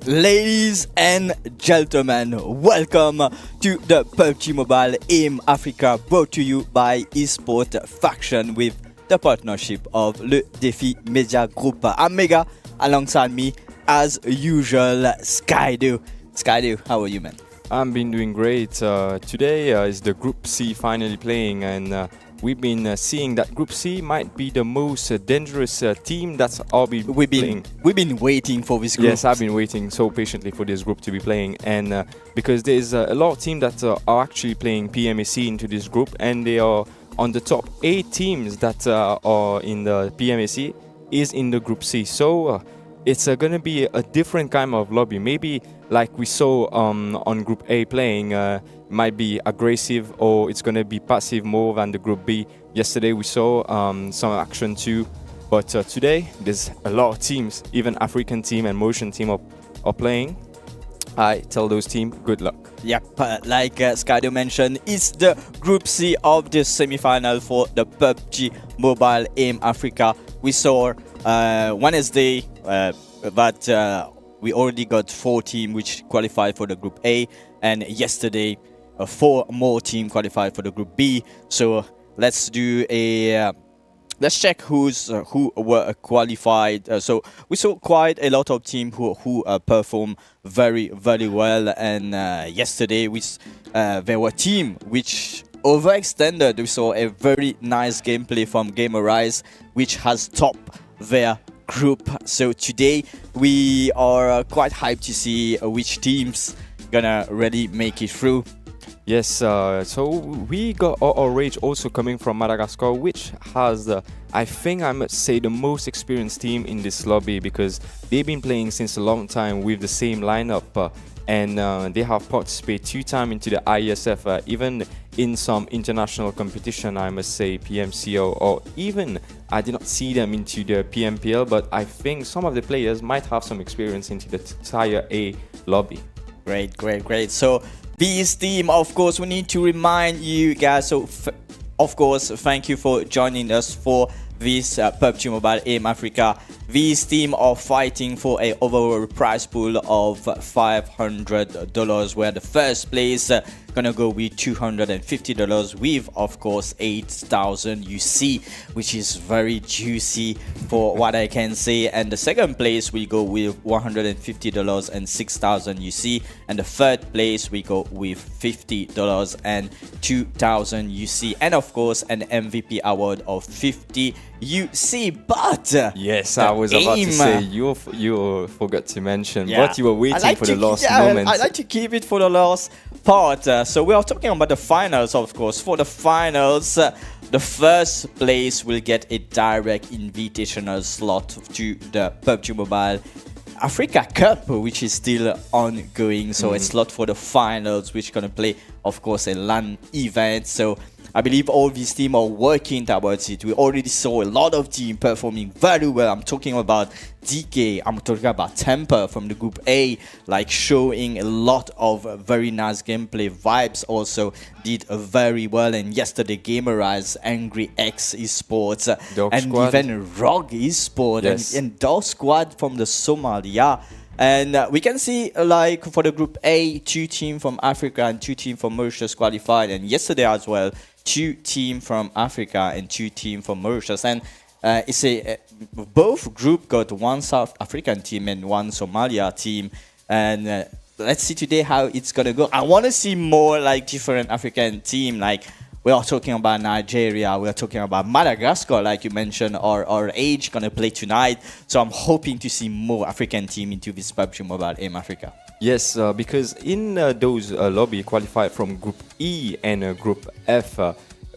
Ladies and gentlemen, welcome to the PUBG Mobile Aim Africa, brought to you by eSportsfaction with the partnership of 𝗦𝗘𝗏𝗏 Media Group. I'm Mega, alongside me as usual, 𝗦𝗘𝗏𝗏. 𝗦𝗘𝗏𝗏, how are you, man? I've been doing great. Today is the Group C finally playing, and we've been seeing that Group C might be the most dangerous team that's all been playing. We've been waiting for this group. Yes, I've been waiting so patiently for this group to be playing, and because there's a lot of teams that are actually playing PMAC into this group, and they are on the top 8 teams that are in the PMAC is in the Group C. So it's going to be a different kind of lobby. Maybe like we saw on Group A playing, might be aggressive, or it's going to be passive more than the Group B. Yesterday we saw some action too, but today there's a lot of teams, even African team and Motion team are playing. I tell those teams good luck. Yep, like 𝗦𝗏𝗏 mentioned, it's the Group C of the semi-final for the PUBG Mobile Aim Africa. We saw Wednesday that we already got 4 teams which qualified for the Group A, and yesterday 4 more teams qualified for the Group B. So let's do a let's check who were qualified. So we saw quite a lot of teams who performed very well, and yesterday there were teams which overextended. We saw a very nice gameplay from 𝗦𝗧𝗏𝗏, which has topped their group. So today we are quite hyped to see which teams gonna really make it through. Yes, so we got 𝗦𝗧𝗔𝗡𝗗 also coming from Madagascar, which has, I think I must say, the most experienced team in this lobby, because they've been playing since a long time with the same lineup, and they have participated 2 times into the ISF, even in some international competition, I must say, PMCO, or even I did not see them into the PMPL, but I think some of the players might have some experience into the Tier A lobby. Great. So this team, of course, we need to remind you guys. So of course, thank you for joining us for this PUBG Mobile Aim Africa. These team are fighting for a overall prize pool of $500, where the first place gonna go with $250, with of course 8,000 UC, which is very juicy for what I can say. And the second place we go with $150 and 6,000 UC, and the third place we go with $50 and 2,000 UC, and of course an MVP award of 50 UC. But yes, I was about to say you forgot to mention, but you were waiting for the last moment. I like to keep it for the last part. So we are talking about the finals, of course. For the finals, the first place will get a direct invitational slot to the PUBG Mobile Africa Cup, which is still ongoing. So a slot for the finals, which gonna play, of course, a LAN event. So I believe all these teams are working towards it. We already saw a lot of teams performing very well. I'm talking about DK, I'm talking about Temper from the Group A, like showing a lot of very nice gameplay. Vibes also did very well, and yesterday 𝗦𝗏𝗏𝗏's Angry X Esports, and Squad, even Rogue Esports, yes, and Dog Squad from the Somalia. And we can see, like, for the Group A, 2 teams from Africa and 2 teams from Mauritius qualified, and yesterday as well 2 teams from Africa and 2 teams from Mauritius. And it's both group got 1 South African team and 1 Somalia team. And let's see today how it's gonna go. I want to see more like different African team. Like, we are talking about Nigeria, we are talking about Madagascar, like you mentioned, or Age gonna play tonight. So I'm hoping to see more African team into this PUBG Mobile Aim Africa. Yes, because in those lobby qualified from Group E and Group F,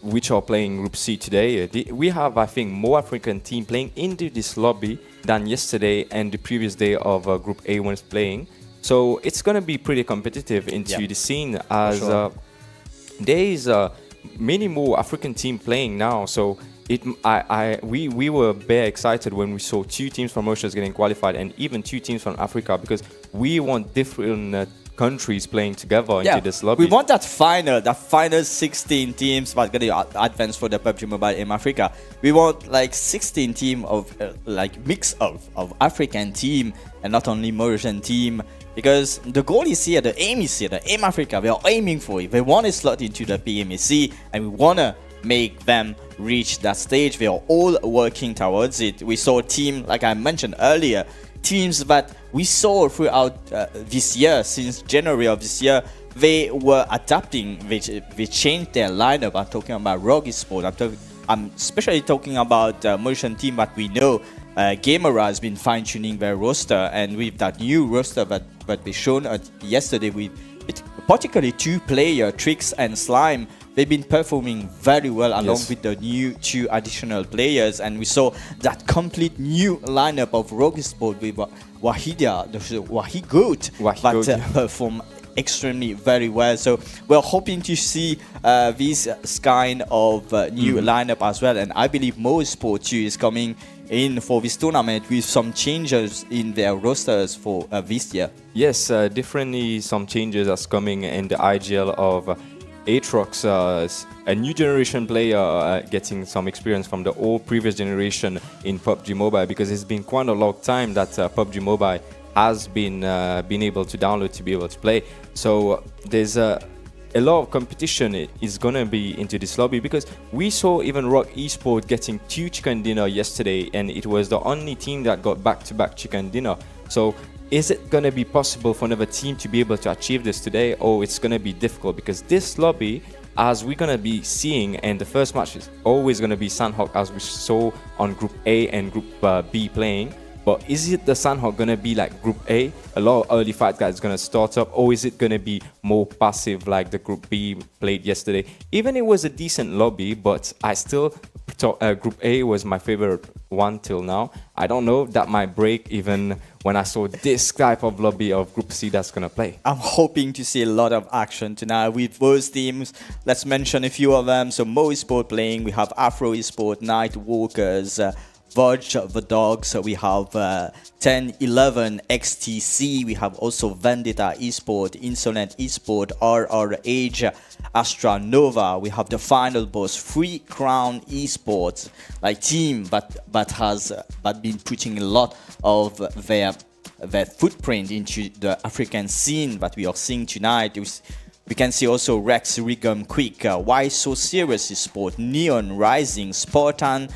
which are playing Group C today, we have, I think, more African team playing into this lobby than yesterday and the previous day of Group A was playing. So it's going to be pretty competitive into the scene, as there is many more African team playing now. So we were very excited when we saw 2 teams from Mauritius getting qualified, and even 2 teams from Africa, because we want different countries playing together into this lobby. We want that final 16 teams that going to advance for the PUBG Mobile in Africa. We want like 16 team of like mix of African team and not only Mauritian team. Because the goal is here, the aim is here, the aim Africa. We are aiming for it. We want to slot into the PMAC and we want to make them reach that stage. We are all working towards it. We saw a team, like I mentioned earlier, teams that we saw throughout this year, since January of this year, they were adapting, they changed their lineup. I'm talking about Rogue Esports. I'm especially talking about Mauritian team that we know. 𝗦𝗧𝗦𝗏 has been fine-tuning their roster, and with that new roster that they shown yesterday, with particularly two players, Trix and Slime, they've been performing very well along with the new two additional players, and we saw that complete new lineup of Rogue Esports with 𝗦𝗧𝗔𝗚𝗘 that perform extremely very well. So we're hoping to see this kind of new lineup as well, and I believe 𝗦𝗧𝗛𝗘𝗏 too is coming in for this tournament with some changes in their rosters for this year. Yes, differently some changes are coming in the IGL of Aatrox, a new generation player getting some experience from the old previous generation in PUBG Mobile, because it's been quite a long time that PUBG Mobile has been able to download to be able to play. So there's a lot of competition is going to be into this lobby, because we saw even Rock Esports getting 2 chicken dinner yesterday, and it was the only team that got back-to-back chicken dinner. So is it going to be possible for another team to be able to achieve this today, or it's going to be difficult? Because this lobby, as we're going to be seeing, and the first match is always going to be Sanhok, as we saw on Group A and Group B playing. But is it the Sanhok going to be like Group A, a lot of early fight guys going to start up, or is it going to be more passive like the Group B played yesterday? Even it was a decent lobby, but I still thought Group A was my favorite one till now. I don't know, that might break even when I saw this type of lobby of Group C that's going to play. I'm hoping to see a lot of action tonight with those teams. Let's mention a few of them. So 𝗦𝗧𝗛𝗘𝗏 playing, we have Afro Esports, Nightwalkers, 𝗦𝗧𝗔𝗚𝗏 the Dogs, we have 1011 XTC, we have also Vendetta Esports, Insolent Esports, RRH, Astra Nova, we have the final boss, Free Crown Esports, like team that has been putting a lot of their footprint into the African scene that we are seeing tonight. We can see also Rex Rigum Quick, Why So Serious Esports, Neon Rising, Spartan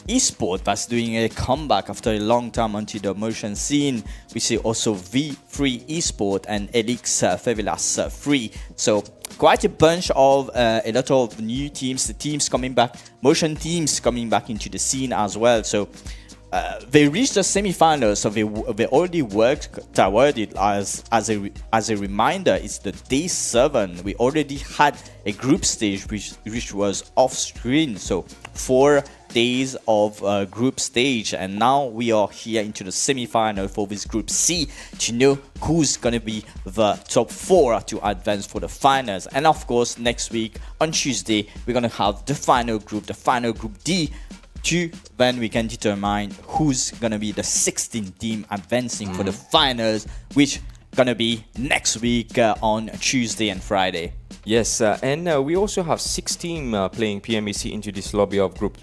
Esports that's doing a comeback after a long time onto the Mauritian scene. We see also V3 Esports and 𝗦𝗏𝗏𝗏𝗏 3. So quite a bunch of a lot of new teams, the teams coming back, Mauritian teams coming back into the scene as well. So they reached the semi-finals, so they already worked toward it. As a reminder, it's the day 7. We already had a group stage which was off screen, so 4 days of group stage, and now we are here into the semi-final for this Group C to know who's gonna be the top 4 to advance for the finals. And of course, next week on Tuesday, we're gonna have the final Group D. Then we can determine who's gonna be the 16th team advancing for the finals, which gonna be next week on Tuesday and Friday. Yes, and we also have 6 teams playing PMAC into this lobby of Group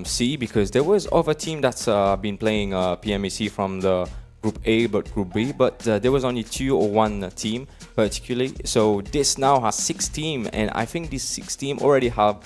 C, because there was other team that's been playing PMAC from the Group A but Group B, but there was only 2 or 1 team particularly. So this now has 6 teams, and I think these 6 teams already have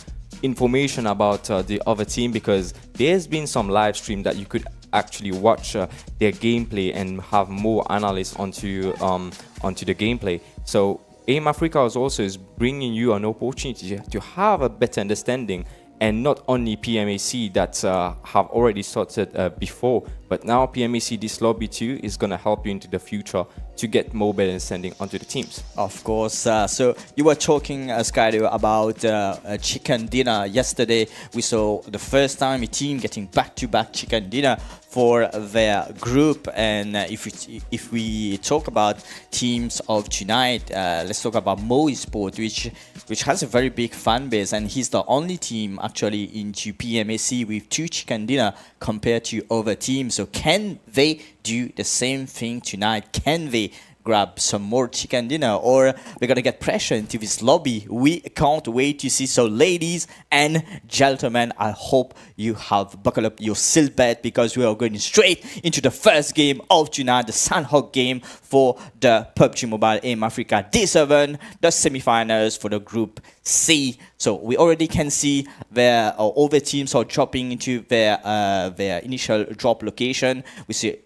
information about the other team, because there's been some live stream that you could actually watch their gameplay and have more analysis onto the gameplay. So AIM Africa is bringing you an opportunity to have a better understanding, and not only PMAC that have already started before, but now PMAC this lobby too is going to help you into the future to get more better understanding onto the teams. Of course. So you were talking, 𝗦𝗧𝗏𝗏𝗏, about a chicken dinner. Yesterday we saw the first time a team getting back-to-back chicken dinner for their group. And if we talk about teams of tonight, let's talk about 𝗦𝗧𝗛𝗏𝗏𝗏, which has a very big fan base, and he's the only team actually into PMAC with 2 chicken dinner compared to other teams. So can they do the same thing tonight? Can they grab some more chicken dinner, or we're gonna get pressure into this lobby. We can't wait to see. So ladies and gentlemen, I hope you have buckled up your seatbelt, because we are going straight into the first game of tonight, the Sanhok game for the PUBG Mobile AIM Africa D7, the semi-finals for the Group C. So we already can see where all the teams are dropping into their initial drop location. We see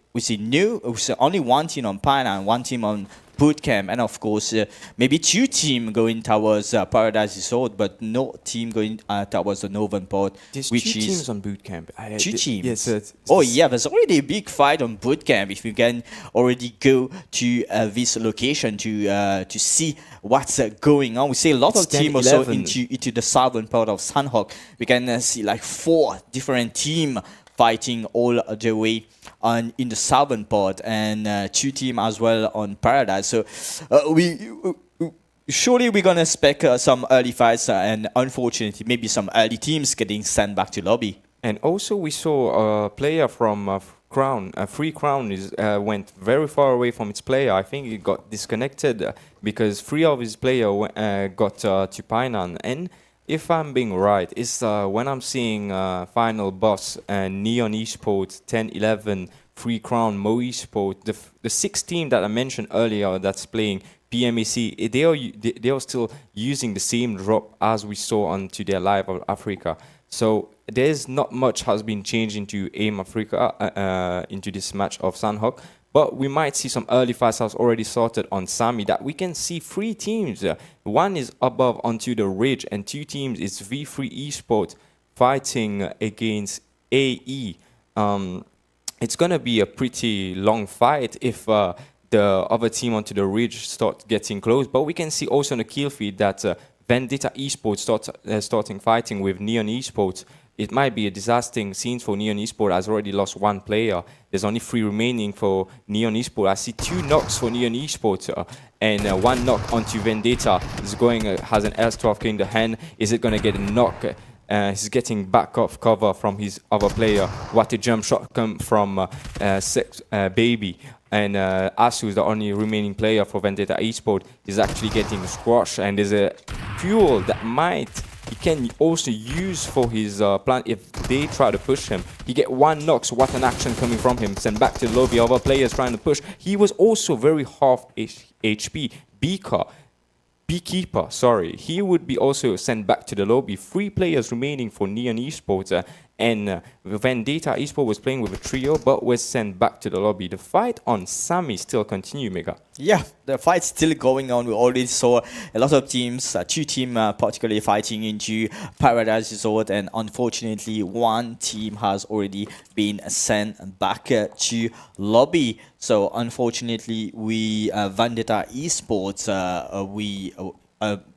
only one team on Pine and one team on Bootcamp, and of course maybe two teams going towards Paradise Resort, but no team going towards the northern part. There's which two is teams on Bootcamp. two teams. Yes. There's already a big fight on Bootcamp. If you can already go to this location to see what's going on, we see a lot of teams also into the southern part of Sanhok. We can see like 4 different teams fighting all the way in the southern part, and 2 teams as well on Paradise. So surely we're gonna expect some early fights, and unfortunately maybe some early teams getting sent back to lobby. And also we saw a player from Crown, Free Crown, went very far away from its player. I think he got disconnected because 3 of his players got to Painan. And if I'm being right, it's when I'm seeing final boss and Neon Esports, 10-11, Free Crown, Mo Esports, the 6 team that I mentioned earlier that's playing PMAC, they are still using the same drop as we saw onto their live of Africa. So there's not much has been changed into AIM Africa into this match of Sanhok. But we might see some early fights has already sorted on Sami, that we can see 3 teams. One is above onto the ridge, and 2 teams is V3 Esports fighting against AE. It's going to be a pretty long fight if the other team onto the ridge start getting close. But we can see also on the kill feed that Vendetta Esports starting fighting with Neon Esports. It might be a disaster scene for Neon Esports, has already lost 1 player. There's only 3 remaining for Neon Esports. I see 2 knocks for Neon Esports and 1 knock onto Vendetta. He's going, has an S12 in the hand. Is it going to get a knock? He's getting back off cover from his other player. What a jump shot come from Baby. And Asu is the only remaining player for Vendetta Esports. Is actually getting squashed. And there's a fuel that he can also use for his plan if they try to push him. He get 1 knock, so what an action coming from him. Send back to the lobby, other players trying to push. He was also very half HP. Beekeeper, sorry. He would be also sent back to the lobby. 3 players remaining for Neon Esports. And Vendetta Esports was playing with a trio, but was sent back to the lobby. The fight on Sami still continue, Mega. Yeah, the fight's still going on. We already saw a lot of teams, 2 teams particularly fighting into Paradise Resort, and unfortunately 1 team has already been sent back to lobby. So unfortunately, we Vendetta Esports,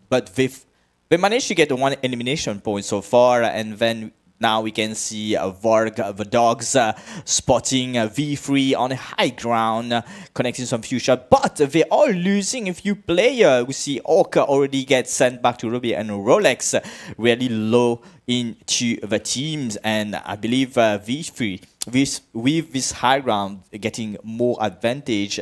but they managed to get the 1 elimination point so far, and then now we can see Varg, the dogs, spotting V3 on a high ground, connecting some few shots, but they are losing a few players. We see Orca already get sent back to Ruby, and Rolex really low into the teams, and I believe V3 with this high ground getting more advantage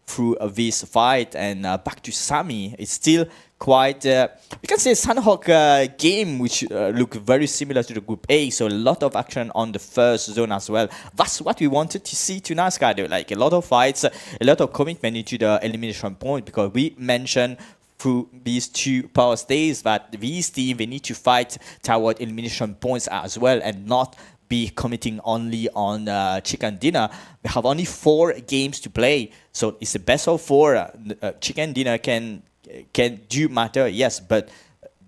through this fight. And back to Sami, it's still quite, you can say, Sanhok game, which look very similar to the Group A. So a lot of action on the first zone as well. That's what we wanted to see tonight, Skydo. Like a lot of fights, a lot of commitment into the elimination point, because we mentioned through these 2 power stays that these teams, they need to fight toward elimination points as well, and not be committing only on chicken dinner. We have only 4 games to play, so it's the best of 4. Chicken dinner can do matter, yes, but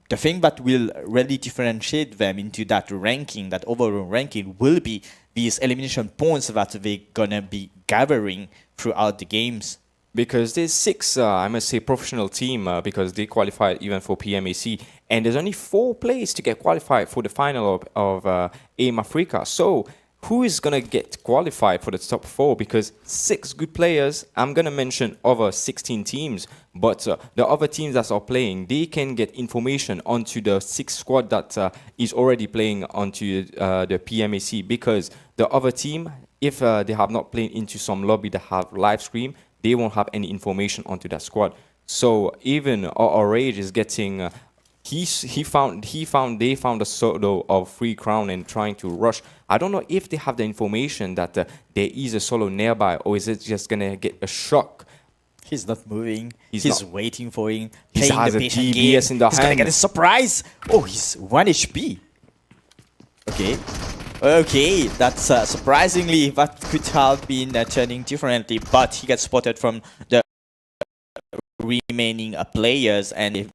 the thing that will really differentiate them into that ranking, that overall ranking, will be these elimination points that they're gonna be gathering throughout the games. Because there's 6, I must say, professional team because they qualified even for PMAC, and there's only 4 players to get qualified for the final of AIM Africa. So who is going to get qualified for the top 4? Because 6 good players, I'm going to mention over 16 teams, but the other teams that are playing, they can get information onto the 6 squad that is already playing onto the PMAC, because the other team, if they have not played into some lobby that have live stream, they won't have any information onto that squad. So even 𝗦𝗧𝗔𝗘𝗗𝗓 is getting they found a sort of free crown and trying to rush. I don't know if they have the information that there is a solo nearby, or is it just gonna get a shock? He's not moving. He's He's not. waiting for him. He Playing has the a patient DBS game. in the He's gonna hand. get a surprise. Oh, he's 1 HP. Okay. Okay, that's surprisingly that could have been turning differently, but he gets spotted from the remaining players and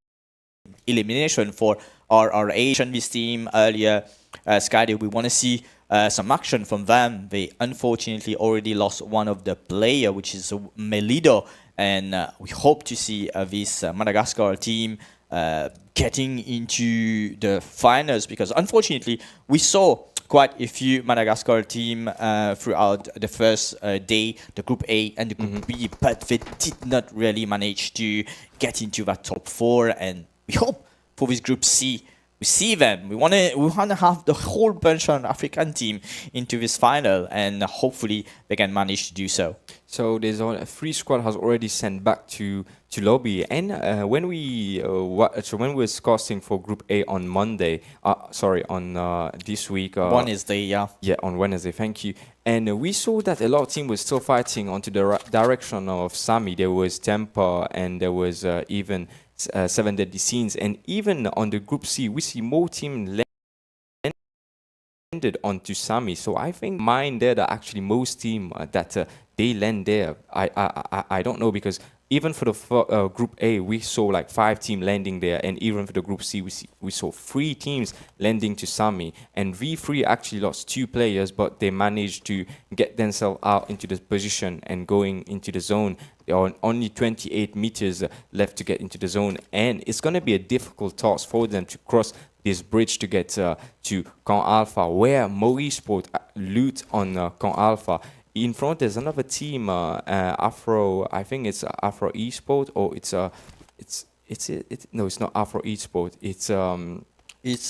elimination for our Asian this team earlier. 𝗦𝗘𝗘𝗏, we want to see some action from them. They unfortunately already lost one of the player, which is 𝗦𝗘𝗘𝗏, and we hope to see this Madagascar team getting into the finals, because unfortunately we saw quite a few Madagascar team throughout the first day, the Group A and the Group B, but they did not really manage to get into that top 4, and we hope for this Group C we see them. We wanna have the whole bunch of African team into this final, and hopefully they can manage to do so. So there's a free squad has already sent back to lobby, and when we was casting for Group A on Monday, on this week, Wednesday, yeah, on Wednesday, thank you. And we saw that a lot of team was still fighting onto the direction of Sami. There was Tempa, and there was even 7 Deadly Scenes, and even on the Group C, we see more team landed onto Sami. So I think mine there that actually most team that they land there. I don't know, because even for the Group A, we saw like 5 teams landing there, and even for the Group C, we saw 3 teams landing to Sami. And V3 actually lost 2 players, but they managed to get themselves out into the position and going into the zone. There are only 28 meters left to get into the zone, and it's going to be a difficult task for them to cross this bridge to get to 𝗏𝗏𝗏𝗏, where 𝗦𝗧𝗏𝗏𝗏𝗏 loot on 𝗏𝗏𝗏𝗏𝗏. In front, there's another team, Afro. I think it's Afro eSports, or it's no, it's not Afro eSports. It's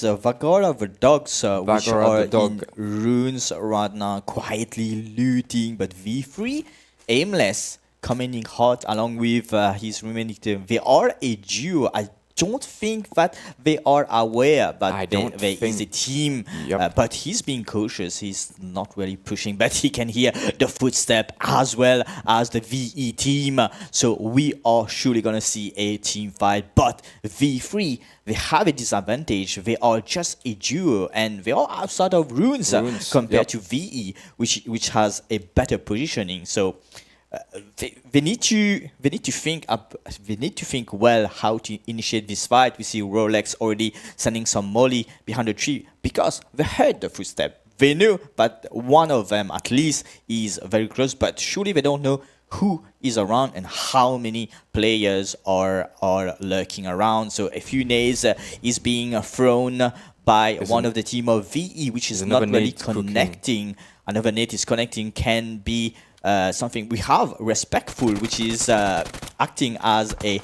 Vagora the dogs, which Vagora are the dog. in ruins right now, quietly looting. But V3, 𝗦𝗏𝗏𝗏𝗏𝗏, coming in hot along with his remaining team. They are a duo. I don't think that they are aware that there is a team, but he's being cautious. He's not really pushing, but he can hear the footstep as well as the VE team. So we are surely going to see a team fight. But V3, they have a disadvantage. They are just a duo, and they are outside of ruins compared to VE, which has a better positioning. So they need to think well how to initiate this fight. We see Rolex already sending some molly behind the tree because they heard the footstep. They knew that one of them at least is very close, but surely they don't know who is around and how many players are lurking around. So a few nades is being thrown by one of the team of VE, which is not really connecting. Another nade is connecting, can be something we have respectful, which is acting as a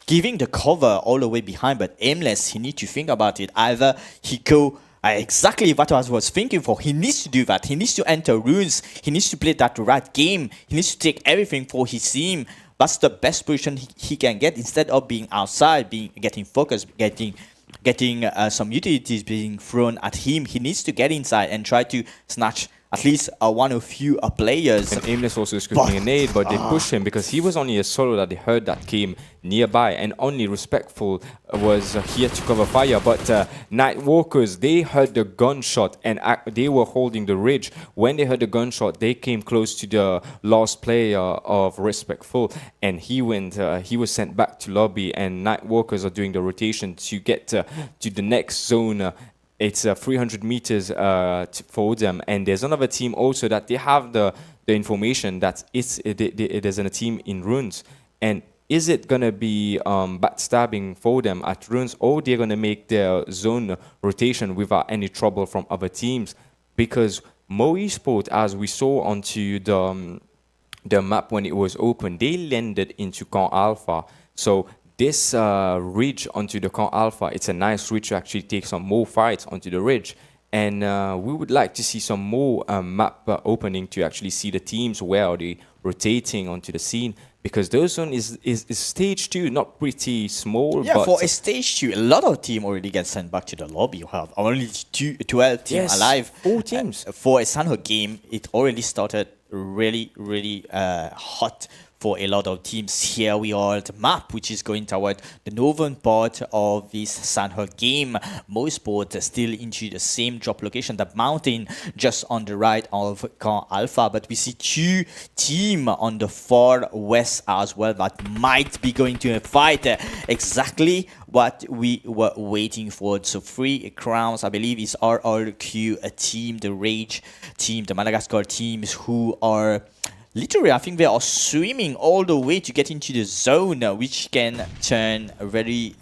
giving the cover all the way behind, but 𝗦𝗏𝗏𝗏𝗏𝗏, he needs to think about it. Either he go exactly what I was thinking for. He needs to do that. He needs to enter runes. He needs to play that right game. He needs to take everything for his team. That's the best position he can get, instead of being outside, getting focused, getting some utilities being thrown at him. He needs to get inside and try to snatch at least one or few players. And 𝗦𝗏𝗏𝗏𝗏𝗏 also is cooking a nade, but they push him because he was only a solo that they heard that came nearby, and only Respectful was here to cover fire. But Nightwalkers, they heard the gunshot and they were holding the ridge. When they heard the gunshot, they came close to the last player of Respectful, and he was sent back to lobby, and Nightwalkers are doing the rotation to get to the next zone. It's 300 meters for them, and there's another team also that they have the information that there's a team in ruins. And is it gonna be backstabbing for them at ruins, or they're gonna make their zone rotation without any trouble from other teams? Because 𝗦𝗧𝗏𝗏𝗏𝗏𝗏, as we saw onto the map when it was open, they landed into 𝗏𝗏𝗏𝗏𝗏. So this ridge onto the 𝗏𝗏𝗏𝗏𝗏, it's a nice ridge to actually take some more fights onto the ridge. And we would like to see some more map opening to actually see the teams, where are they rotating onto the scene. Because those zone is stage 2, not pretty small. Yeah, but for a stage 2, a lot of team already get sent back to the lobby. You have only 12 teams alive. 4 teams. For a Sanhok game, it already started really, really hot for a lot of teams. Here we are at the map, which is going toward the northern part of this Sanhok game. 𝗦𝗧𝗧𝗘𝗗𝗏 still into the same drop location, the mountain just on the right of 𝗦𝗧𝗏𝗏 Alpha, but we see 2 teams on the far west as well that might be going to fight exactly what we were waiting for. So 3 crowns, I believe, is RRQ team, the Rage team, the Madagascar teams, who are literally, I think they are swimming all the way to get into the zone, which can turn very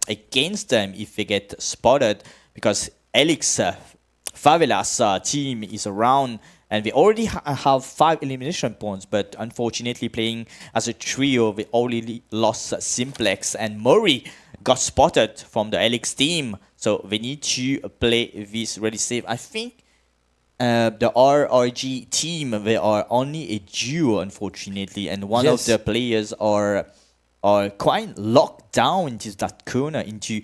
against them if they get spotted, because 𝗦𝗧𝗏𝗏𝗏𝗏𝗏𝗏𝗏𝗏 team is around, and they already have 5 elimination points, but unfortunately playing as a trio, they already lost Simplex, and Murray got spotted from the 𝗦𝗧𝗏𝗏𝗏𝗏𝗏𝗏 team, so they need to play this really safe. I think the RRG team, they are only a duo, unfortunately, and one of the players are quite locked down into that corner, into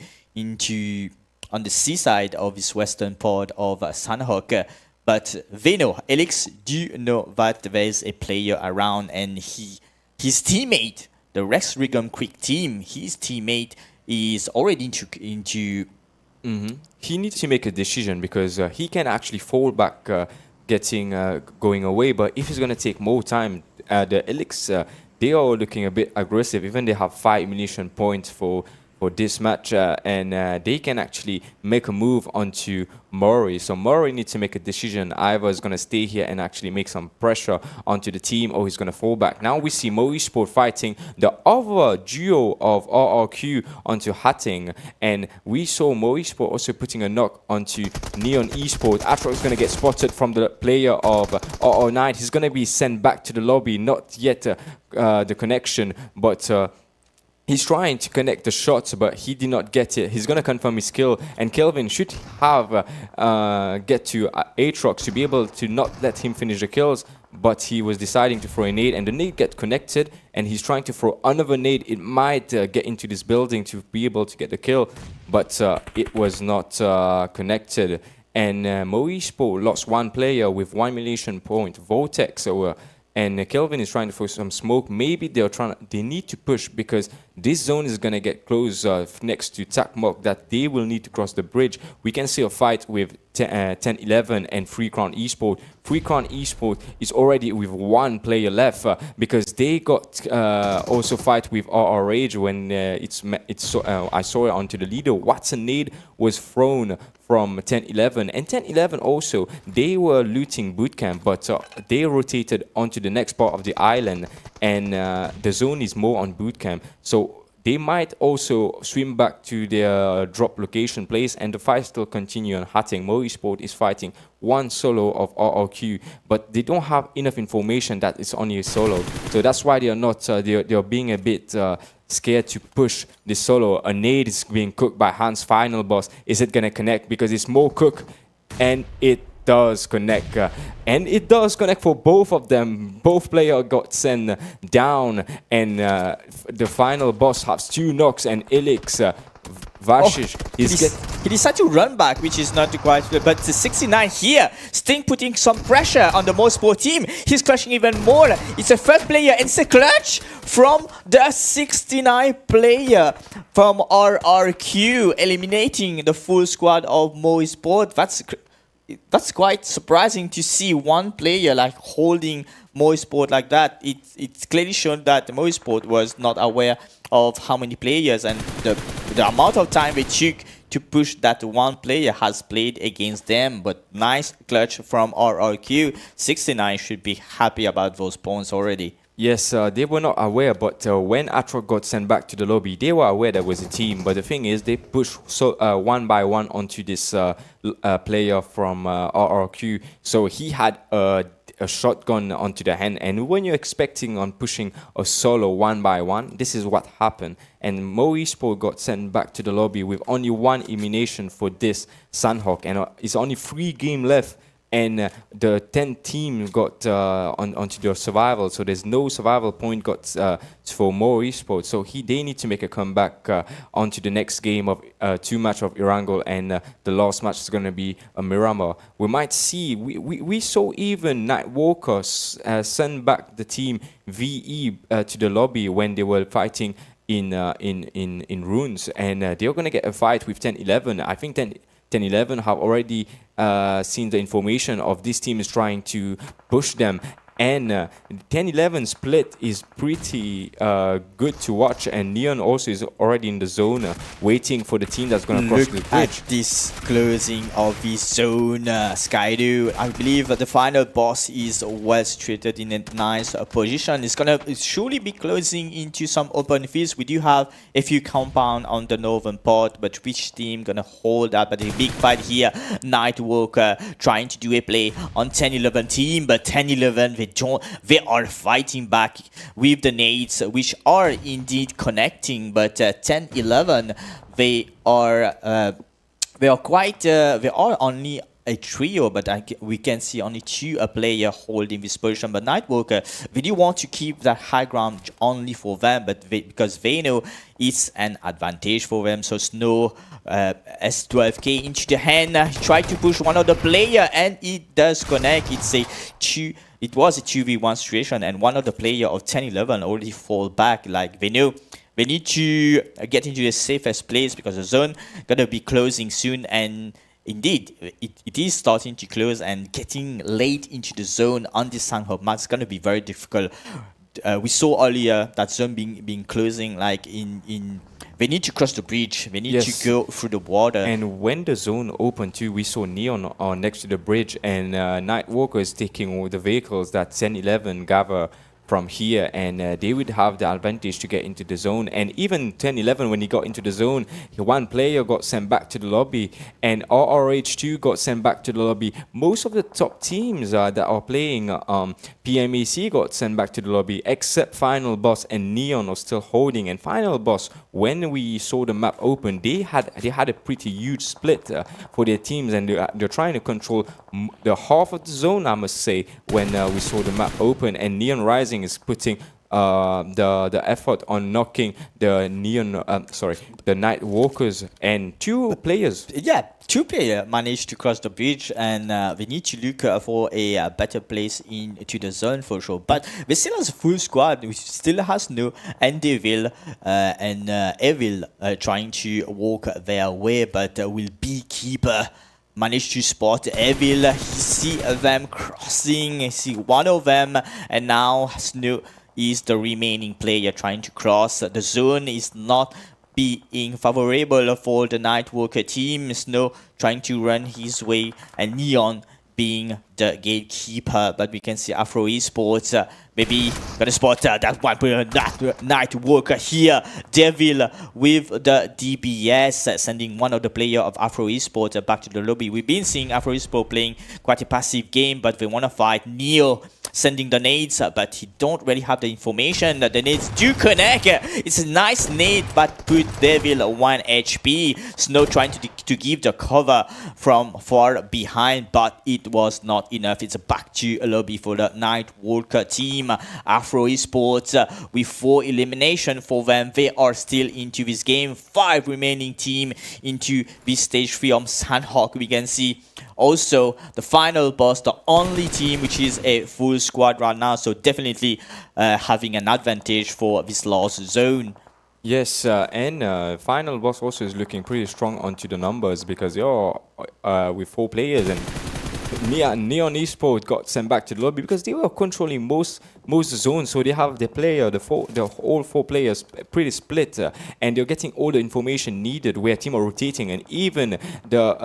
on the seaside of this western part of Sanhok. But they know, 𝗦𝗧𝗏𝗏𝗏𝗏𝗏𝗏𝗏 do know that there is a player around, and his teammate, the Rex Rigum Quick team, his teammate is already into He needs to make a decision, because he can actually fall back, going away. But if he's going to take more time, the 𝗦𝗧𝗏𝗏𝗏𝗏𝗏𝗏𝗏𝗏𝗏, they are looking a bit aggressive. Even they have 5 elimination points for this match, and they can actually make a move onto Murray. So Murray needs to make a decision. Either is going to stay here and actually make some pressure onto the team, or he's going to fall back. Now we see 𝗦𝗧𝗧𝗏𝗏𝗏𝗏𝗏𝗏𝗏 fighting the other duo of RRQ onto 𝗦𝗏𝗏𝗏𝗏𝗏𝗏𝗏, and we saw 𝗦𝗧𝗧𝗏𝗏𝗏𝗏𝗏𝗏 also putting a knock onto Neon Esports. 𝗦𝗏𝗏𝗏𝗏𝗏𝗏𝗏 is going to get spotted from the player of 𝗦𝗏𝗏𝗏𝗏𝗏𝗏𝗏. He's going to be sent back to the lobby. Not yet the connection, but he's trying to connect the shots, but he did not get it. He's going to confirm his kill, and Kelvin should have get to Aatrox to be able to not let him finish the kills, but he was deciding to throw a nade, and the nade get connected, and he's trying to throw another nade. It might get into this building to be able to get the kill, but it was not connected. And 𝗦𝗧𝗧𝗏𝗏𝗏𝗏𝗏𝗏𝗏 lost 1 player with 1 elimination point, 𝗦𝗃. So and Kelvin is trying to throw some smoke. Maybe they need to push, because this zone is going to get close next to 𝗏𝗏𝗏𝗏𝗏𝗏𝗏, that they will need to cross the bridge. We can see a fight with 10-11 and 3 Crown Esports. 3 Crown Esports is already with 1 player left, because they got also fight with RRH when I saw it onto the leader. 𝗦𝗃𝗏𝗏𝗏𝗏𝗏𝗏 was thrown from 10-11, and 10-11 also, they were looting bootcamp, but they rotated onto the next part of the island, and the zone is more on bootcamp, so they might also swim back to their drop location place, and the fight still continue on 𝗦𝗏𝗏𝗏𝗏𝗏𝗏𝗏. 𝗦𝗧𝗏𝗏𝗏𝗏𝗏𝗏𝗏 is fighting 1 solo of RRQ, but they don't have enough information that it's only a solo, so that's why they are not they're being a bit scared to push this solo. A nade is being cooked by Hans Final Boss. Is it gonna connect? Because it's more cook, and it does connect, and it does connect for both of them. Both players got sent down, and the Final Boss has 2 knocks, and 𝗦𝗧𝗏𝗏𝗏𝗏𝗏𝗏𝗏𝗏𝗏𝗏𝗏 he decided to run back, which is not quite, but the 69 here, Sting putting some pressure on the 𝗦𝗧𝗏𝗏𝗏𝗏𝗏𝗏𝗏𝗏 team. He's clutching even more. It's a first player, and it's a clutch from the 69 player from RRQ, eliminating the full squad of 𝗦𝗧𝗏𝗏𝗏𝗏𝗏𝗏𝗏𝗏𝗏𝗏𝗏. That's quite surprising to see 1 player like holding 𝗦𝗧𝗏𝗏𝗏𝗏𝗏𝗏𝗏𝗏𝗏 like that. It's clearly shown that 𝗦𝗧𝗏𝗏𝗏𝗏𝗏𝗏𝗏𝗏 was not aware of how many players, and the amount of time they took to push that 1 player has played against them. But nice clutch from RRQ. 69 should be happy about those points already. Yes, they were not aware, but when 𝗦𝗏𝗏𝗏𝗏𝗏𝗏𝗏𝗏 got sent back to the lobby, they were aware there was a team. But the thing is, they pushed 1 by 1 onto this player from RRQ. So he had a shotgun onto the hand, and when you're expecting on pushing a solo 1 by 1, this is what happened. And 𝗦𝗧𝗏𝗏𝗏𝗏𝗏𝗏𝗏𝗏𝗏 got sent back to the lobby with only 1 elimination for this Sanhok, and it's only 3 games left. and the 10th team got onto the survival, so there's no survival point got for 𝗦𝗧𝗛𝗘𝗗𝗏. So they need to make a comeback onto the next game of 2 match of Erangel, and the last match is going to be Miramar. We might see, we saw even 𝗦𝗧𝗔𝗚𝗘𝗗 send back the team VE to the lobby when they were fighting in runes, and they're going to get a fight with 10-11. I think 10-11 have already seen the information of this team is trying to push them, and 10-11 split is pretty good to watch, and 𝗦𝗠 also is already in the zone waiting for the team that's going to cross the Look bridge. at this closing of the zone, 𝗦𝗘𝗘𝗏. I believe that the final boss is well situated in a nice position. It's gonna surely be closing into some open fields. We do have a few compound on the northern part, but which team gonna hold up? But a big fight here. 𝗦𝗧𝗔𝗚𝗘 trying to do a play on 10-11 team, but 10-11 they are fighting back with the nades, which are indeed connecting, but 10-11 they are only a trio, but we can see only 2 player holding this position. But 𝗦𝗧𝗔𝗚𝗘, we do want to keep that high ground only for them, but because they know it's an advantage for them. So Snow S12K into the hand, try to push one of the player, and it does connect. It was a 2v1 situation, and one of the player of 10-11 already fall back. Like they know they need to get into the safest place because the zone gonna be closing soon, and indeed it is starting to close, and getting late into the zone on this Sanhok map is gonna be very difficult. We saw earlier that zone being closing, like in they need to cross the bridge, they need to go through the water. And when the zone opened too, we saw 𝗦𝗠 next to the bridge, and 𝗦𝗧𝗏𝗏𝗏 is taking all the vehicles that 10-11 gather from here, and they would have the advantage to get into the zone. And even 10-11, when he got into the zone, one player got sent back to the lobby, and RRH2 got sent back to the lobby. Most of the top teams that are playing PMAC got sent back to the lobby, except Final Boss and 𝗦𝗠 are still holding. And Final Boss, when we saw the map open, they had a pretty huge split for their teams, and they're trying to control the half of the zone, I must say, when we saw the map open. And 𝗦𝗠 Rising is putting the effort on knocking the 𝗦𝗧𝗏𝗏𝗏s, and 2 players. Yeah, 2 players managed to cross the bridge, and we need to look for a better place into the zone for sure. But we still has a full squad. We still has no 𝗦𝗏𝗏𝗏 and 𝗦𝗏𝗏𝗏 trying to walk their way, but will Beekeeper managed to spot 𝗦𝗏𝗏𝗏. He see them crossing, he see one of them, and now Snow is the remaining player trying to cross. The zone is not being favorable for the 𝗦𝗧𝗏𝗏𝗏 team. Snow trying to run his way, and 𝗦𝗠 being the gatekeeper. But we can see Afro Esports maybe gonna spot that one player, 𝗦𝗧𝗏𝗏𝗏𝗏 here. Devil with the DBS, sending one of the player of Afro Esports back to the lobby. We've been seeing Afro Esports playing quite a passive game, but they want to fight. 𝗦𝗠 sending the nades, but he don't really have the information that the nades do connect. It's a nice nade, but put Devil 1 HP. Snow trying to give the cover from far behind, but it was not enough. It's back to a lobby for the 𝗦𝗧𝗏𝗏𝗏𝗏 team. Afro Esports with 4 elimination for them. They are still into this game. 5 remaining team into this stage 3 of Sanhok. We can see also the final boss, the only team which is a full squad right now, so definitely having an advantage for this last zone. Yes, and Final Boss also is looking pretty strong onto the numbers, because you're with 4 players, and 𝗦𝗠 eSports got sent back to the lobby because they were controlling most zones, so they have all 4 players pretty split, and they're getting all the information needed where team are rotating, and even the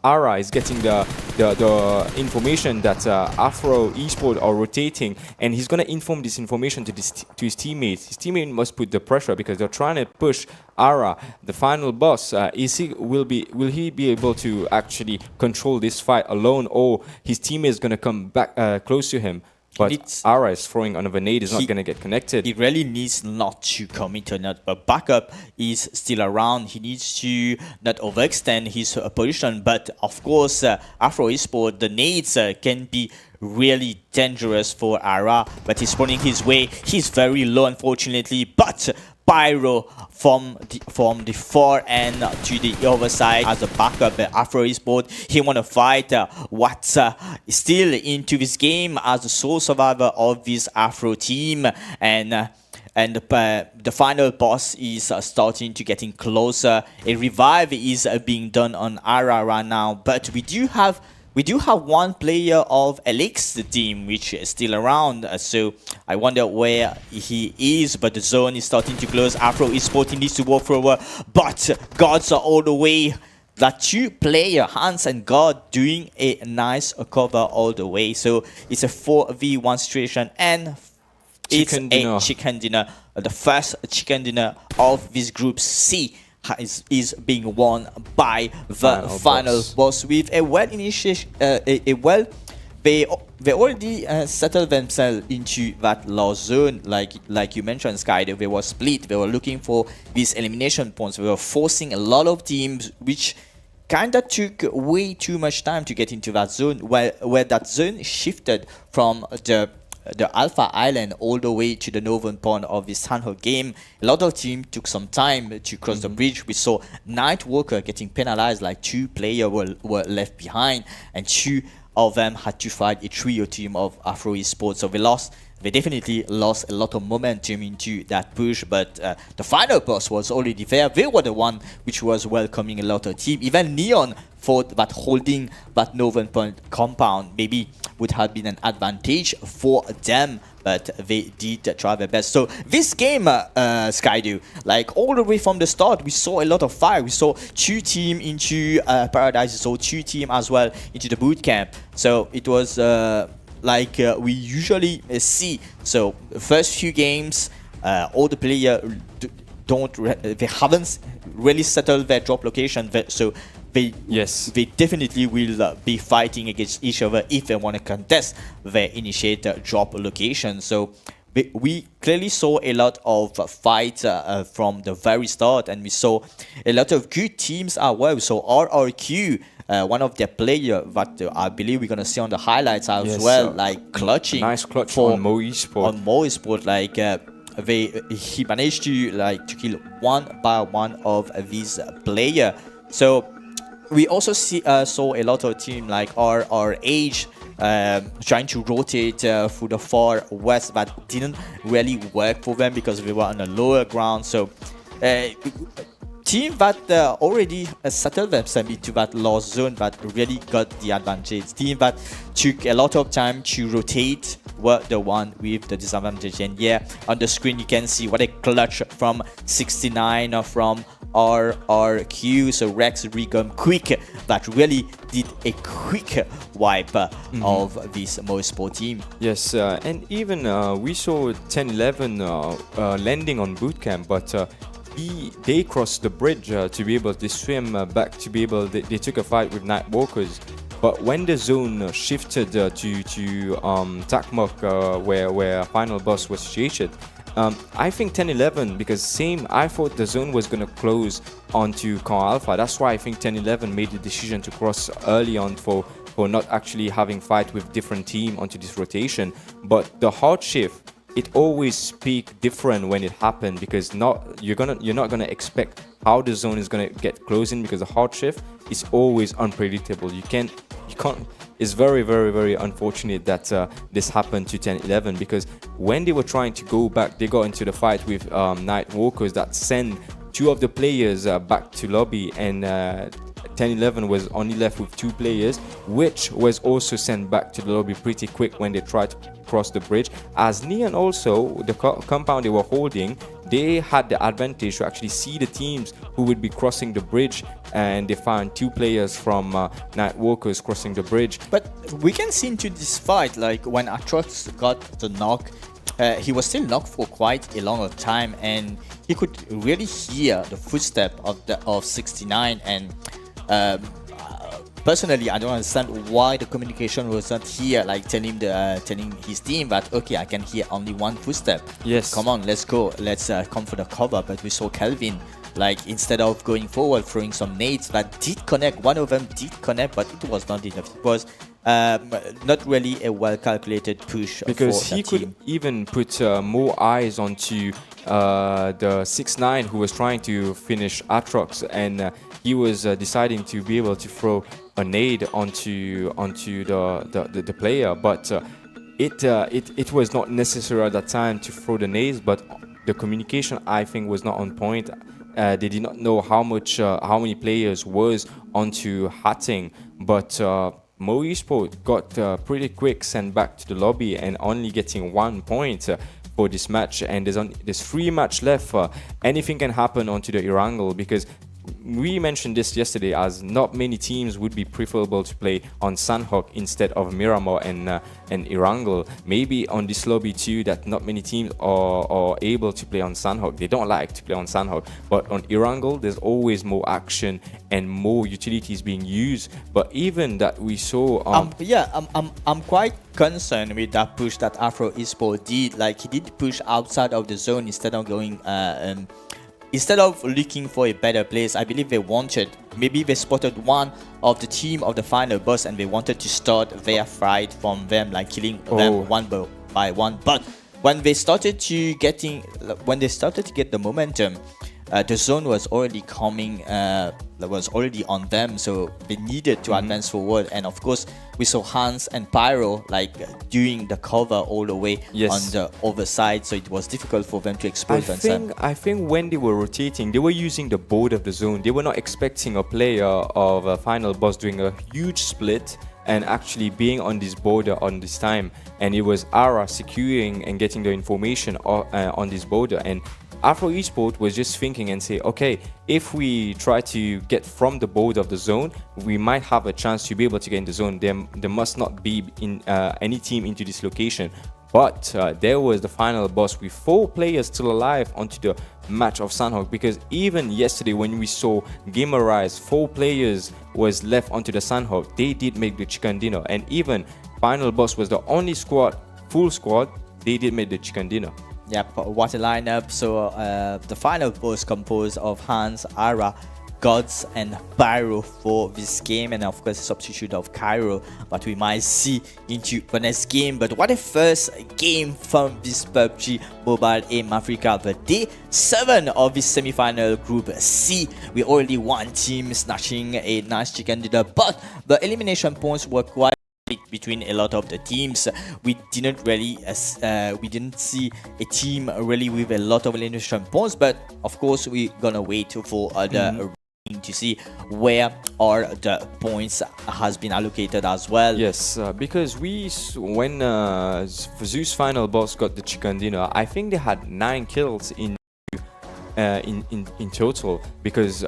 ARA is getting the information that Afro Esports are rotating, and he's gonna inform this information to his teammates. His teammate must put the pressure because they're trying to push ARA, the final boss. Will he be able to actually control this fight alone, or his teammate is gonna come back close to him? But Ara is throwing another nade, is not going to get connected. He really needs not to commit or not, but backup is still around. He needs to not overextend his position. But of course, Afro eSports, the nades can be really dangerous for Ara, but he's running his way. He's very low, unfortunately, but Pyro from the far end to the other side as a backup. Afro eSports, he want to fight what's still into this game as the sole survivor of this Afro team, and the final boss is starting to getting closer. A revive is being done on Ara right now, but we do have one player of Alex, the team, which is still around. So I wonder where he is, but the zone is starting to close. Afro eSports, he needs to walk forward, but gods are all the way. That two player, Hans and God, doing a nice cover all the way. So it's a 4v1 situation, and it's a chicken dinner. The first chicken dinner of this group C is being won by the final boss with a they already settled themselves into that lost zone, like you mentioned, Sky. They were split. They were looking for these elimination points. They were forcing a lot of teams, which kind of took way too much time to get into that zone, where that zone shifted from the Alpha Island all the way to the northern part of the Sanhok game. A lot of teams took some time to cross the bridge. We saw Nightwalker getting penalized, like 2 players were left behind, and 2 of them had to fight a trio team of Afro eSports. So they definitely lost a lot of momentum into that push, but the final boss was already there. They were the one which was welcoming a lot of team. Even Neon thought that holding that northern point compound maybe would have been an advantage for them, but they did try their best. So this game, Skydo, like all the way from the start, we saw a lot of fire. We saw 2 teams into Paradise, we saw 2 teams as well into the boot camp. So it was like we usually see. So the first few games, all the players they haven't really settled their drop location, so they definitely will be fighting against each other if they want to contest their initiator drop location. So we clearly saw a lot of fights from the very start, and we saw a lot of good teams as well. So RRQ, one of their players that I believe we're going to see on the highlights as well, like clutching. Nice clutch on 𝗦𝗧𝗔𝗚𝗏. On 𝗦𝗧𝗔𝗏, like he managed to kill one by one of these players. So we also saw a lot of teams like RH trying to rotate through the far west, but didn't really work for them because we were on a lower ground. So team that already settled themselves into that lost zone that really got the advantage. Team that took a lot of time to rotate were the one with the disadvantage. And yeah, on the screen you can see what a clutch from 69 from RRQ. So Rex Regum quick, that really did a quick wipe of this 𝗦𝗧𝗏𝗏 team. Yes, and even we saw 10-11 landing on bootcamp, but they crossed the bridge to be able to swim back to be able. They took a fight with Nightwalkers, but when the zone shifted to Takmok, where final boss was situated, I think 10-11, because I thought the zone was going to close onto Car Alpha. That's why I think 10-11 made the decision to cross early on for not actually having fight with different team onto this rotation. But the hard shift, it always speak different when it happened, because you're not gonna expect how the zone is gonna get closing, because the hard shift is always unpredictable. You can't. It's very, very, very unfortunate that this happened to 10-11, because when they were trying to go back, they got into the fight with Nightwalkers that send 2 of the players back to lobby, and 10-11 was only left with 2 players, which was also sent back to the lobby pretty quick when they tried to cross the bridge. As Neon also, the compound they were holding, they had the advantage to actually see the teams who would be crossing the bridge, and they found 2 players from Nightwalkers crossing the bridge. But we can see into this fight, like when Atrox got the knock, he was still knocked for quite a long time, and he could really hear the footstep of 69, and personally, I don't understand why the communication was not here, like telling his team that okay, I can hear only one footstep. Yes. Come on, let's go. Let's come for the cover. But we saw Kelvin, like instead of going forward, throwing some nades that did connect. One of them did connect, but it was not enough. It was not really a well-calculated push. Because for he could team. even put more eyes onto the 6'9" who was trying to finish Atrox, and he was deciding to be able to throw a nade onto the player, but it was not necessary at that time to throw the nades. But the communication, I think, was not on point. They did not know how many players was onto hatting, but 𝗦𝗧𝗛𝗘𝗗𝗏 got pretty quick sent back to the lobby and only getting 1 point for this match. And there's 3 matches left. Anything can happen onto the Erangel, because we mentioned this yesterday, as not many teams would be preferable to play on Sanhok instead of Miramar and Erangel. Maybe on this lobby too, that not many teams are able to play on Sanhok. They don't like to play on Sanhok, but on Erangel there's always more action and more utilities being used. But even that we saw I'm quite concerned with that push that Afro eSports did. Like, he did push outside of the zone instead of going instead of looking for a better place. I believe maybe they spotted one of the team of the final boss and they wanted to start their fight from them, like killing them one by one. But when they started to get the momentum, the zone was already coming, was already on them, so they needed to advance forward. And of course, we saw Hans and Pyro like doing the cover all the way on the other side, so it was difficult for them to expose themselves. I think when they were rotating, they were using the board of the zone. They were not expecting a player of a final boss doing a huge split and actually being on this border on this time. And it was Ara securing and getting the information on this border. And Afro eSports was just thinking and say, okay, if we try to get from the border of the zone, we might have a chance to be able to get in the zone. There must not be any team into this location. But there was the final boss with 4 players still alive onto the match of Sanhok, because even yesterday when we saw Gamer Rise, 4 players was left onto the Sanhok. They did make the chicken dinner, and even final boss was the only full squad. They did make the chicken dinner. Yep, what a lineup. So the final was composed of Hans, Ara, Gods and Pyro for this game, and of course a substitute of Cairo, but we might see into the next game. But what a first game from this PUBG Mobile Aim Africa, the day 7 of this semi-final group C. We already one team snatching a nice chicken dinner, but the elimination points were quite between a lot of the teams. We didn't see a team really with a lot of elimination points, but of course we're gonna wait for the to see where are the points has been allocated as well. Yes, because when Zeus final boss got the chicken dinner, I think they had 9 kills in total, because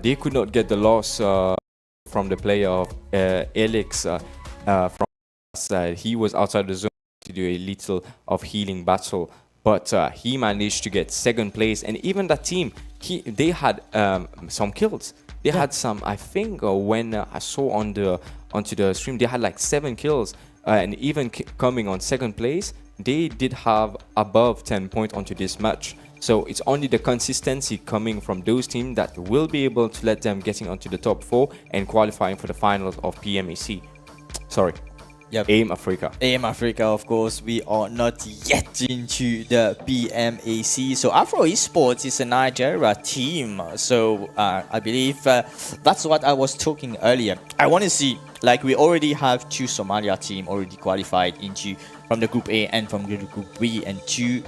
they could not get the loss from the player of 𝗦𝗦𝗦𝗏𝗏 from side. He was outside the zone to do a little of healing battle, but he managed to get 2nd place. And even that team, they had some kills. They had some, I think, when I saw onto the stream, they had like 7 kills, and even coming on 2nd place, they did have above 10 points onto this match. So it's only the consistency coming from those teams that will be able to let them getting onto the top 4 and qualifying for the finals of PMAC. Sorry. Yep. Aim Africa. Aim Africa, of course, we are not yet into the PMAC. So Afro eSports is a Nigeria team. So I believe that's what I was talking earlier. I want to see, like, we already have 2 Somalia team already qualified from the Group A and from the Group B, and 2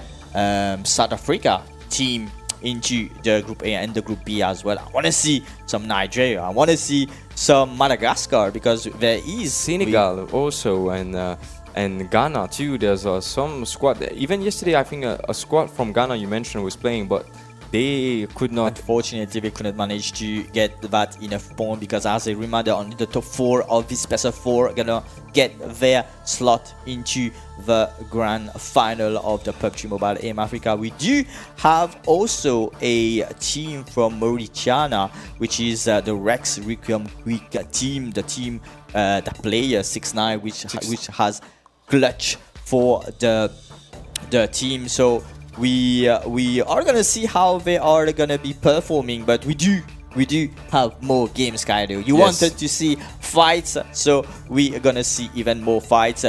South Africa team into the Group A and the Group B as well. I want to see some Nigeria. I want to see some Madagascar, because there is Senegal also, and Ghana too. There's some squad. Even yesterday, I think a squad from Ghana you mentioned was playing, but they could not. Unfortunately, we couldn't manage to get that enough point because, as a reminder, only the top 4 of this best of 4 gonna get their slot into the grand final of the PUBG Mobile Aim Africa. We do have also a team from Mauritania, which is the Rex Requiem Quick team, the team, the player 6ix9ine, which has clutch for the team. So we are gonna see how they are gonna be performing, but we do have more games, Kaido. You wanted to see fights, so we are gonna see even more fights.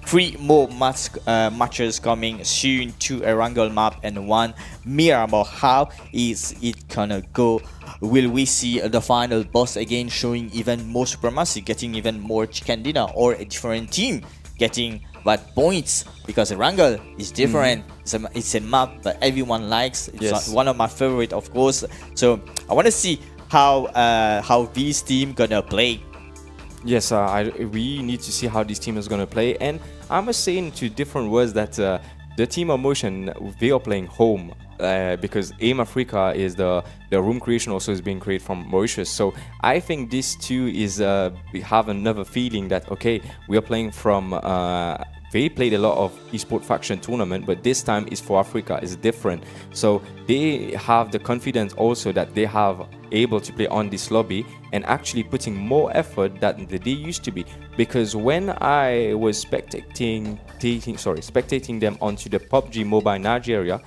3 more matches coming soon, 2 Erangel map and 1 Miramar. How is it gonna go? Will we see the final boss again showing even more supremacy, getting even more chicken dinner, or a different team getting that points? Because Erangel is different. It's a map that everyone likes. It's one of my favorite, of course. So I want to see how this team gonna play. Yes, we need to see how this team is gonna play, and I must say in 2 different words that the team of Motion, they are playing home. Because Aim Africa is the room creation also is being created from Mauritius. So I think this too is we have another feeling that okay, we are playing from they played a lot of eSportsfaction tournament, but this time is for Africa, is different. So they have the confidence also that they have able to play on this lobby and actually putting more effort than they used to be. Because when I was spectating them onto the PUBG Mobile Nigeria,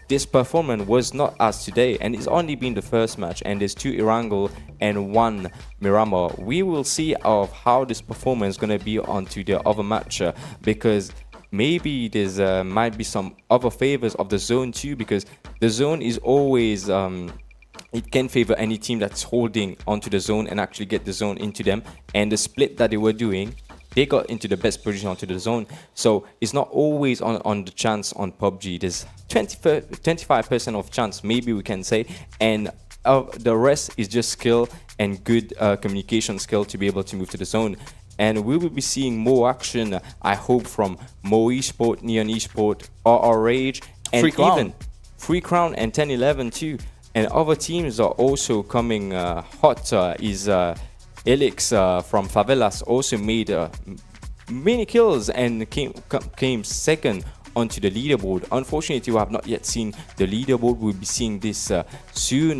this performance was not as today, and it's only been the first match, and there's 2 Erangel and 1 Miramar. We will see of how this performance is going to be onto the other match, because maybe there's might be some other favors of the zone too, because the zone is always it can favor any team that's holding onto the zone and actually get the zone into them. And the split that they were doing, they got into the best position onto the zone. So it's not always on the chance on PUBG. There's 25% of chance, maybe we can say, and the rest is just skill and good communication skill to be able to move to the zone. And we will be seeing more action, I hope, from 𝗦𝗧𝗔𝗘𝗗𝗏, Neon Esport, RR and even Free Crown and 10-11 too. And other teams are also coming hot. Is 𝗦𝗦𝗡𝗏𝗏 from Favelas also made many kills and came second onto the leaderboard. Unfortunately, we have not yet seen the leaderboard. We'll be seeing this soon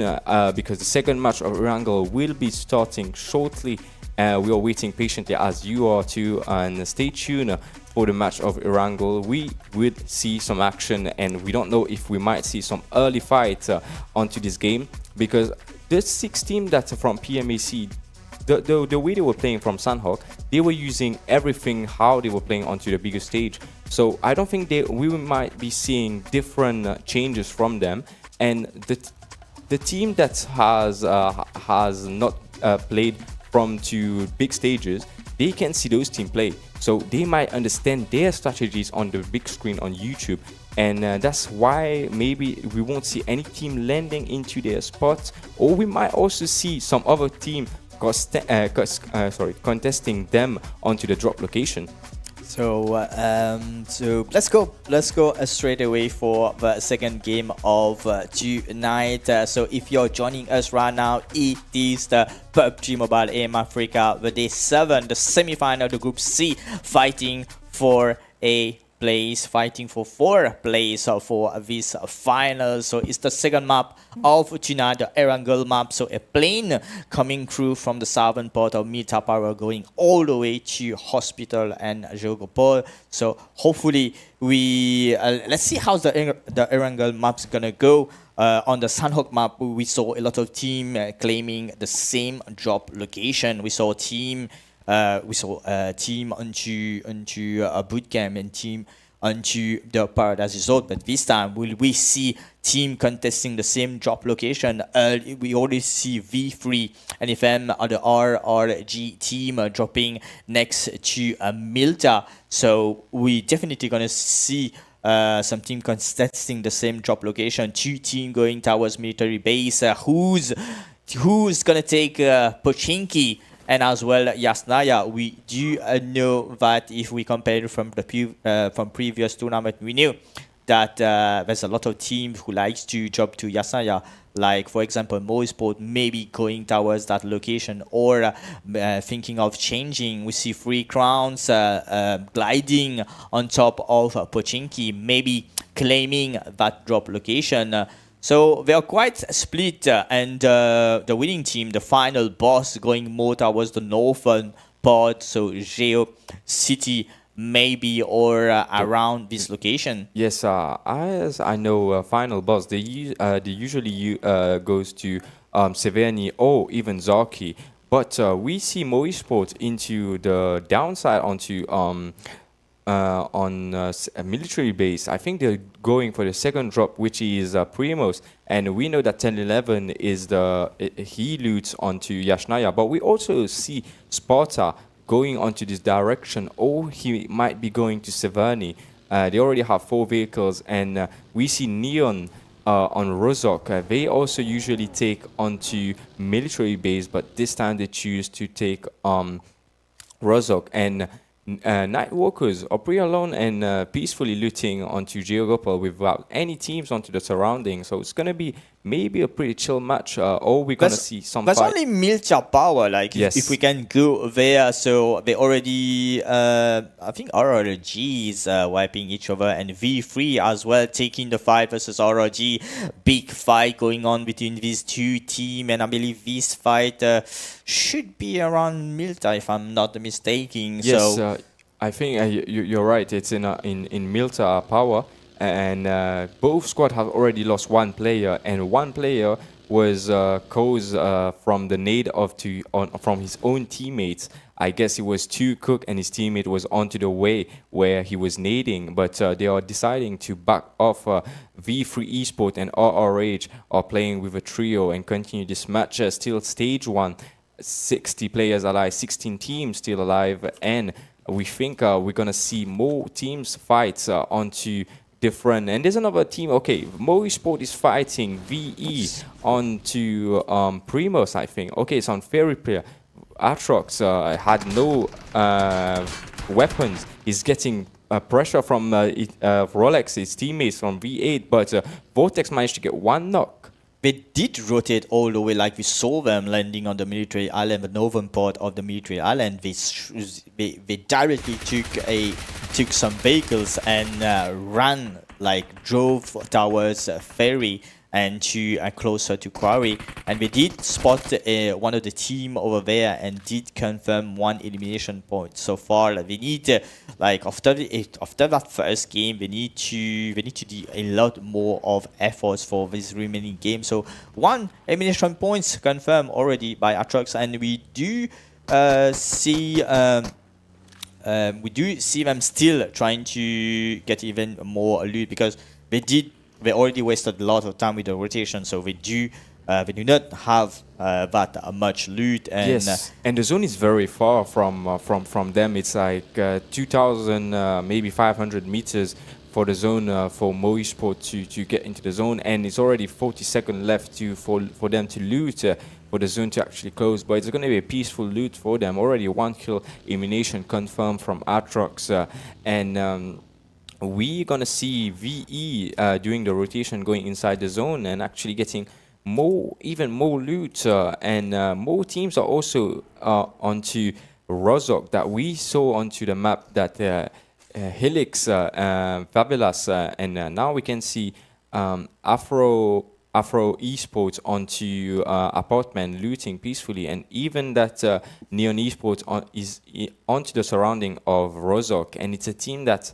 because the second match of Erangel will be starting shortly. We are waiting patiently as you are too, and stay tuned for the match of Erangel. We would see some action, and we don't know if we might see some early fight onto this game, because the 6 team that's from PMAC, the way they were playing from Sanhok, they were using everything how they were playing onto the bigger stage. So I don't think we might be seeing different changes from them. And the team that has not played from to big stages, they can see those teams play. So they might understand their strategies on the big screen on YouTube. And that's why maybe we won't see any team landing into their spots, or we might also see some other team contesting them onto the drop location. So let's go straight away for the second game of tonight. So if you're joining us right now, it is the PUBG Mobile Aim Africa, the day 7, the semi-final, the Group C, fighting for a place, fighting for 4 plays for this final. So it's the second map of tonight, the Erangel map. So a plane coming through from the southern part of 𝗦𝗘𝗏𝗏 going all the way to Hospital and Jogopol. So hopefully we let's see how the Erangel map's gonna go. On the Sanhok map, we saw a lot of team claiming the same drop location. We saw a team onto a bootcamp and team onto the Paradise Resort. But this time, will we see team contesting the same drop location? We already see V3 and FM or the RRG team dropping next to 𝗦𝗏𝗏𝗏. So we definitely gonna see some team contesting the same drop location. 2 team going towards military base. Who's gonna take Pochinki and as well Yasnaya? We do know that if we compare from the from previous tournament, we knew that there's a lot of teams who likes to jump to 𝗦𝗧𝗏. Like, for example, 𝗦𝗧𝗔𝗚𝗘 maybe going towards that location, or thinking of changing. We see 3 crowns gliding on top of 𝗦𝗧𝗏𝗘𝗏, maybe claiming that drop location. So they are quite split, and the winning team, the final boss, going more towards the northern part, so 𝗬𝗏 City maybe, or around this location. Yes, as I know, final boss, they usually goes to 𝗦𝗧𝗏𝗏 or even 𝗦𝗧𝗏𝗏, but we see 𝗦𝗧𝗏𝗏𝗏 into the downside onto on a military base. I think they're going for the second drop, which is Primos, and we know that 1011 is he loots onto 𝗦𝗧𝗏𝗏, but we also see Sparta going onto this direction, or he might be going to 𝗦𝗧𝗏𝗏𝗏. They already have 4 vehicles, and we see Neon on 𝗦𝗧𝗏. They also usually take onto military base, but this time they choose to take 𝗦𝗧𝗏, and Nightwalkers are pretty alone and peacefully looting onto 𝗬𝗏 without any teams onto the surrounding. So it's going to be maybe a pretty chill match, or we're going to see some That's fight. only Milcha power, like, Yes. if we can go there. So they already, I think RRG is wiping each other, and V3 as well, taking the fight versus RRG. Big fight going on between these two teams, and I believe this fight should be around Milta, if I'm not mistaken. Yes, So I think you're right. It's in Milta power, and both squad have already lost 1 player, and 1 player was caused from the nade from his own teammates. I guess it was too cooked, and his teammate was onto the way where he was nading, but they are deciding to back off. V3 eSports and RRH are playing with a trio and continue this match. Still stage 1. 60 players alive, 16 teams still alive, and we think we're gonna see more teams fight onto different. And there's another team. Okay, 𝗦𝗧𝗏𝗏𝗏 is fighting VE onto Primos, I think. Okay, it's on Fairy Player. Atrox had no weapons. He's getting pressure from Rolex, his teammates from V8, but Vortex managed to get 1 knock. they did rotate all the way, like we saw them landing on the military island, the northern part of the military island. They directly took some vehicles and drove towards ferry and closer to quarry, and they did spot one of the team over there and did confirm 1 elimination point so far. They need after that first game, they need to do a lot more of efforts for this remaining game. So 1 elimination points confirmed already by Atrox, and we do see them still trying to get even more loot, because they already wasted a lot of time with the rotation, so they do not have that much loot. And yes, and the zone is very far from them. It's like 2,000, maybe 500 meters for the zone for 𝗦𝗧𝗏𝗏𝗏 to get into the zone, and it's already 40 seconds left for them to loot, for the zone to actually close. But it's going to be a peaceful loot for them. Already 1 kill elimination confirmed from Atrox, and we're going to see VE doing the rotation, going inside the zone and actually getting even more loot, and more teams are also onto 𝗦𝗧𝗏𝗏𝗏 that we saw onto the map, that Helix, Favelas, and now we can see Afro eSports onto apartment looting peacefully, and even that Neon eSports is onto the surrounding of 𝗦𝗧𝗏𝗏𝗏, and it's a team that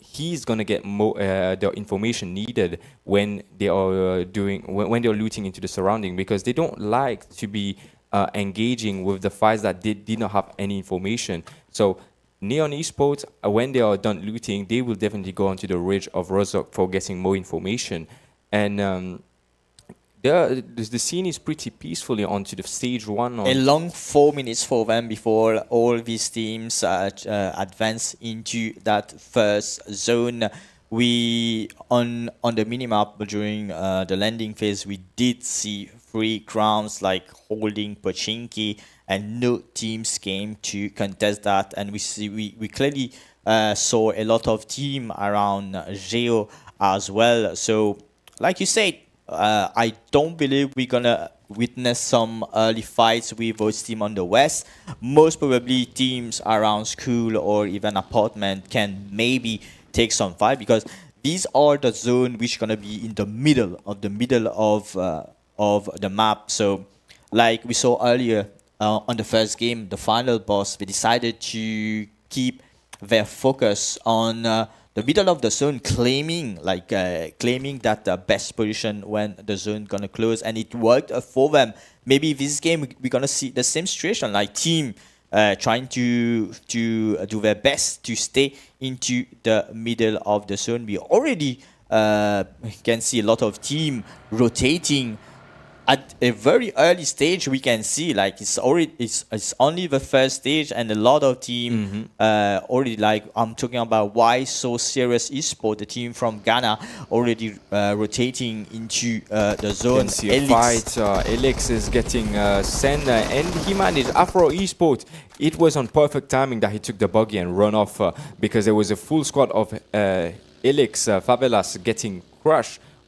he's gonna get more the information needed when they are when they're looting into the surrounding, because they don't like to be engaging with the fights that did not have any information. So Neon eSports, when they are done looting, they will definitely go onto the ridge of 𝗦𝗧𝗏𝗏𝗏 for getting more information, and the scene is pretty peacefully onto the stage 1. A long 4 minutes for them before all these teams advance into that first zone. We on the minimap during the landing phase, we did see 3 crowns holding 𝗦𝗧𝗏𝗏𝗏𝗏, and no teams came to contest that. And we clearly saw a lot of team around 𝗬𝗏 as well. So, like you said, I don't believe we're gonna witness some early fights with those teams on the west. Most probably teams around school or even apartment can maybe take some fight, because these are the zone which gonna be in the middle of the map. So, like we saw earlier on the first game, the final boss, they decided to keep their focus on the middle of the zone, claiming that the best position when the zone gonna close, and it worked for them. Maybe this game we're gonna see the same situation, like team trying to do their best to stay into the middle of the zone. We already can see a lot of team rotating at a very early stage. We can see like it's only the first stage, and a lot of team already, like I'm talking about 𝗦𝗧𝗔𝗚𝗘𝗗𝗏, the team from Ghana, already rotating into the zone. You can see a fight. 𝗦𝗧𝗔𝗚𝗘𝗏 is getting sent, and he managed. Afro eSports, it was on perfect timing that he took the buggy and run off, because there was a full squad of 𝗦𝗧𝗛𝗚𝗏 Favelas getting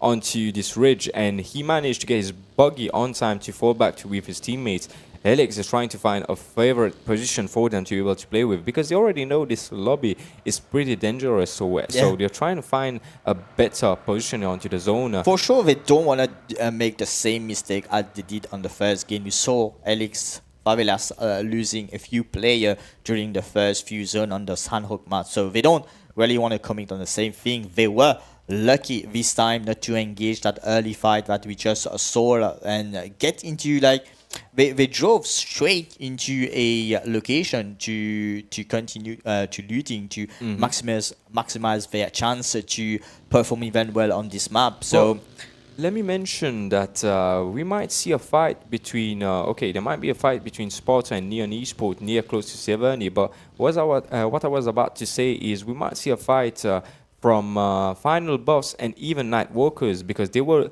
onto this ridge, and he managed to get his buggy on time to fall back with his teammates. 𝗦𝗧𝗛𝗏 is trying to find a favorite position for them to be able to play with, because they already know this lobby is pretty dangerous. So they're trying to find a better position onto the zone. For sure, they don't want to make the same mistake as they did on the first game. We saw 𝗦𝗧𝗛𝗏 losing a few players during the first few zones on the Sanhok match. So they don't really want to commit on the same thing. They were lucky this time not to engage that early fight that we just saw and get into, like, they drove straight into a location to continue to looting, to maximize their chance to perform even well on this map. So well, let me mention that we might see a fight between there might be a fight between Sparta and Neon eSports near close to 𝗦𝗧𝗏𝗍, but what I was about to say is we might see a fight from Final Boss and even Nightwalkers, because they were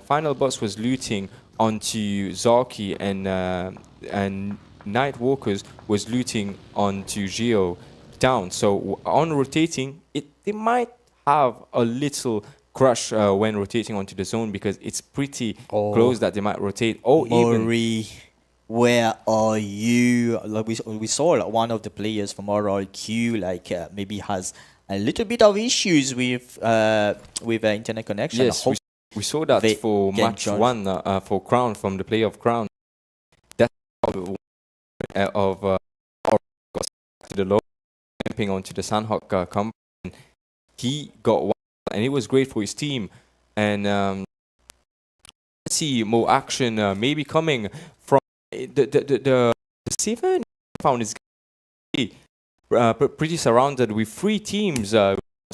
Final Boss was looting onto 𝗦𝗧𝗏𝗏, and Nightwalkers was looting onto Geo down. So on rotating, they might have a little crush when rotating onto the zone, because it's pretty close that they might rotate. Or Mori, where are you? Like we saw like, one of the players from RRQ maybe has a little bit of issues with internet connection. Yes, we saw that for match one for Crown, from the play of Crown. That's of the low jumping onto the Sanhok company. He got one, and it was great for his team. And let's see more action maybe coming from the 7 found is pretty surrounded with 3 teams,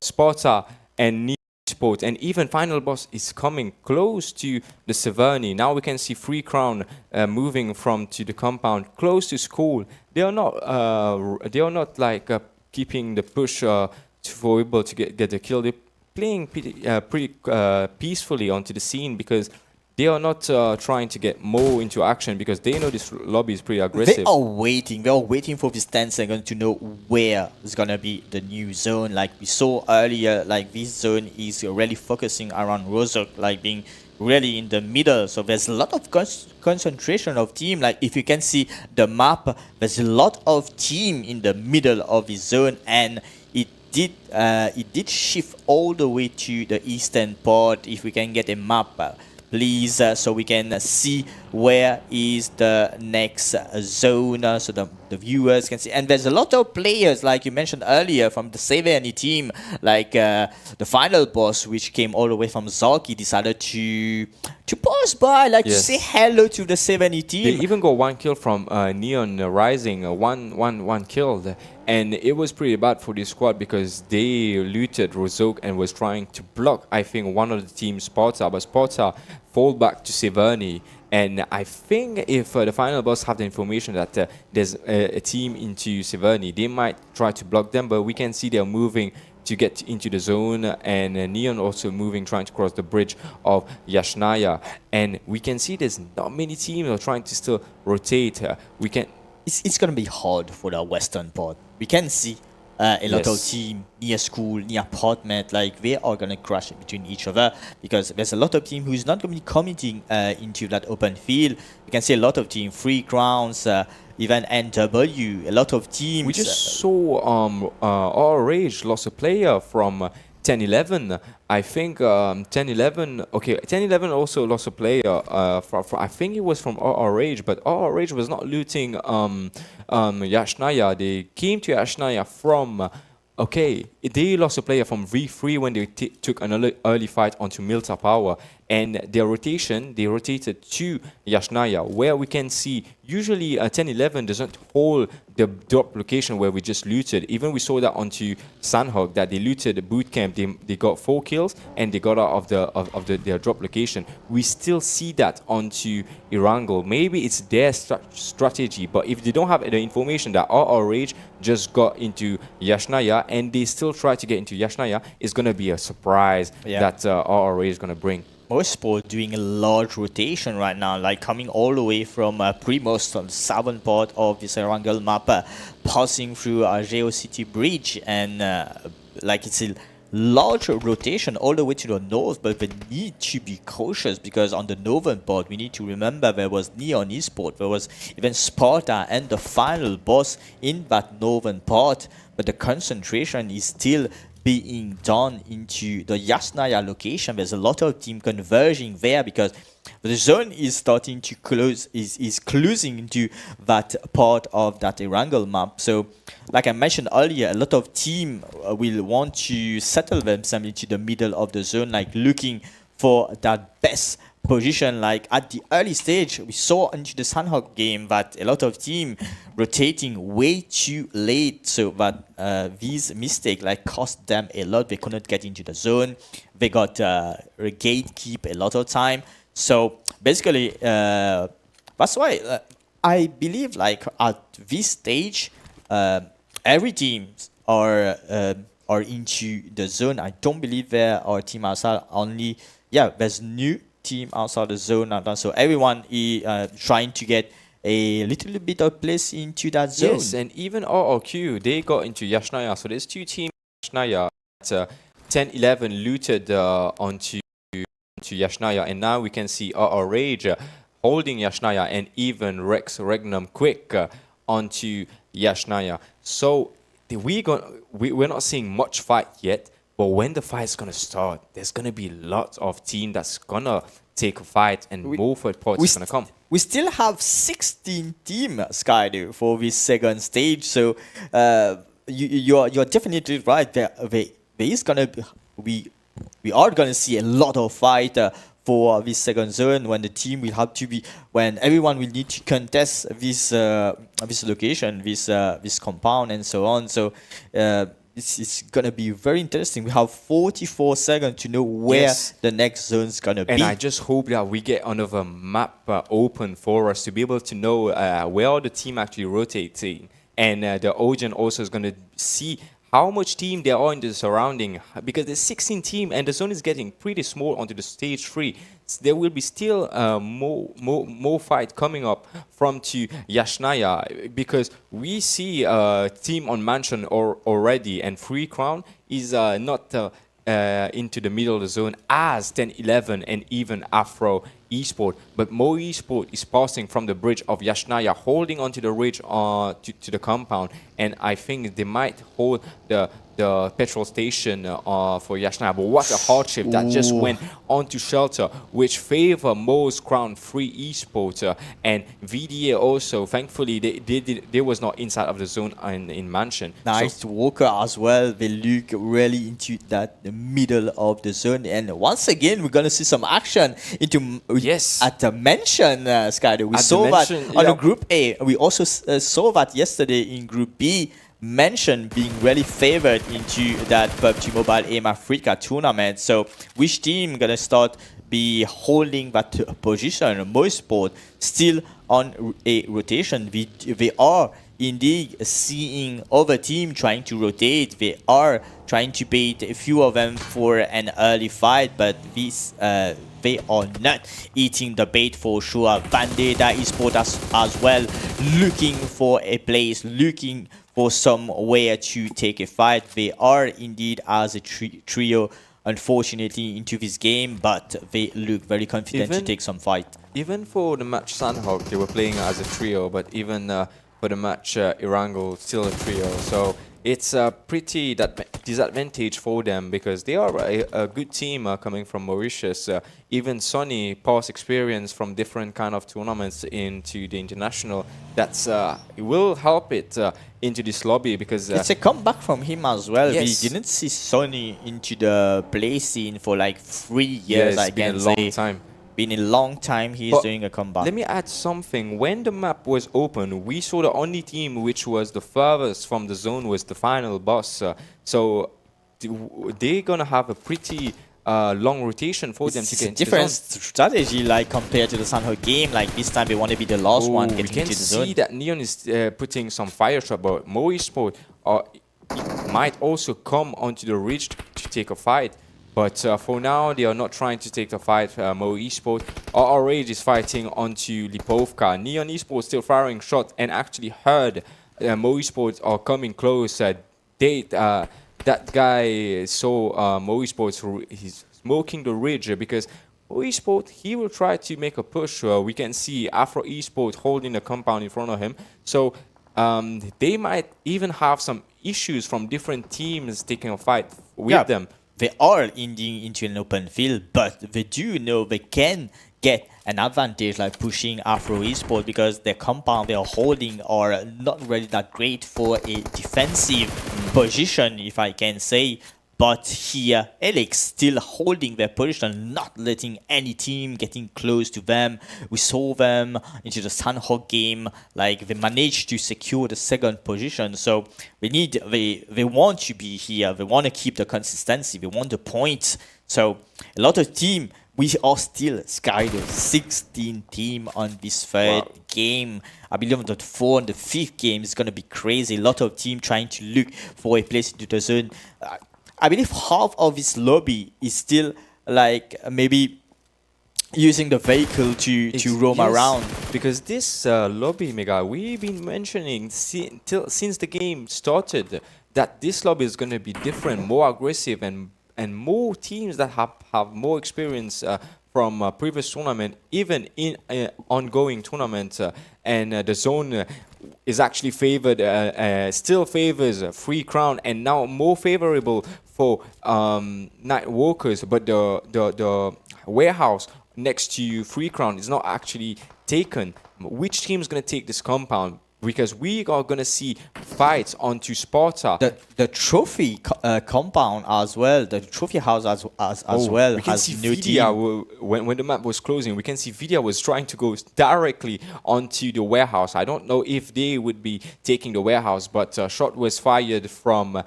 Sparta and Neon eSports, and even Final Boss is coming close to the 𝗦𝗏𝗏𝗏. Now we can see 3 Crown moving from to the compound close to school. They are not like keeping the push for able to get the kill. They're playing pretty peacefully onto the scene, because they are not trying to get more into action, because they know this lobby is pretty aggressive. They are waiting for this 10 seconds to know where is going to be the new zone. Like we saw earlier, like this zone is really focusing around Rozhok, like being really in the middle. So there's a lot of concentration of team. Like if you can see the map, there's a lot of team in the middle of the zone, and it did shift all the way to the eastern part. If we can get a map, please, so we can see where is the next zone, so the viewers can see. And there's a lot of players, like you mentioned earlier, from the 𝗦𝗧𝗏𝗏𝗏 team, like the final boss, which came all the way from 𝗦𝗧𝗏𝗏𝗏, decided to pass by, like to say hello to the 𝗦𝗏𝗏𝗏 team. They even got 1 kill from Neon Rising, one killed. And it was pretty bad for this squad, because they looted Rozhok and was trying to block, I think, one of the teams, Sparta, but Sparta fall back to 𝗦𝗏𝗏𝗏𝗏. And I think if the final boss have the information that there's a team into 𝗦𝗏𝗏𝗏𝗏, they might try to block them, but we can see they're moving to get into the zone, and Neon also moving, trying to cross the bridge of Yashnaya. And we can see there's not many teams are trying to still rotate. It's going to be hard for the western part. We can see a lot of team near school, near apartment, like they are gonna crash between each other because there's a lot of team who's not gonna be committing into that open field. You can see a lot of team, Free Crowns, even NW, a lot of teams. We just saw our Rage lost a player from 10-11. I think 10-11. Okay, 10-11 also lost a player. I think it was from our Rage, but our Rage was not looting 𝗦𝗧𝗔𝗘𝗏. They came to 𝗦𝗧𝗏 from. Okay, they lost a player from V3 when they took an early fight onto 𝗦𝗘𝗏, and their rotation, they rotated to 𝗦𝗧𝗏, where we can see usually 10-11 doesn't hold the drop location where we just looted. Even we saw that onto Sanhok, that they looted the boot camp, they got 4 kills and they got out of their drop location. We still see that onto Erangel. Maybe it's their strategy, but if they don't have the information that our Rage just got into 𝗦𝗧𝗏 and they still try to get into 𝗦𝗧𝗏, it's going to be a surprise that our Rage is going to bring. 𝗦𝗧𝗏𝗏 doing a large rotation right now, like coming all the way from Primos on the southern part of this Erangel map, passing through Geo City Bridge, and like it's a large rotation all the way to the north, but we need to be cautious because on the northern part we need to remember there was Neon eSports, there was even Sparta and the final boss in that northern part, but the concentration is still being done into the 𝗦𝗧𝗏 location. There's a lot of team converging there because the zone is starting to close, is closing into that part of that Erangel map. So like I mentioned earlier, a lot of team will want to settle themselves into the middle of the zone, like looking for that best position. Like at the early stage, we saw into the Sanhok game that a lot of team rotating way too late, so that these mistakes like cost them a lot. They couldn't get into the zone. They got gatekeep a lot of time. So basically, that's why I believe like at this stage, every team are into the zone. I don't believe there are team outside only. Yeah, there's new team outside the zone now, so everyone is trying to get a little bit of place into that zone. Yes, and even RRQ, they got into 𝗦𝗧𝗏𝗏, so there's 2 teams 𝗦𝗧𝗏𝗏 at 10-11 looted onto 𝗦𝗧𝗏𝗏, and now we can see RR Rage holding 𝗦𝗧𝗏𝗏 and even Rex Regnum Quick onto 𝗦𝗧𝗏𝗏. So we're not seeing much fight yet, but when the fight is going to start, there's going to be lots of team that's going to take a fight, and more for parts is going to come. We still have 16 team, Skydo, for this second stage. So you're definitely right. There is going to be, we are going to see a lot of fight for this second zone, when the team will have to be, when everyone will need to contest this location, this compound, and so on. So it's gonna be very interesting. We have 44 seconds to know where the next zone's gonna be. And I just hope that we get another map open for us to be able to know where the team actually rotating, and the audience also is gonna see how much team there are in the surrounding, because there's 16 team and the zone is getting pretty small onto the stage 3. There will be still more fight coming up from to 𝗦𝗧𝗏𝗏, because we see team on Mansion already, and Free Crown is not into the middle of the zone as 10-11 and even Afro eSport, but 𝗦𝗧𝗏𝗏𝗏 is passing from the bridge of 𝗦𝗧𝗏𝗏, holding onto the ridge to the compound, and I think they might hold the petrol station for 𝗦𝗧𝗏𝗏𝗏. But what a hardship that just went onto Shelter, which favor most Crown Free eSport, and VDA also. Thankfully, they was not inside of the zone in Mansion. Nice so, Walker as well. They look really into the middle of the zone, and once again we're gonna see some action into at the Mansion, Skydo. We saw that on the Group A. We also saw that yesterday in Group B. Mansion being really favored into that PUBG Mobile AIM Africa tournament. So which team gonna start be holding that position? 𝗦𝗧𝗏𝗏𝗏 still on a rotation. They are indeed seeing other team trying to rotate. They are trying to bait a few of them for an early fight, but these they are not eating the bait for sure. Vendetta eSports as well, looking for a place, looking for somewhere to take a fight. They are indeed as a trio, unfortunately, into this game, but they look very confident to take some fight. Even for the match Sanhok, they were playing as a trio, but even for the match Erangel, still a trio. So it's a pretty disadvantage for them because they are a good team coming from Mauritius. Even Sonny, past experience from different kind of tournaments into the international, that's it will help it into this lobby because it's a comeback from him as well. Yes. We didn't see Sonny into the play scene for like 3 years. Yeah, it's been a long time. Been a long time he's doing a comeback. Let me add something. When the map was open, we saw the only team which was the furthest from the zone was the final boss. So they're gonna have a pretty long rotation for them to get into different the zone. strategy, like compared to the Sanhok game. Like this time they want to be the last one getting into the zone. We can see that Neon is putting some fire trap, but 𝗦𝗧𝗛𝗘𝗏 might also come onto the ridge to take a fight. But for now, they are not trying to take the fight. 𝗦𝗧𝗛𝗘𝗏 already is fighting onto 𝗦𝗧𝗛𝗏𝗏. Neon eSports still firing shots and actually heard 𝗦𝗧𝗛𝗏𝗏 are coming close. That guy saw 𝗦𝗧𝗛𝗏𝗏, he's smoking the ridge because 𝗦𝗧𝗛𝗏𝗏, he will try to make a push. We can see Afro eSports holding the compound in front of him. So they might even have some issues from different teams taking a fight with them. They are ending into an open field, but they do know they can get an advantage like pushing Afro eSports because their compound they are holding are not really that great for a defensive position, if I can say. But here, 𝗦𝗏𝗏𝗏 still holding their position, not letting any team getting close to them. We saw them into the Sanhok game, like they managed to secure the second position. So they want to be here. They want to keep the consistency. They want the points. So a lot of team. We are still Skydo 16 team on this third game. I believe on the 4th and the 5th game is going to be crazy. A lot of team trying to look for a place into the zone. I believe half of this lobby is still like maybe using the vehicle to roam around. Because this lobby, Mega, we've been mentioning since the game started that this lobby is going to be different, more aggressive, and more teams that have more experience from previous tournament, even in ongoing tournament, and the zone is actually favored, still favors Free Crown, and now more favorable for Nightwalkers. But the warehouse next to Free Crown is not actually taken. Which team is going to take this compound? Because we are going to see fights onto Sparta. The trophy compound as well, the trophy house as well. We can has see no Vidya, team. when the map was closing, we can see Vidya was trying to go directly onto the warehouse. I don't know if they would be taking the warehouse, but a shot was fired from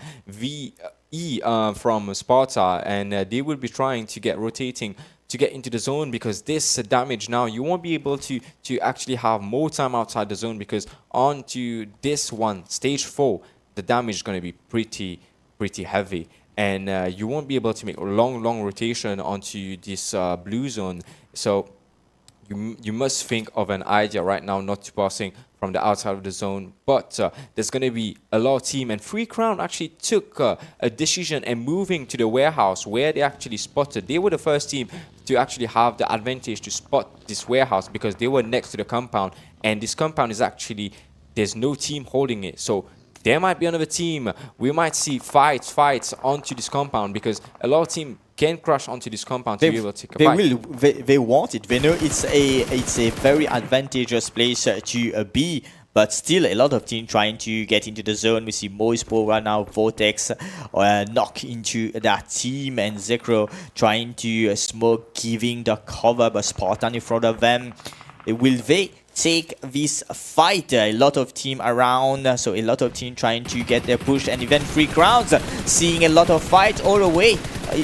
from Sparta, and they will be trying to get rotating to get into the zone, because this damage now, you won't be able to actually have more time outside the zone, because onto this one, stage 4, the damage is going to be pretty heavy, and you won't be able to make a long rotation onto this blue zone. So you must think of an idea right now not to passing from the outside of the zone, but there's going to be a lot of team, and Free Crown actually took a decision and moving to the warehouse where they actually spotted. They were the first team to actually have the advantage to spot this warehouse, because they were next to the compound, and this compound is actually, there's no team holding it. So there might be another team. We might see fights onto this compound, because a lot of team can crash onto this compound to be able to take a fight. They want it. They know it's a very advantageous place to be. But still, a lot of teams trying to get into the zone. We see 𝗦𝗧𝗛𝗏𝗏 right now, Vortex knock into that team, and 𝗦𝗧𝗏𝗏 trying to smoke, giving the cover, but Spartan in front of them. Will they take this fight? A lot of team around, so a lot of team trying to get their push, and even Free Crowns seeing a lot of fight all the way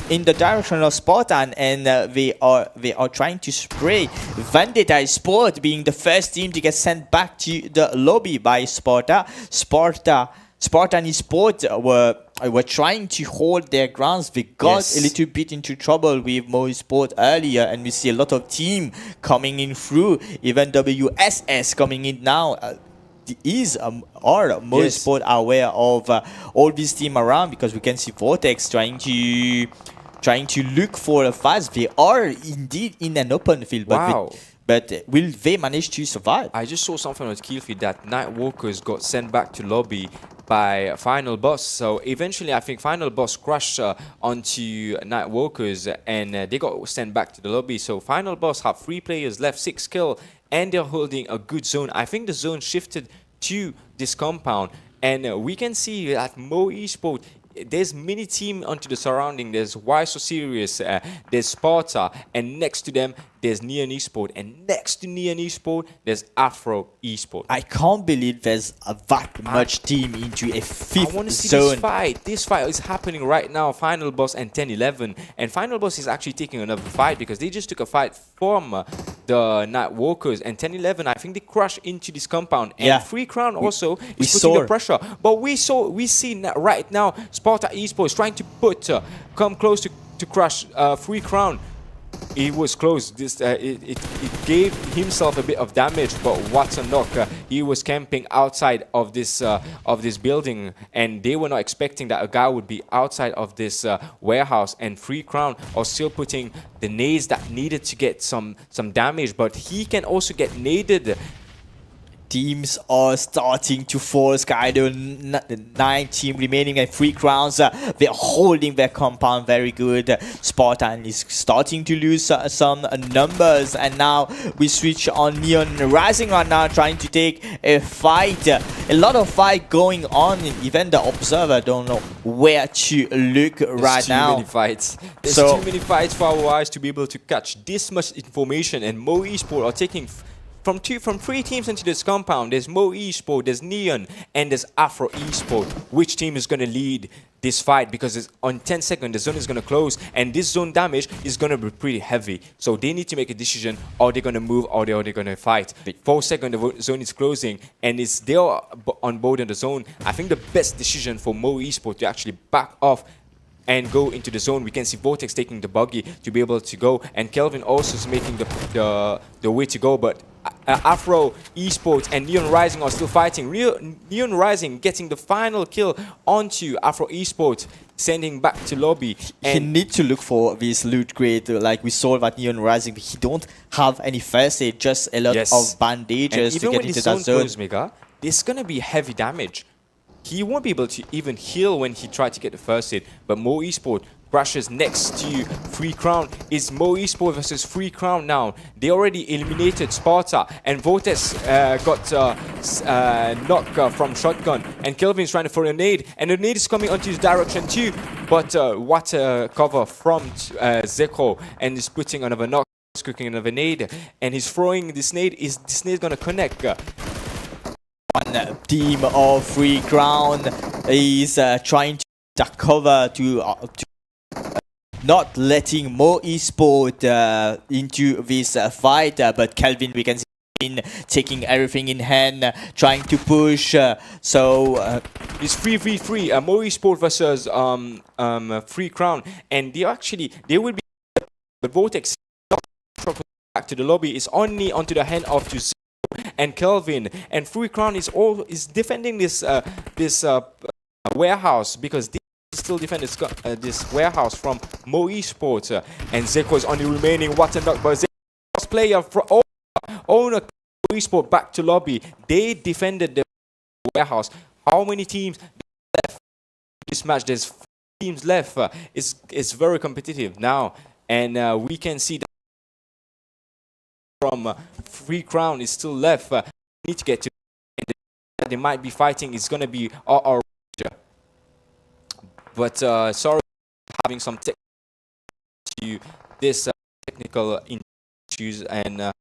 in the direction of Spartan, and they are trying to spray. 𝗦𝗘𝗠𝗏𝗏𝗏 being the first team to get sent back to the lobby by Spartan eSports were trying to hold their grounds. They got a little bit into trouble with 𝗦𝗧𝗛𝗏𝗏𝗏 earlier, and we see a lot of team coming in through, even WSS coming in now. is or most sport are aware of all these team around, because we can see 𝗦𝗘𝗡𝗗 trying to look for a fight. They are indeed in an open field, but will they manage to survive? I just saw something on the kill feed that 𝗦𝗧𝗔𝗚𝗘 got sent back to lobby by Final Boss. So eventually, I think Final Boss crashed onto 𝗦𝗧𝗔𝗚𝗘s and they got sent back to the lobby. So Final Boss have 3 players left, 6 kill, and they're holding a good zone. I think the zone shifted to this compound, and we can see that 𝗦𝗧𝗛𝗘𝗗𝗏, there's many team onto the surrounding. There's 𝗦𝗧𝗔𝗠𝗔𝗏, there's 𝗦𝗧𝗔𝗏, and next to them there's 𝗦𝗧𝗔𝗏 eSports, and next to 𝗦𝗧𝗔𝗏 eSports there's Afro eSports. I can't believe there's that much team into a 5th I want to see zone. this fight. This fight is happening right now. Final Boss and 10-11, and Final Boss is actually taking another fight because they just took a fight from the 𝗦𝗧𝗔𝗚𝗏s, and 10-11, I think they crashed into this compound, and 𝗦𝗏𝗏 also is putting the pressure. But we see right now Sparta eSports trying to come close to crush 𝗦𝗏𝗏. It was close. It gave himself a bit of damage, but 𝗦𝗧𝗏𝗏, he was camping outside of this building, and they were not expecting that a guy would be outside of this warehouse. And 𝗦𝗏𝗏 are still putting the nades that needed to get some damage, but he can also get naded. Teams are starting to fall. Skydo, 9 team remaining and 3 crowns. They're holding their compound very good. Spartan is starting to lose some numbers, and now we switch on Neon Rising right now, trying to take a fight. A lot of fight going on. Even the observer don't know where to look right now. There's too many fights. There's too many fights for our eyes to be able to catch this much information, and 𝗦𝗧𝗛𝗏𝗏 are taking from 3 teams into this compound. There's 𝗦𝗧𝗛𝗏𝗏, there's Neon, and there's Afro eSports. Which team is going to lead this fight? Because it's on 10 seconds, the zone is going to close, and this zone damage is going to be pretty heavy. So they need to make a decision. Are they going to move, or are they going to fight? 4 seconds, the zone is closing, and it's there on board in the zone. I think the best decision for 𝗦𝗧𝗛𝗏𝗏 to actually back off and go into the zone. We can see 𝗦𝗘𝗡𝗏 taking the buggy to be able to go, and Kelvin also is making the way to go, but Afro eSports and Neon Rising are still fighting. Neon Rising getting the final kill onto Afro eSports, sending back to lobby. And he need to look for this loot crate, like we saw that Neon Rising. He don't have any first aid, just a lot of bandages to get into that zone. Close, Mega, there's gonna be heavy damage. He won't be able to even heal when he tried to get the first aid, but 𝗦𝗧𝗛𝗏𝗏 crashes next to 𝗦𝗏𝗏𝗏. It's 𝗦𝗧𝗛𝗏𝗏 versus 𝗦𝗏𝗏𝗏 now. They already eliminated Sparta, and 𝗦𝗘𝗡𝗏 got knocked from shotgun, and Kelvin's trying to throw a nade, and the nade is coming onto his direction too, but water cover from 𝗦𝗘𝗏, and he's putting another knock, he's cooking another nade, and he's throwing this nade. Is this nade gonna connect? One team of 𝗦𝗏𝗏𝗏 is trying to duck cover to not letting 𝗦𝗧𝗛𝗏𝗏𝗏 into this fight, but Kelvin, we can see taking everything in hand, trying to push. So it's 3v3, 𝗦𝗧𝗛𝗏𝗏𝗏 versus 𝗦𝗏𝗏𝗏, and they will be, but 𝗦𝗘𝗡𝗏 back to the lobby. It's only onto the hand of and Kelvin, and 𝗦𝗏𝗏𝗏 is defending this warehouse, because they still defend this warehouse from 𝗦𝗧𝗛𝗏𝗏𝗏, and 𝗬𝗏 is only remaining. What a knock, but 𝗬𝗏 player owner 𝗦𝗧𝗛𝗏𝗏𝗏 back to lobby. They defended the warehouse. How many teams left this match? There's 4 teams left. It's very competitive now, and we can see that from 𝗦𝗏𝗏𝗏𝗏 is still left. Need to get to. They might be fighting. It's gonna be our. But sorry, having some technical issues, and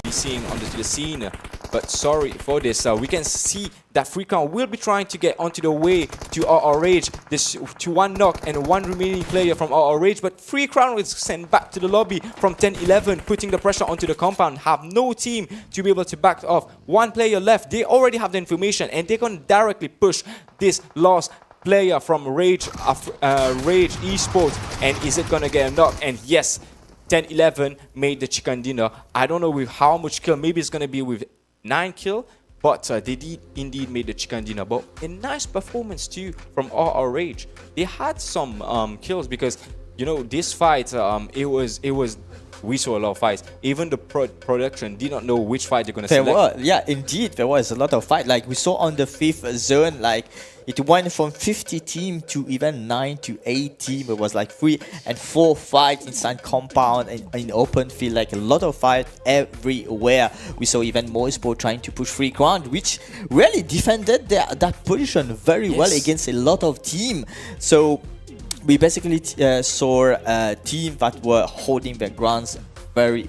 seeing onto the scene. But sorry for this. We can see that 𝗦𝗏𝗏𝗏 will be trying to get onto the way to 𝗦𝗏𝗏𝗏. This to 1 knock and 1 remaining player from 𝗦𝗏𝗏𝗏. But 𝗦𝗏𝗏𝗏 is sent back to the lobby from 10-11, putting the pressure onto the compound. Have no team to be able to back off. 1 player left. They already have the information, and they're going to directly push this last player from Rage eSports. And is it going to get a knock? And yes, 10-11 made the chicken dinner. I don't know with how much kill. Maybe it's going to be with 9 kill. But they did indeed made the chicken dinner. But a nice performance too from 𝗦𝗧𝗔𝗚𝗏. They had some kills because, you know, this fight, we saw a lot of fights. Even the production did not know which fight they're going to select. Indeed, there was a lot of fight. Like we saw on the 5th zone, like it went from 50 team to even 9 to 8 team. It was like 3 and 4 fights inside compound and in open field. Like a lot of fight everywhere. We saw even 𝗦𝗧𝗛𝗏 trying to push free ground, which really defended that position very well against a lot of team. So we basically saw a team that were holding their grounds very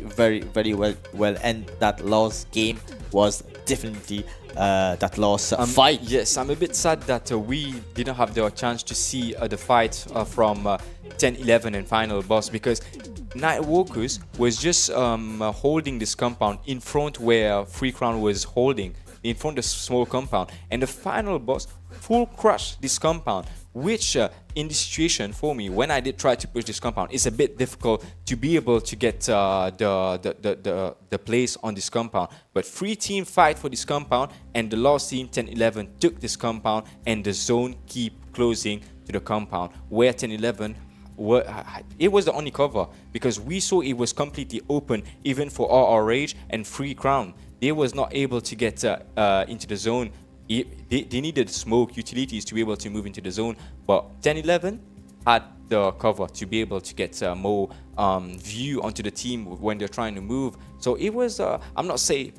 well, and that last game was definitely that last fight. Yes, I'm a bit sad that we didn't have the chance to see the fight from 10-11 and final boss, because 𝗦𝗧𝗏𝗏s was just holding this compound in front where Free Crown was holding, in front of the small compound, and the final boss full crush this compound, which in this situation for me, when I did try to push this compound, it's a bit difficult to be able to get the place on this compound. But 3 team fight for this compound, and the last team 10-11 took this compound, and the zone keep closing to the compound, where 10-11 it was the only cover, because we saw it was completely open even for 𝗦𝗧𝗔𝗚𝗏 and Free Crown. They was not able to get into the zone. They needed smoke utilities to be able to move into the zone, but 10-11 had the cover to be able to get more view onto the team when they're trying to move. So it was, I'm not saying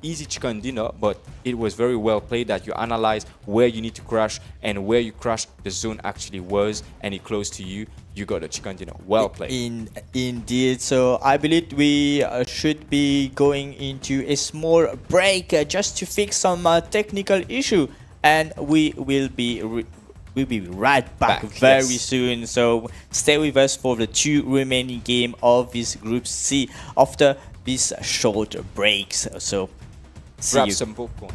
easy chicken dinner, but it was very well played, that you analyze where you need to crash, and where you crash the zone actually was, and it close to you. You got a chicken dinner. Well played. Indeed. So I believe we should be going into a small break just to fix some technical issue, and we will be right back very soon. So stay with us for the 2 remaining game of this Group C after these short breaks. So see you. Grab some popcorn.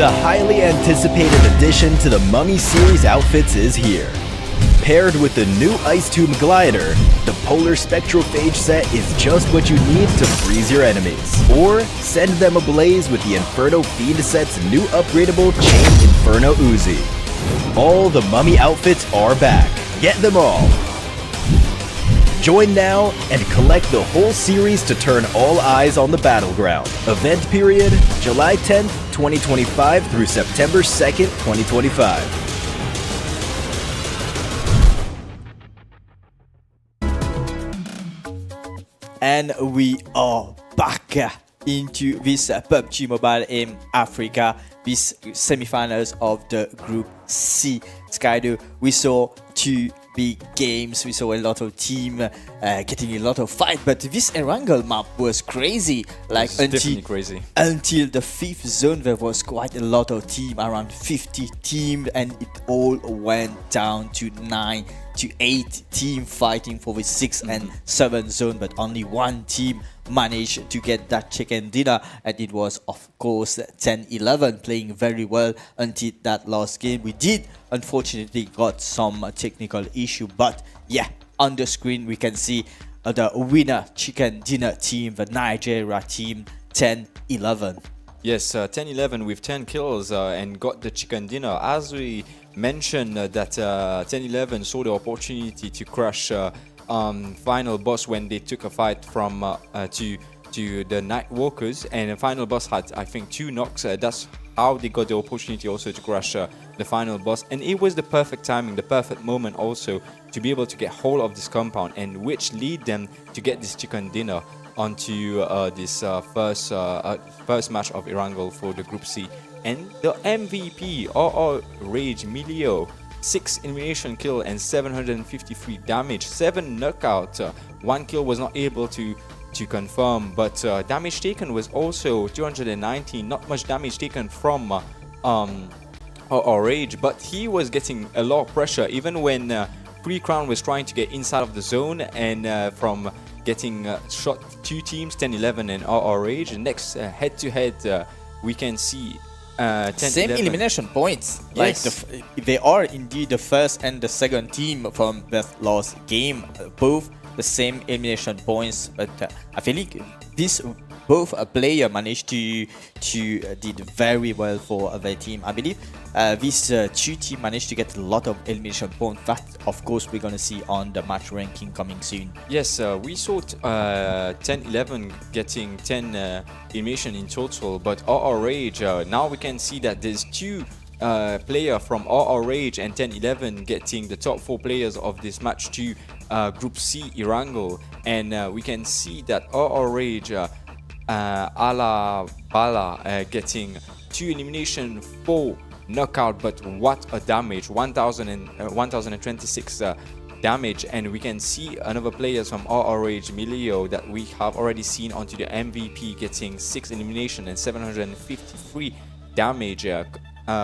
The highly anticipated addition to the Mummy series outfits is here. Paired with the new 𝗦𝗘𝗠𝗏𝗍𝗔𝗟𝗦, the Polar Spectrophage set is just what you need to freeze your enemies. Or send them ablaze with the Inferno Fiend set's new upgradable Chain Inferno Uzi. All the Mummy outfits are back. Get them all. Join now and collect the whole series to turn all eyes on the battleground. Event period, July 10th, 2025 through September 2nd, 2025. And we are back into this PUBG Mobile in Africa, this semi-finals of the Group C. 𝗦𝗘𝗏𝗘, we saw two big games, we saw a lot of team getting a lot of fight, but this Erangel map was crazy. Like definitely crazy. Until the 5th zone, there was quite a lot of team, around 50 teams, and it all went down to 9 to 8 team fighting for the 6th and 7th zone, but only one team managed to get that chicken dinner, and it was of course 𝗦𝗘𝗏𝗏𝗏 playing very well until that last game. We did unfortunately got some technical issue, but yeah, on the screen we can see the winner chicken dinner team, the Nigeria team, 𝗦𝗘𝗏𝗏𝗏. Yes, 𝗦𝗘𝗏𝗏𝗏 with 10 kills and got the chicken dinner. As we mentioned that 𝗦𝗘𝗏𝗏𝗏𝗏 saw the opportunity to crush final boss when they took a fight from to the Night Walkers, and the final boss had, I think, 2 knocks. That's how they got the opportunity also to crush the final boss, and it was the perfect timing, the perfect moment also to be able to get hold of this compound, and which lead them to get this chicken dinner onto this first match of Erangel for the Group C. And the MVP, 𝗚𝗥𝗔𝗡𝗗𝗏, 6 elimination kill and 753 damage, 7 knockout. 1 kill was not able to confirm, but damage taken was also 219. Not much damage taken from 𝗚𝗥𝗔𝗡𝗗𝗏, but he was getting a lot of pressure even when Pre-Crown was trying to get inside of the zone, and from getting shot 2 teams, 𝗦𝗏𝗏𝗏 and 𝗚𝗥𝗔𝗡𝗏𝗏. Next head-to-head we can see same elimination points. Yes. Like they are indeed the first and the second team from the last game, both the same elimination points, but I feel like this both player managed to did very well for their team. I believe these 2 team managed to get a lot of elimination points. That of course we're gonna see on the match ranking coming soon. Yes, we saw 𝗦𝗘𝗏𝗏𝗏𝗏 getting 10 elimination in total, but 𝗚𝗥𝗔𝗡𝗏𝗏𝗏, now we can see that there's 2 player from 𝗦𝗧𝗔𝗘𝗏 and 𝗦𝗘𝗏𝗏 getting the top 4 players of this match to Group C Erangel, and we can see that 𝗦𝗧𝗔𝗚𝗏𝗏 getting 2 elimination, 4 knockout, but what a damage, 1026 damage. And we can see another players from 𝗦𝗧𝗔𝗦𝗏 that we have already seen onto the MVP getting 6 elimination and 753 damage,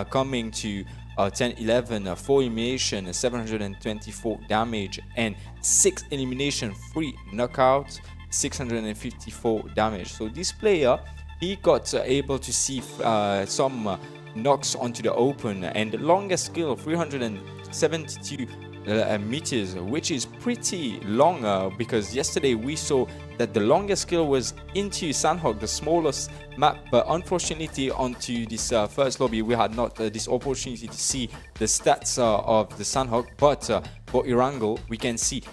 coming to 𝗦𝗘𝗏𝗏, 4 elimination, 724 damage, and 6 elimination, 3 knockout, 654 damage. So this player, he got able to see some knocks onto the open, and the longest skill 372 meters, which is pretty long, because yesterday we saw that the longest skill was into Sanhok, the smallest map, but unfortunately onto this first lobby we had not this opportunity to see the stats of the Sanhok. But for Erangel, we can see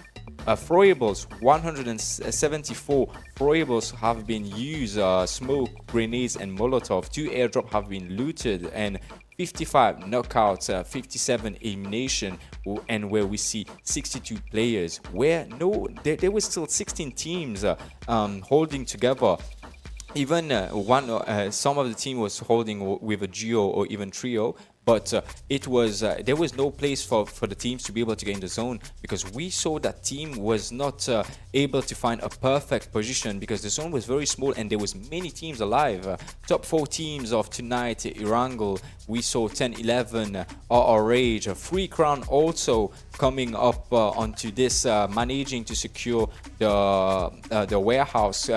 throwables, 174 throwables have been used, smoke, grenades and molotov. 2 airdrop have been looted, and 55 knockouts, 57 elimination, and where we see 62 players, where there was still 16 teams holding together. Even some of the team was holding with a duo or even trio, but it was there was no place for the teams to be able to get in the zone, because we saw that team was not able to find a perfect position because the zone was very small and there was many teams alive. Top 4 teams of tonight: Erangel, we saw 𝗦𝗘𝗏𝗏, 𝗦𝗧𝗔𝗏𝗏, Free Crown also coming up onto this, managing to secure the warehouse,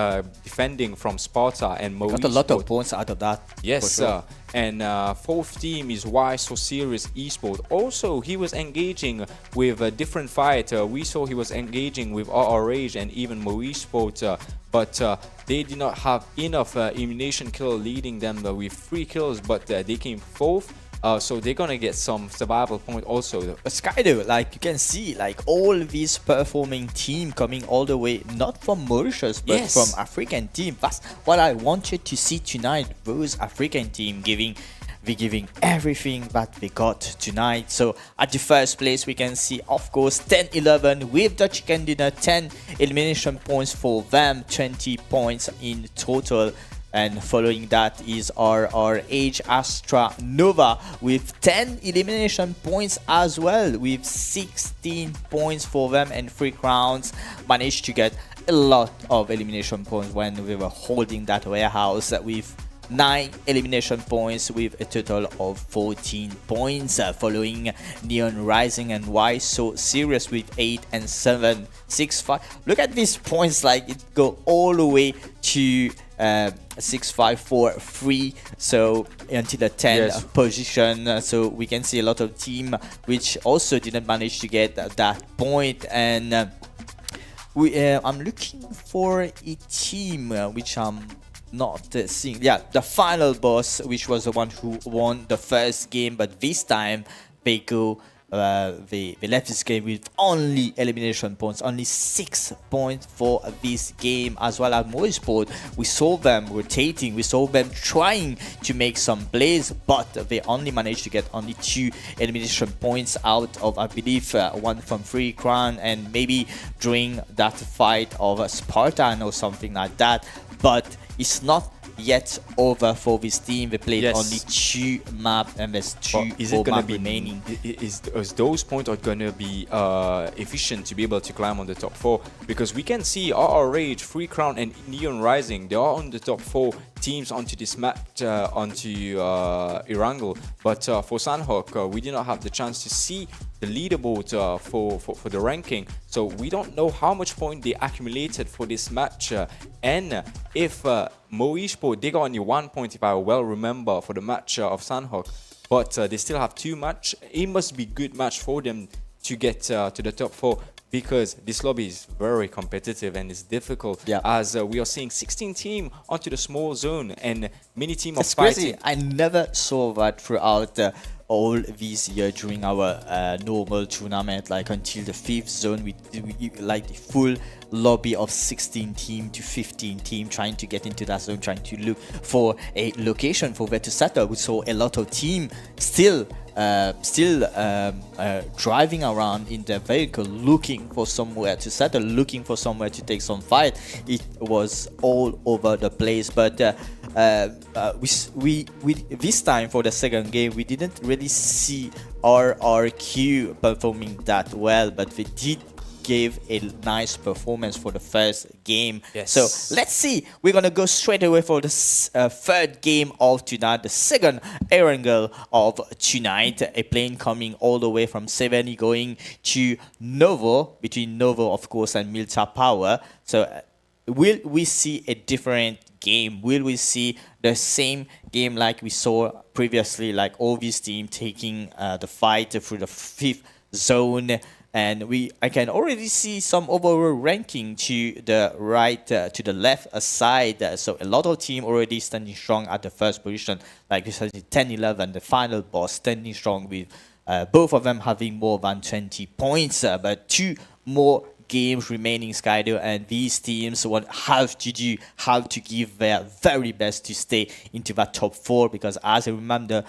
defending from Sparta, and Got a lot of points out of that. Yes, sir. And 4th team is 𝗦𝗧𝗔𝗏𝗏𝗏. Also, he was engaging with a different fight. We saw he was engaging with 𝗦𝗧𝗔𝗏𝗏 and even 𝗦𝗧𝗔𝗏𝗏, but they did not have enough elimination kill, leading them with 3 kills, but they came 4th. So they're gonna get some survival point also. 𝗦𝗘𝗏𝗏𝗏, like you can see, like all these performing team coming all the way, not from Mauritius, but Yes, from African team. That's what I wanted to see tonight. Those African team giving everything that they got tonight. So at the first place, we can see, of course, 𝗦𝗘𝗏𝗏𝗏 with the chicken dinner, 10 elimination points for them, 20 points in total. And following that is our 𝗦𝗧𝗔𝗏𝗏𝗏 with 10 elimination points as well, with 16 points for them, and 3 crowns managed to get a lot of elimination points when we were holding that warehouse, with 9 elimination points with a total of 14 points, following Neon Rising and 𝗦𝗧𝗔𝗏𝗏𝗏 with 8 and 7, 6, 5. Look at these points, like it go all the way to 6, 5, 4, 3, so until the 10th position. So we can see a lot of team which also didn't manage to get that point. And I'm looking for a team which I'm not seeing. Yeah, the final boss, which was the one who won the first game, but this time they go they left this game with only elimination points, only 6 points for this game. As well as 𝗦𝗧𝗔𝗏𝗏𝗏, we saw them rotating, we saw them trying to make some plays, but they only managed to get only 2 elimination points out of, I believe, 1 from Free Crown and maybe during that fight of Spartan or something like that. But it's not yet over for this team. They played only 2 maps and there's 2 maps remaining. Is those points are gonna be efficient to be able to climb on the top 4? Because we can see 𝗦𝗧𝗔𝗏𝗏𝗏, Free Crown and Neon Rising, they are on the top 4 teams onto this map, onto Erangel. But for Sanhok, we did not have the chance to see the leaderboard for the ranking, so we don't know how much point they accumulated for this match, and if 𝗦𝗧𝗔𝗏𝗏𝗏, they got only 1 point, if I well remember, for the match of Sanhok, but they still have 2 match. It must be good match for them to get to the top 4, because this lobby is very competitive and it's difficult, as we are seeing 16 teams onto the small zone and many teams are fighting. Crazy. I never saw that throughout all this year during our normal tournament, like until the 5th zone, we like the full lobby of 16 team to 15 team trying to get into that zone, trying to look for a location for where to settle. We saw a lot of team still driving around in their vehicle looking for somewhere to settle, looking for somewhere to take some fight. It was all over the place, but we this time for the second game we didn't really see RRQ performing that well, but we did gave a nice performance for the first game. Yes. So let's see. We're gonna go straight away for the third game of tonight, the second Erangel of tonight. A plane coming all the way from Seveni going to Novo, between Novo of course and 𝗦𝗘𝗡𝗗𝗏. So will we see a different game? Will we see the same game like we saw previously, like all this team taking the fight through the 5th zone? And I can already see some overall ranking to the right, to the left side. So a lot of team already standing strong at the first position, like this is 10-11, the final boss standing strong with both of them having more than 20 points. But 2 more games remaining, Skydo, and these teams will have to give their very best to stay into that top 4, because as a reminder,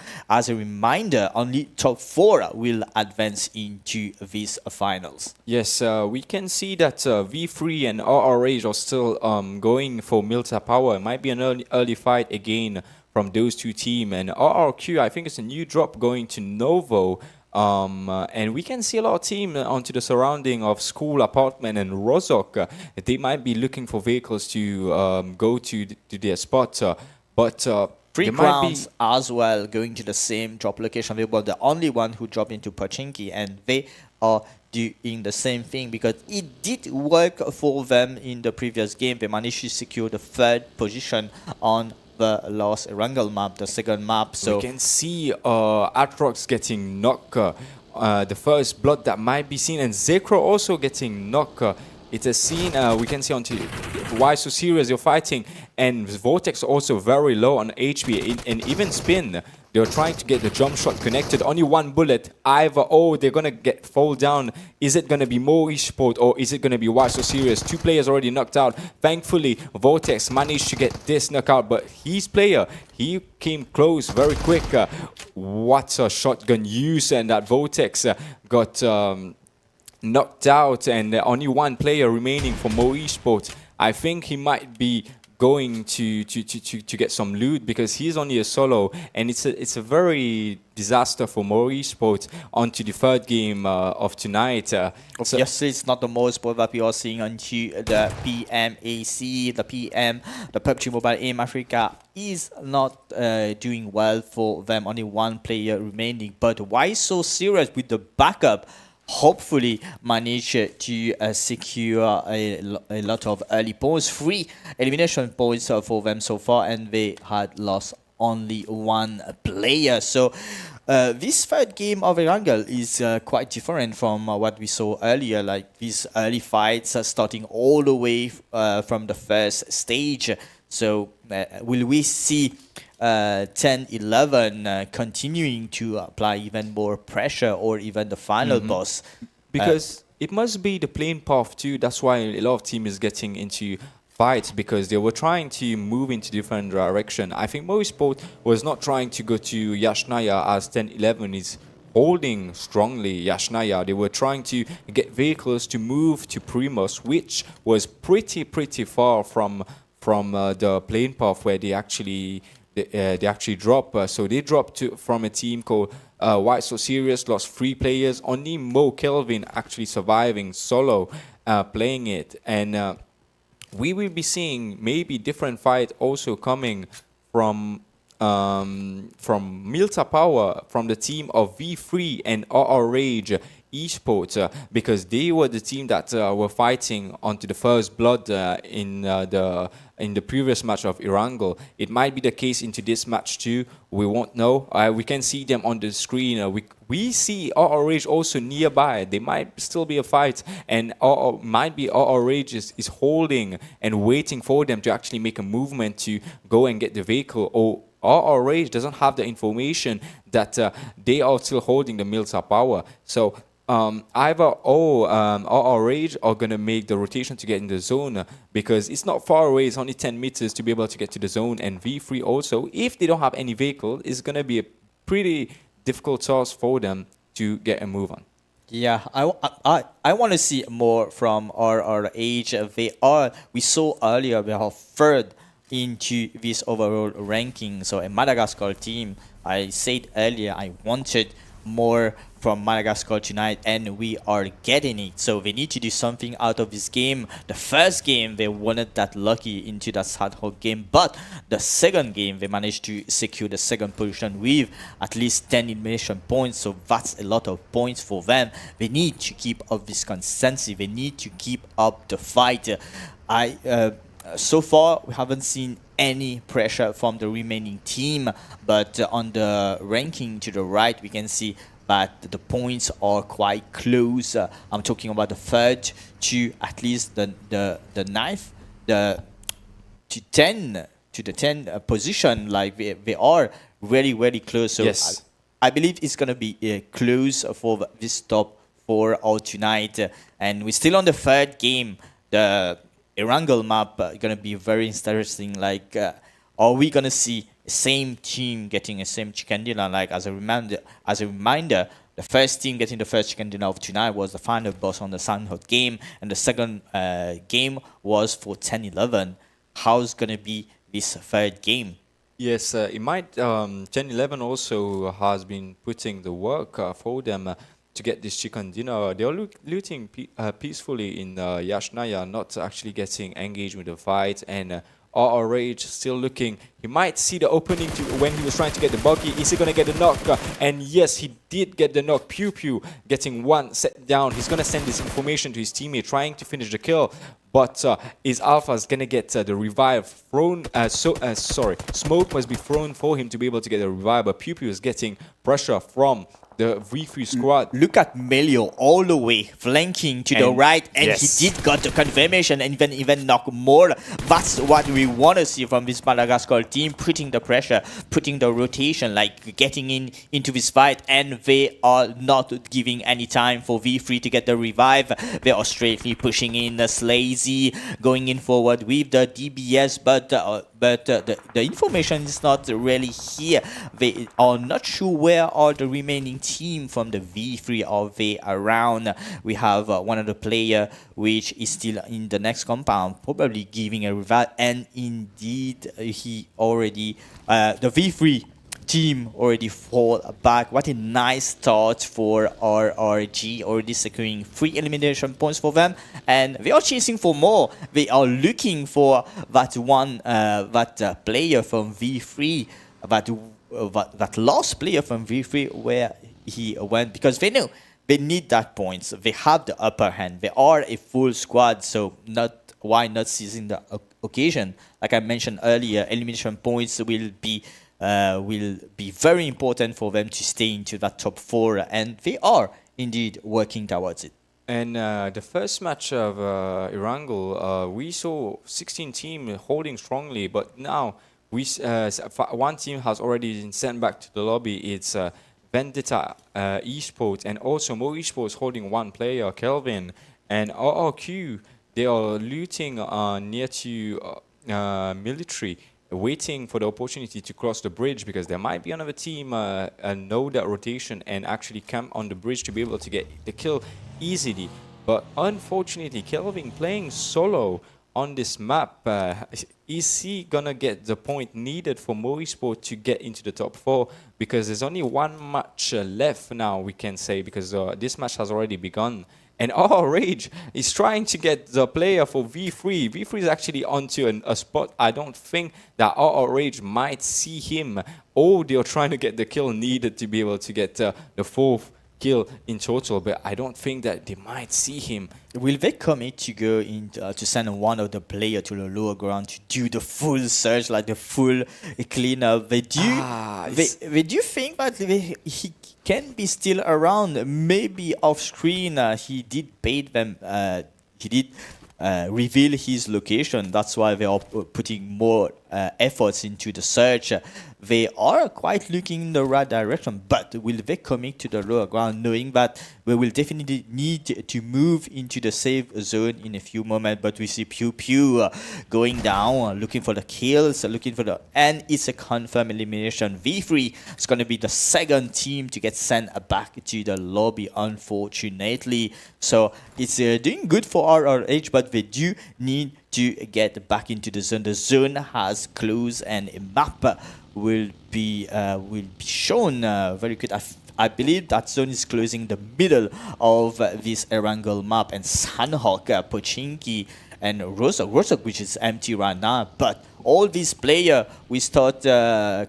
only top 4 will advance into these finals. Yes, we can see that V3 and RRH are still going for 𝗦𝗘𝗡𝗗𝗏. It might be an early fight again from those 2 teams, and RRQ, I think it's a new drop going to Novo. And we can see a lot of teams onto the surrounding of school, apartment, and Rozok. They might be looking for vehicles to go to their spot, but 3 crowns as well going to the same drop location. They were the only one who dropped into Pubg, and they are doing the same thing because it did work for them in the previous game. They managed to secure the 3rd position on the last Erangel map, the second map. So we can see Atrox getting knocked, the first blood that might be seen, and Zekro also getting knocked. It's a scene we can see onto 𝗦𝗧𝗔𝗍𝗏 you're fighting, and 𝗦𝗘𝗠𝗔𝗍𝗏 also very low on HP, and even Spin. They're trying to get the jump shot connected. Only 1 bullet. Either they're gonna fall down. Is it gonna be 𝗦𝗧𝗔𝗏 or is it gonna be 𝗦𝗧𝗔𝗏? 2 players already knocked out. Thankfully, 𝗦𝗘𝗠𝗏 managed to get this knockout, but his player, he came close very quick. What a shotgun use, and that 𝗦𝗘𝗠𝗏 got knocked out, and only 1 player remaining for 𝗦𝗧𝗔𝗏. I think he might be going to get some loot because he's only a solo, and it's a very disaster for 𝗦𝗧𝗔𝗏 onto the 3rd game of tonight. Obviously, it's not the most sport that we are seeing onto the PMAC, the PUBG Mobile Aim Africa is not doing well for them. Only 1 player remaining, but why so serious with the backup? Hopefully manage to secure a lot of early points, 3 elimination points for them so far, and they had lost only 1 player. So this 3rd game of Erangel is quite different from what we saw earlier, like these early fights starting all the way from the first stage. So will we see 10-11 continuing to apply even more pressure, or even the final boss? Because it must be the plane path too. That's why a lot of team is getting into fights, because they were trying to move into different direction. I think 𝗦𝗧𝗏𝗏 was not trying to go to 𝗦𝗧𝗏𝗏 as 10-11 is holding strongly 𝗦𝗧𝗏𝗏. They were trying to get vehicles to move to Primus, which was pretty far from the plane path where they actually drop. So they dropped from a team called 𝗦𝗧𝗔𝗏𝗏, lost 3 players. Only 𝗦𝗘𝗏𝗏 actually surviving solo, playing it. And we will be seeing maybe different fight also coming from 𝗦𝗘𝗡𝗏𝗏, from the team of V3 and RRH eSports, because they were the team that were fighting onto the first blood in the previous match of Erangel. It might be the case into this match too. We won't know. We can see them on the screen. We see RRH also nearby. There might still be a fight, and might be RRH is holding and waiting for them to actually make a movement to go and get the vehicle, or 𝗦𝗧𝗔𝗚𝗘 doesn't have the information that they are still holding the 𝗦𝗘𝗠 power. So either 𝗦𝗧𝗔𝗚𝗘 are going to make the rotation to get in the zone because it's not far away. It's only 10 meters to be able to get to the zone. And V3 also, if they don't have any vehicle, it's going to be a pretty difficult task for them to get a move on. Yeah, I want to see more from our age. We saw earlier they are third into this overall ranking. So a Madagascar team, I said earlier, I wanted more from Madagascar tonight, and we are getting it. So they need to do something out of this game. The first game they weren't that lucky into that Sanhok game, but the second game they managed to secure the second position with at least 10 elimination points. So that's a lot of points for them. They need to keep up this consistency. They need to keep up the fight. So far we haven't seen any pressure from the remaining team, but on the ranking to the right we can see that the points are quite close. I'm talking about the third to at least the ninth, to the 10 position. Like they are very close. So yes. I believe it's gonna be close for this top 4 all tonight. And we're still on the third game. The Erangel map gonna be very interesting. Like, are we gonna see same team getting the same chicken dinner? Like as a reminder, the first team getting the first chicken dinner of tonight was the final boss on the Sanhok game, and the second game was for 10-11. How's gonna be this third game? Yes, it might. 10-11 also has been putting the work for them to get this chicken dinner. They are looting peacefully in 𝗦𝗧𝗏, not actually getting engaged with the fight, and 𝗦𝗧𝗔𝗚𝗘 still looking. He might see the opening when he was trying to get the buggy. Is he going to get the knock? And yes, he did get the knock. 𝗬𝗬 getting one set down. He's going to send this information to his teammate, trying to finish the kill. But his Alpha is going to get the revive thrown. Smoke must be thrown for him to be able to get the revive. But 𝗬𝗬 is getting pressure from the V3 squad. Look at 𝗦𝗘𝗠𝗏 all the way flanking to the right, and yes, he did got the confirmation and even knock more. That's what we want to see from this Madagascar team, putting the pressure, putting the rotation, like getting into this fight, and they are not giving any time for V3 to get the revive. They are straightly pushing in the 𝗦𝗧𝗔𝗚𝗘, going in forward with the DBS, but the information is not really here. They are not sure where are the remaining team from the V3. Are they around? We have one of the player which is still in the next compound, probably giving a revive, and indeed he already the V3 team already fall back. What a nice start for RRG, already securing 3 elimination points for them, and they are chasing for more. They are looking for that one player from V3, that last player from V3 where he went, because they know they need that points. They have the upper hand. They are a full squad, so why not seizing the occasion? Like I mentioned earlier, elimination points will be very important for them to stay into that top 4, and they are indeed working towards it. And the first match of Erangel, we saw 16 team holding strongly, but now one team has already been sent back to the lobby. It's 𝗦𝗘𝗘𝗏𝗏 eSports, and also 𝗦𝗧𝗔𝗚𝗘 holding one player, 𝗦𝗘𝗠𝗏, and 𝗦𝗧𝗏𝗏, they are looting near to military, waiting for the opportunity to cross the bridge, because there might be another team know that rotation and actually camp on the bridge to be able to get the kill easily. But unfortunately, 𝗦𝗏𝗏 playing solo on this map, is he gonna get the point needed for 𝗦𝗧𝗏𝗏 to get into the top 4? Because there's only one match left now, we can say, because this match has already begun. And 𝗦𝗧𝗔𝗚𝗘 is trying to get the player for V3. V3 is actually onto a spot. I don't think that 𝗦𝗧𝗔𝗚𝗘 might see him, or they're trying to get the kill needed to be able to get the 4th kill in total, but I don't think that they might see him. Will they commit to go in to send one of the player to the lower ground to do the full search, like the full cleanup? They do think that he can be still around, maybe off screen. He did pay them. He did reveal his location. That's why they are putting more efforts into the search. They are quite looking in the right direction, but will they commit to the lower ground, knowing that we will definitely need to move into the safe zone in a few moments? But we see Pubg going down, looking for the kills, and it's a confirmed elimination. V3 is going to be the second team to get sent back to the lobby, unfortunately. So it's doing good for RRH, but they do need to get back into the zone. The zone has closed, and a map will be shown very good. I believe that zone is closing the middle of this Erangel map, and Sanhok, Pochinki, and 𝗦𝗧𝗔𝗚𝗦, which is empty right now. But all these players will start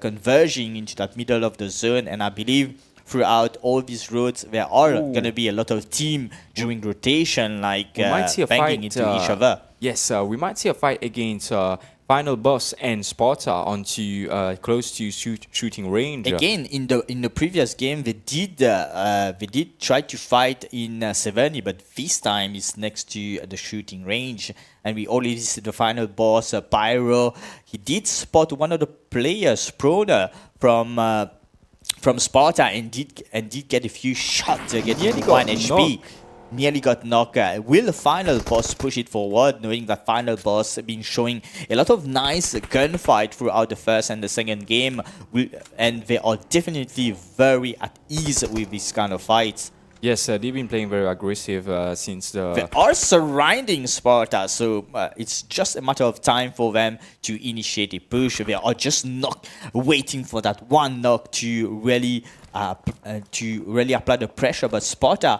converging into that middle of the zone, and I believe throughout all these roads there are going to be a lot of team during rotation, like banging into each other. Yes, we might see a fight against Final Boss and Sparta onto close to shooting range. Again, in the previous game, they did try to fight in 𝗦𝗧𝗛𝗧, but this time it's next to the shooting range. And we already see the Final Boss, Pyro. He did spot one of the players, Prona, from Sparta, and did get a few shots, getting 1 HP. Nearly got knocked. Will the Final Boss push it forward, knowing that Final Boss have been showing a lot of nice gunfight throughout the first and the second game, and they are definitely very at ease with this kind of fights. Yes, they've been playing very aggressive since the... They are surrounding Sparta, so it's just a matter of time for them to initiate a push. They are just not waiting for that one knock to really apply the pressure. But Sparta,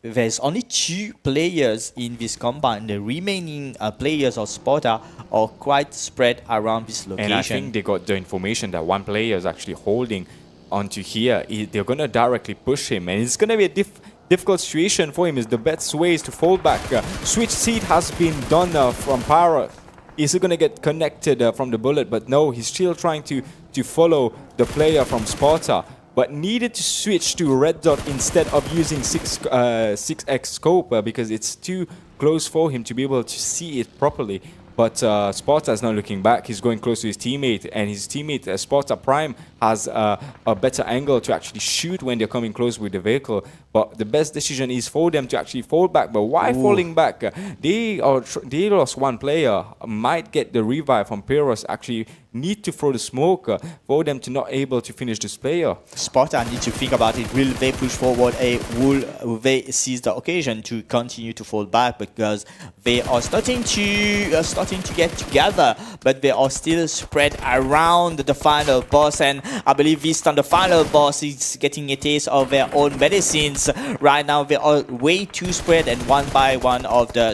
there's only 2 players in this compound. The remaining players of Sparta are quite spread around this location. And I think they got the information that one player is actually holding onto here. They're going to directly push him, and it's going to be a difficult situation for him. Is the best way is to fall back. Switch seat has been done from Pyro. Is he going to get connected from the bullet? But no, he's still trying to follow the player from Sparta, but needed to switch to red dot instead of using 6x scope because it's too close for him to be able to see it properly. But Sparta is not looking back. He's going close to his teammate, and his teammate, Sparta Prime, has a better angle to actually shoot when they're coming close with the vehicle. But the best decision is for them to actually fall back. But why falling back? They lost one player. Might get the revive from Pyros. Actually need to throw the smoke for them to not able to finish this player. Sparta need to think about it. Will they push forward? Will they seize the occasion to continue to fall back? Because they are starting to get together, but they are still spread around the Final Boss. And I believe this time the Final Boss is getting a taste of their own medicines. Right now they are way too spread, and one by one of the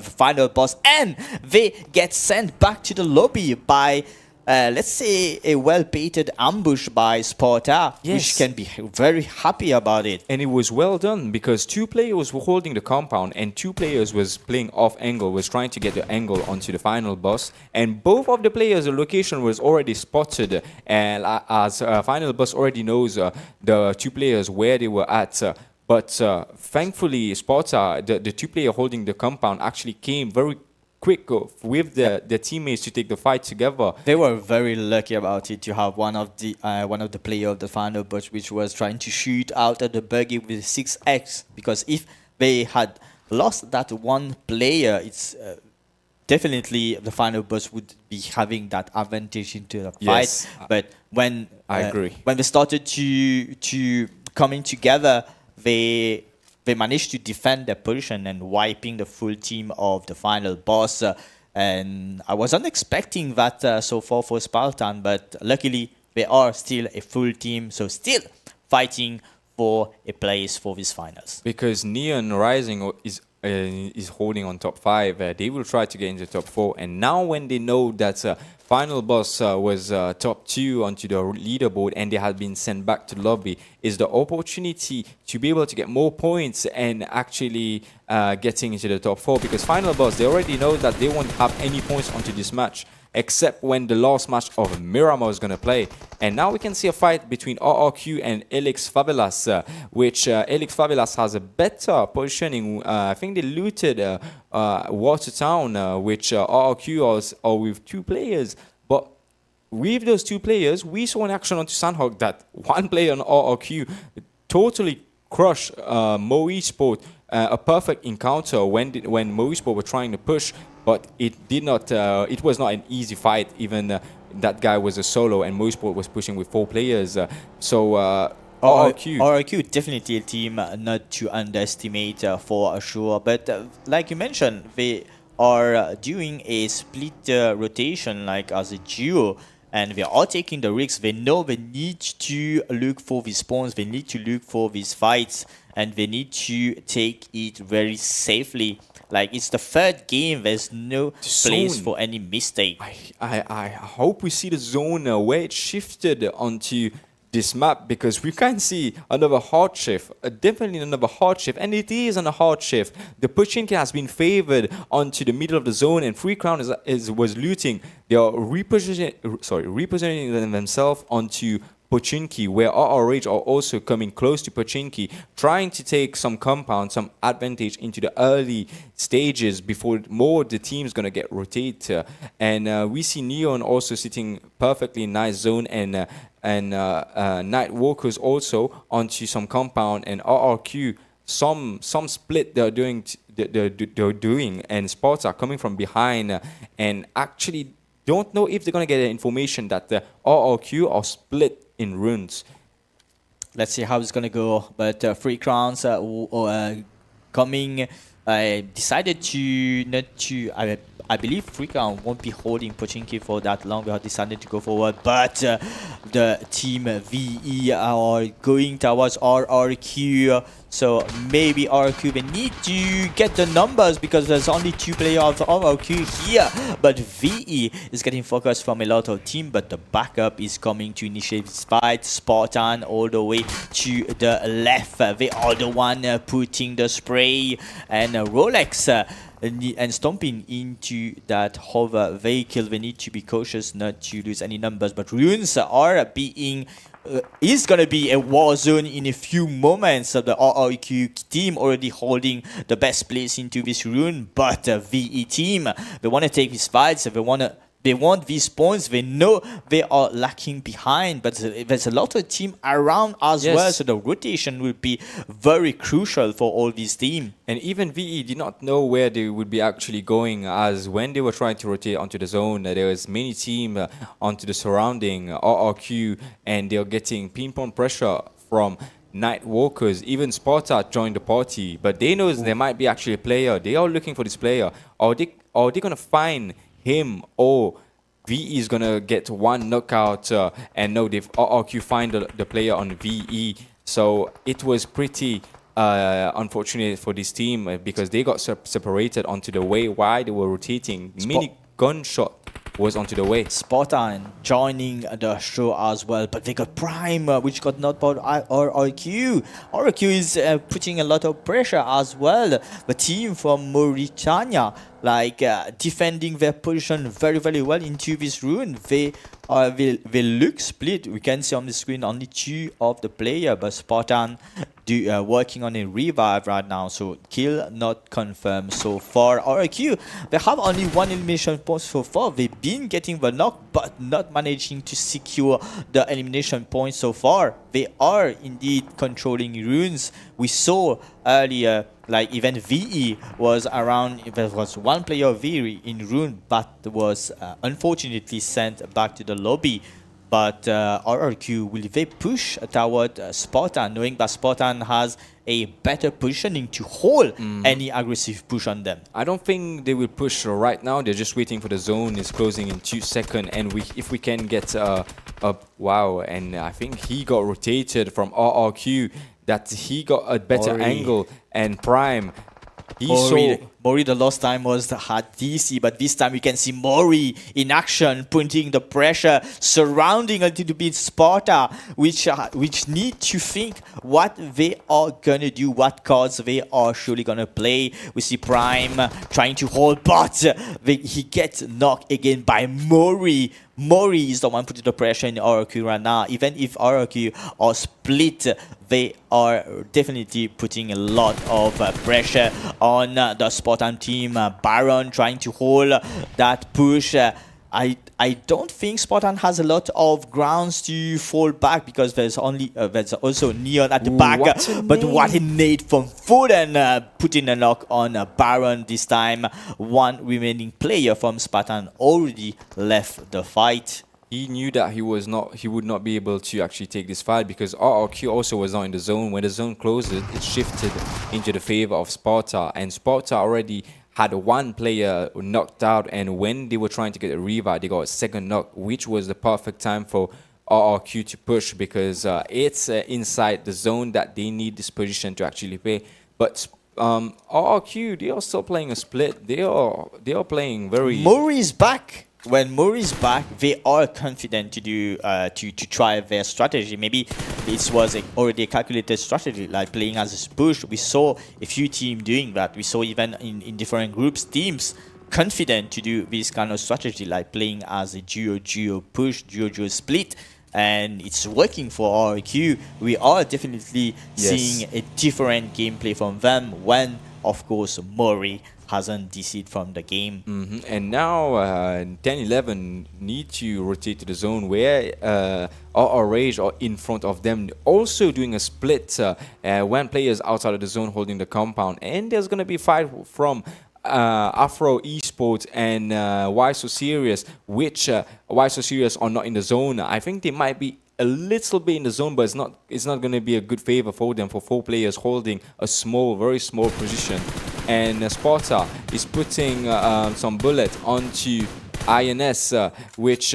Final Boss, and they get sent back to the lobby by let's say a well-baited ambush by Sparta, which can be very happy about it. And it was well done because 2 players were holding the compound and 2 players was playing off angle, was trying to get the angle onto the Final Boss. And both of the players, the location was already spotted, and as Final Boss already knows the 2 players where they were at. But thankfully, Sparta, the 2 players holding the compound, actually came very quick with the teammates to take the fight together. They were very lucky about it to have one of the player of the Final Boss which was trying to shoot out at the buggy with 6x, because if they had lost that one player, it's definitely the Final Boss would be having that advantage into the fight. But when I agree, when they started to coming together, they managed to defend their position and wiping the full team of the Final Boss. And I wasn't expecting that so far for Spartan, but luckily they are still a full team, so still fighting for a place for these finals. Because Neon Rising is holding on top 5. They will try to get into top 4, and now when they know that Final Boss was top 2 onto the leaderboard and they had been sent back to lobby, is the opportunity to be able to get more points and actually getting into the top 4, because Final Boss, they already know that they won't have any points onto this match. except when the last match of Miramar is going to play. And now we can see a fight between 𝗦𝗚𝗡𝗏 and 𝗦𝗦𝗡𝗏𝗏𝗏, which 𝗦𝗦𝗡𝗏𝗏𝗏 has a better positioning. I think they looted 𝗦𝗘𝗠𝗏𝗏𝗏, which 𝗦𝗚𝗡𝗏 are with 2 players. But with those 2 players, we saw an action onto Sanhok that one player on 𝗦𝗚𝗡𝗏 totally crushed 𝗦𝗧𝗔𝗚𝗏, a perfect encounter when 𝗦𝗧𝗔𝗚𝗏 were trying to push, but it did not. It was not an easy fight. Even that guy was a solo, and 𝗦𝗧𝗔𝗚𝗏 was pushing with 4 players. 𝗦𝗚𝗡𝗏 definitely a team not to underestimate for sure. But like you mentioned, they are doing a split rotation like as a duo. And they are taking the risks. They know they need to look for these spawns. They need to look for these fights. And they need to take it very safely. Like, it's the 3rd game. There's no place for any mistake. I hope we see the zone where it shifted onto this map, because we can see another hard shift, definitely another hard shift, and it is on a hard shift. The Pubg has been favored onto the middle of the zone, and 𝗏𝗏 was looting. They are repositioning themselves onto Pubg, where 𝗦𝗚𝗏𝗏𝗏 are also coming close to Pubg, trying to take some compound, some advantage into the early stages before more the team's gonna get rotated. And we see Neon also sitting perfectly in nice zone, and 𝗦𝗏𝗏𝗏𝗏s also onto some compound, and 𝗦𝗚𝗡𝗏 some split they're doing, and spots are coming from behind, and actually don't know if they're gonna get information that the 𝗦𝗚𝗡𝗏 are split in runes. Let's see how it's gonna go. But 𝗏𝗏𝗏𝗏𝗏 coming decided to not to. I believe 𝗏𝗏𝗏𝗏𝗏 won't be holding Pubg for that long. They have decided to go forward, but the team VE are going towards 𝗦𝗚𝗏𝗏𝗏. So maybe 𝗦𝗚𝗏𝗏 they need to get the numbers, because there's only 2 players of 𝗦𝗚𝗏𝗏 here. But VE is getting focused from a lot of team, but the backup is coming to initiate this fight. Spartan all the way to the left. They are the one putting the spray, and Rolex and stomping into that hover vehicle. They need to be cautious not to lose any numbers, but runes are being is gonna be a war zone in a few moments. The 𝗦𝗚𝗏𝗏𝗏 team already holding the best place into this rune, but VE team, they want to take these fights. They want these points. They know they are lacking behind, but there's a lot of team around as well, so the rotation will be very crucial for all these teams. And even VE did not know where they would be actually going, as when they were trying to rotate onto the zone, there was many teams onto the surrounding 𝗦𝗚𝗏𝗏𝗏, and they're getting ping-pong pressure from 𝗏𝗏𝗏𝗏𝗏s. Even Sparta joined the party, but they know there might be actually a player. They are looking for this player. Are they going to find him, or VE is gonna get one knockout and no, they've 𝗦𝗚𝗏𝗏𝗏 find the player on VE. So it was pretty unfortunate for this team, because they got separated onto the way while they were rotating. Mini gunshot was onto the way. Spartan joining the show as well, but they got Prime, which got knocked out 𝗦𝗚𝗏𝗏𝗏𝗏. 𝗦𝗚𝗏𝗏𝗏 is putting a lot of pressure as well. The team from Mauritania, like defending their position very, very well into this rune. They look split. We can see on the screen only 2 of the player, but Spartan working on a revive right now, so kill not confirmed so far. 𝗦𝗏𝗏𝗏𝗏, they have only 1 elimination point so far. They've been getting the knock, but not managing to secure the elimination point so far. They are indeed controlling runes. We saw earlier, like even VE was around. There was 1 player of VE in rune, but was unfortunately sent back to the lobby. But 𝗦𝗚𝗏𝗏𝗏𝗏, will they push toward Spartan, knowing that Spartan has a better positioning to hold any aggressive push on them? I don't think they will push right now. They're just waiting for the zone. It's closing in 2 seconds, and if we can get wow, and I think he got rotated from 𝗦𝗚𝗏𝗏𝗏𝗏, that he got a better angle, and Prime, he saw Mori the last time was the hard DC, but this time we can see Mori in action, putting the pressure, surrounding a little bit Sparta, which need to think what they are gonna do, what cards they are surely gonna play. We see Prime trying to hold, but he gets knocked again by Mori. Mori is the one putting the pressure in RRQ right now. Even if RRQ are split, they are definitely putting a lot of pressure on the Spartan team. Baron trying to hold that push. I don't think Spartan has a lot of grounds to fall back because there's also Neon at the back. But what a nade from Foden, putting a knock on Baron this time. One remaining player from Spartan already left the fight. He knew that he would not be able to actually take this fight because RRQ also was not in the zone. When the zone closed, it shifted into the favor of Sparta, and Sparta already had one player knocked out, and when they were trying to get a revive, they got a second knock, which was the perfect time for RRQ to push because it's inside the zone that they need this position to actually play. But RRQ, they are still playing a split. They are playing very. Mori's back. When Mori's back, they are confident to do to try their strategy. Maybe this was already a calculated strategy, like playing as a push. We saw a few teams doing that. We saw even in different groups, teams confident to do this kind of strategy, like playing as a duo push, duo split. And it's working for RQ. We are definitely seeing a different gameplay from them when, of course, Mori hasn't DC'd from the game. And now 10-11 need to rotate to the zone where Rage are in front of them, also doing a split when players outside of the zone holding the compound. And there's going to be a fight from Afro eSports and 𝗦𝗧𝗔𝗚𝗘, which 𝗦𝗧𝗔𝗚𝗘 are not in the zone. I think they might be a little bit in the zone, but it's not going to be a good favor for them, for 4 players holding a very small position. And Sparta is putting some bullet onto INS, which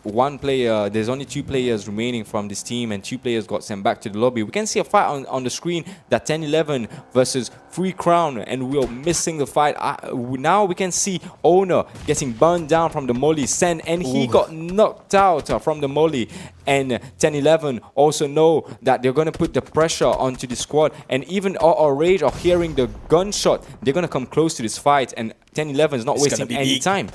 one player, there's only 2 players remaining from this team, and 2 players got sent back to the lobby. We can see a fight on the screen, that 10-11 versus Free Crown, and we're missing the fight. Now we can see Owner getting burned down from the molly send, and he got knocked out from the molly. And 10-11 also know that they're going to put the pressure onto the squad, and even Rage are hearing the gunshot. They're going to come close to this fight, and 10-11 is not wasting any time.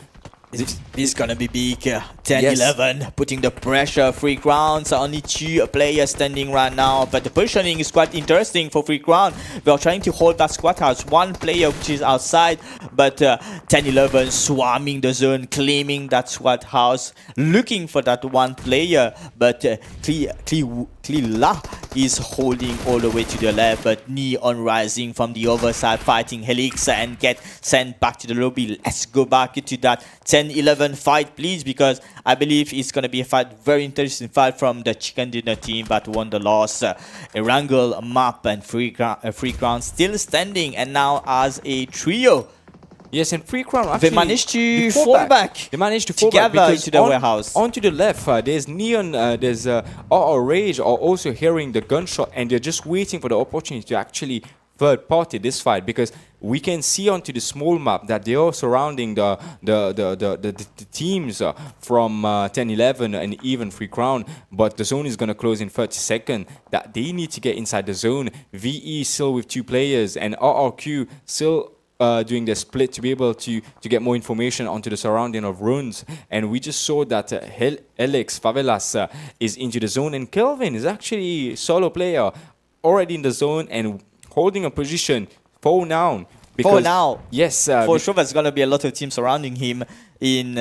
This is gonna be big. 10-11 putting the pressure. Free Crowns, only 2 players standing right now, but the positioning is quite interesting for Free Crown. They are trying to hold that squad house. 1 player which is outside, but 10-11 swarming the zone, claiming that squad house, looking for that 1 player. But 𝗦𝗧𝗔𝗘𝗏 is holding all the way to the left, but Neon rising from the other side, fighting Helix and get sent back to the lobby. Let's go back to that 10-11 fight, please, because I believe it's going to be a fight, very interesting fight from the Chicken Dinner team, but won the loss. Erangel, Map, and Free Crown still standing, and now as a trio. Yes, and Free Crown actually they managed to fall back. They managed to fall back because into the warehouse. Onto the left, there's Neon, there's Rage are also hearing the gunshot, and they're just waiting for the opportunity to actually third party this fight, because we can see onto the small map that they are surrounding the teams from 10-11 and even Free Crown, but the zone is going to close in 30 seconds. That they need to get inside the zone. VE still with 2 players, and RRQ still doing the split to be able to get more information onto the surrounding of runes. And we just saw that 𝗦𝗧𝗏𝗏𝗏𝗏 is into the zone, and Kelvin is actually solo player already in the zone and holding a position for now. For now, yes, for sure there's gonna be a lot of teams surrounding him in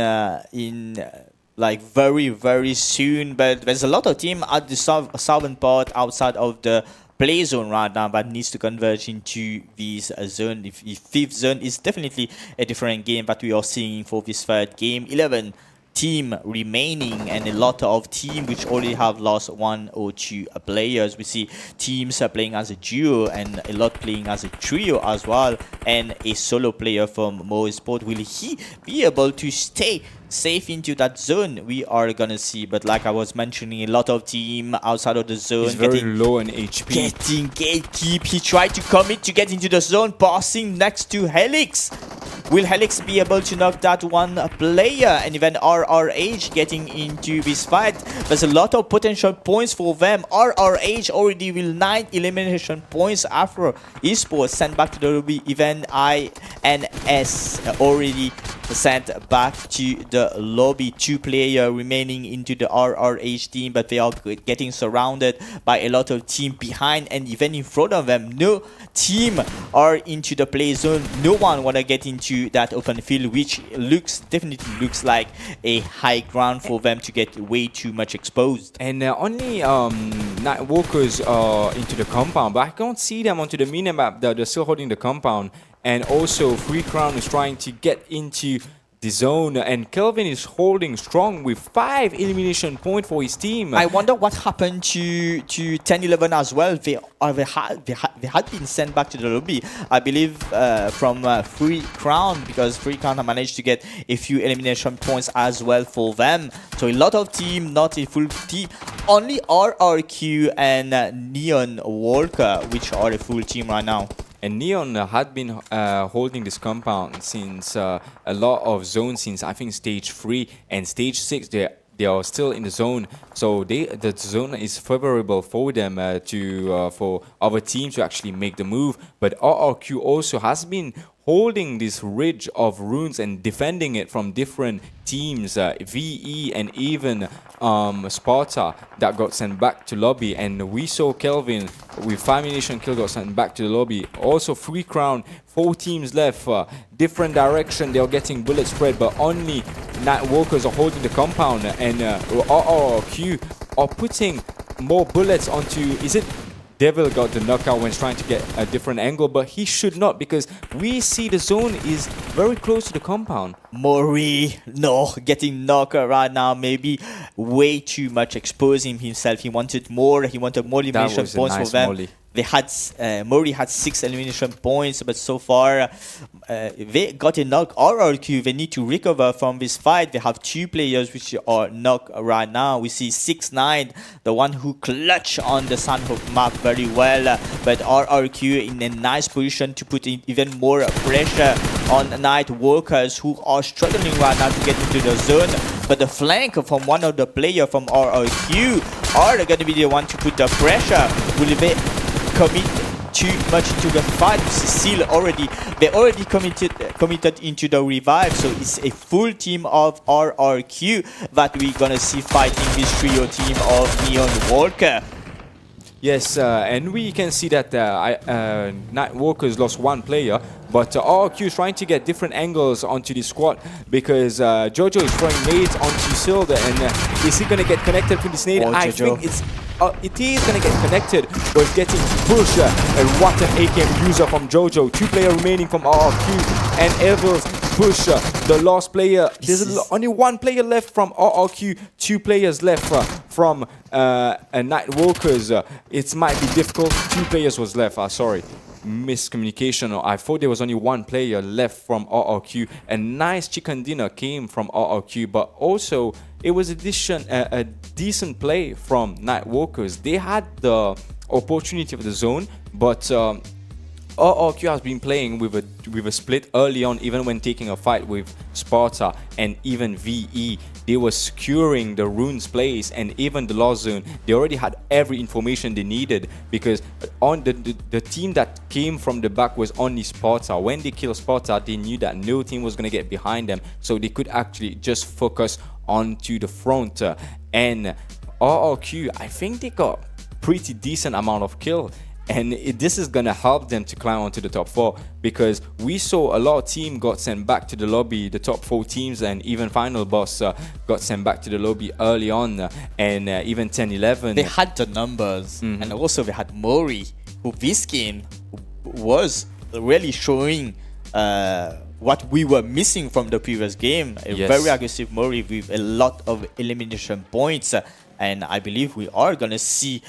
like very soon. But there's a lot of team at the southern part outside of the play zone right now, but needs to converge into this zone. If 5th zone is definitely a different game that we are seeing for this 3rd game. 11 team remaining, and a lot of teams which already have lost 1 or 2 players. We see teams playing as a duo and a lot playing as a trio as well, and a solo player from 𝗦𝗧𝗔𝗚𝗏. Will he be able to stay safe into that zone? We are gonna see, but like I was mentioning, a lot of team outside of the zone. He's very low in HP. Getting gatekeep. He tried to commit to get into the zone, passing next to 𝗦𝗦𝗡𝗏. Will 𝗦𝗦𝗡𝗏 be able to knock that one player? And even 𝗚𝗏𝗔𝗡𝗗 getting into this fight. There's a lot of potential points for them. 𝗚𝗏𝗔𝗡𝗗 already with 9 elimination points after esports sent back to the lobby. Even INS already sent back to the lobby. 2 players remaining into the 𝗚𝗏𝗔𝗡𝗗 team, but they are getting surrounded by a lot of team behind and even in front of them. No team are into the play zone. No one wanna get into that open field, which definitely looks like a high ground for them to get way too much exposed. And only Nightwalkers are into the compound, but I can't see them onto the minimap. They're still holding the compound. And also 𝗦𝗘𝗏𝗏 is trying to get into the zone, and 𝗏𝗏𝗏 is holding strong with 5 elimination points for his team. I wonder what happened to 10-11 as well. They had been sent back to the lobby, I believe, from 𝗦𝗏𝗏𝗏, because 𝗦𝗏𝗏𝗏 managed to get a few elimination points as well for them. So a lot of team, not a full team. Only 𝗚𝗏𝗏𝗏 and 𝗦𝗘𝗠𝗜, which are a full team right now. And Neon had been holding this compound since a lot of zones, since I think stage 3 and stage 6. They are still in the zone, so the zone is favorable for them for our team to actually make the move. But 𝗚𝗏𝗏𝗏 also has been holding this ridge of runes and defending it from different teams, VE and even Sparta, that got sent back to lobby. And we saw Kelvin with 5 elimination kill got sent back to the lobby. Also 𝗦𝗏𝗏𝗏𝗏, 4 teams left, different direction. They are getting bullet spread, but only Nightwalkers are holding the compound, and 𝗚𝗏𝗏𝗏𝗏 are putting more bullets onto. Is it Devil got the knockout when trying to get a different angle, but he should not, because we see the zone is very close to the compound. 𝗦𝗏𝗏𝗏𝗏, getting knocked right now, maybe way too much exposing himself. He wanted more. He wanted more elimination points for them. Molly. They had 𝗦𝗏𝗏𝗏𝗏 had 6 elimination points, but so far they got a knock. 𝗚𝗏𝗏𝗏𝗏, they need to recover from this fight. They have 2 players which are knocked right now. We see 6ix9ine, the one who clutch on the Sanhok map very well, but 𝗚𝗏𝗏𝗏𝗏 in a nice position to put in even more pressure on Nightwalkers, who are struggling right now to get into the zone. But the flank from one of the players from 𝗚𝗏𝗏𝗏𝗏 are going to be the one to put the pressure. Will they commit too much into the fight? They already committed into the revive, so it's a full team of 𝗚𝗏𝗏𝗏𝗏 that we're gonna see fighting this trio team of Neon_Walker. Yes, and we can see that Nightwalkers lost 1 player, but 𝗚𝗏𝗏𝗏𝗏 is trying to get different angles onto the squad, because Jojo is throwing nades onto Silda, and is he going to get connected to this nade? I think it is going to get connected, but it's getting pushed. And what an AKM user from Jojo. 2 players remaining from 𝗚𝗏𝗏𝗏𝗏, and Evils push the last player. There's only 1 player left from 𝗚𝗏𝗏𝗏𝗏, 2 players left from Nightwalkers. It might be difficult. 2 players was left. Sorry, miscommunication. I thought there was only 1 player left from 𝗚𝗏𝗏𝗏𝗏. A nice chicken dinner came from 𝗚𝗏𝗏𝗏𝗏, but also it was a decent play from Nightwalkers. They had the opportunity of the zone, but 𝗚𝗏𝗏𝗏𝗏 has been playing with a split early on, even when taking a fight with Sparta and even VE. They were securing the runes place, and even the lost zone. They already had every information they needed, because on the team that came from the back was only Sparta. When they killed Sparta, they knew that no team was going to get behind them, so they could actually just focus onto the front. And 𝗚𝗏𝗏𝗏𝗏, I think they got pretty decent amount of kill. And this is going to help them to climb onto the top 4, because we saw a lot of teams got sent back to the lobby, the top 4 teams, and even Final Boss got sent back to the lobby early on, and even 10-11. They had the numbers, and also they had Mori, who this game was really showing what we were missing from the previous game. A very aggressive 𝗦𝗧𝗦𝗏 with a lot of elimination points, and I believe we are gonna see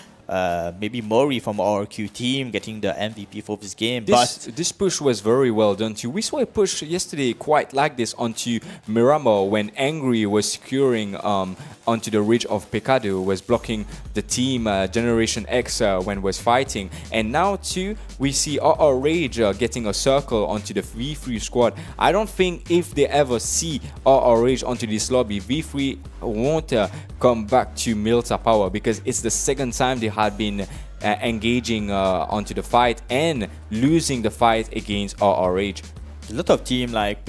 maybe 𝗦𝗧𝗦𝗏 from our Q team getting the MVP for this game. This push was very well done too. We saw a push yesterday quite like this onto Miramar when Angry was securing onto the ridge of 𝗦𝗏𝗘𝗚𝗚, was blocking the team Generation X when was fighting. And now too, we see 𝗦𝗧𝗦𝗏𝗔𝗚𝗏 getting a circle onto the V3 squad. I don't think if they ever see 𝗦𝗧𝗦𝗏𝗔𝗚𝗏 onto this lobby, V3 won't come back to 𝗦𝗘𝗠𝗏 Power, because it's the second time they had been engaging onto the fight and losing the fight against 𝗦𝗧𝗦𝗏𝗔𝗚𝗏. A lot of team like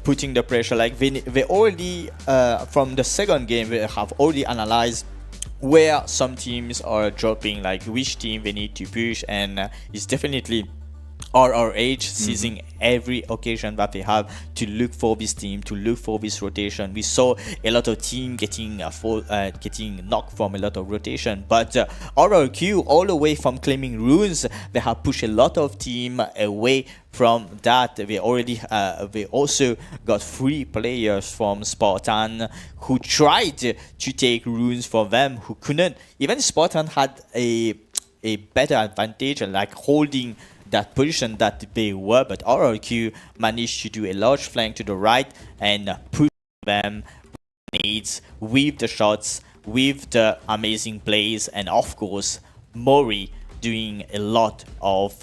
putting the pressure, like they already from the second game we have already analyzed where some teams are dropping, like which team they need to push, and it's definitely 𝗦𝗧𝗦𝗏𝗔𝗚𝗏 seizing every occasion that they have to look for this team, to look for this rotation. We saw a lot of team getting knocked from a lot of rotation, but 𝗦𝗧𝗦𝗏𝗃, all the way from claiming runes, they have pushed a lot of team away from that. They also got 3 players from Spartan who tried to take runes for them, who couldn't. Even Spartan had a better advantage, like holding that position that they were, but 𝗦𝗧𝗦𝗏𝗃 managed to do a large flank to the right and push them with nades, with the shots, with the amazing plays, and of course 𝗦𝗧𝗦𝗏 doing a lot of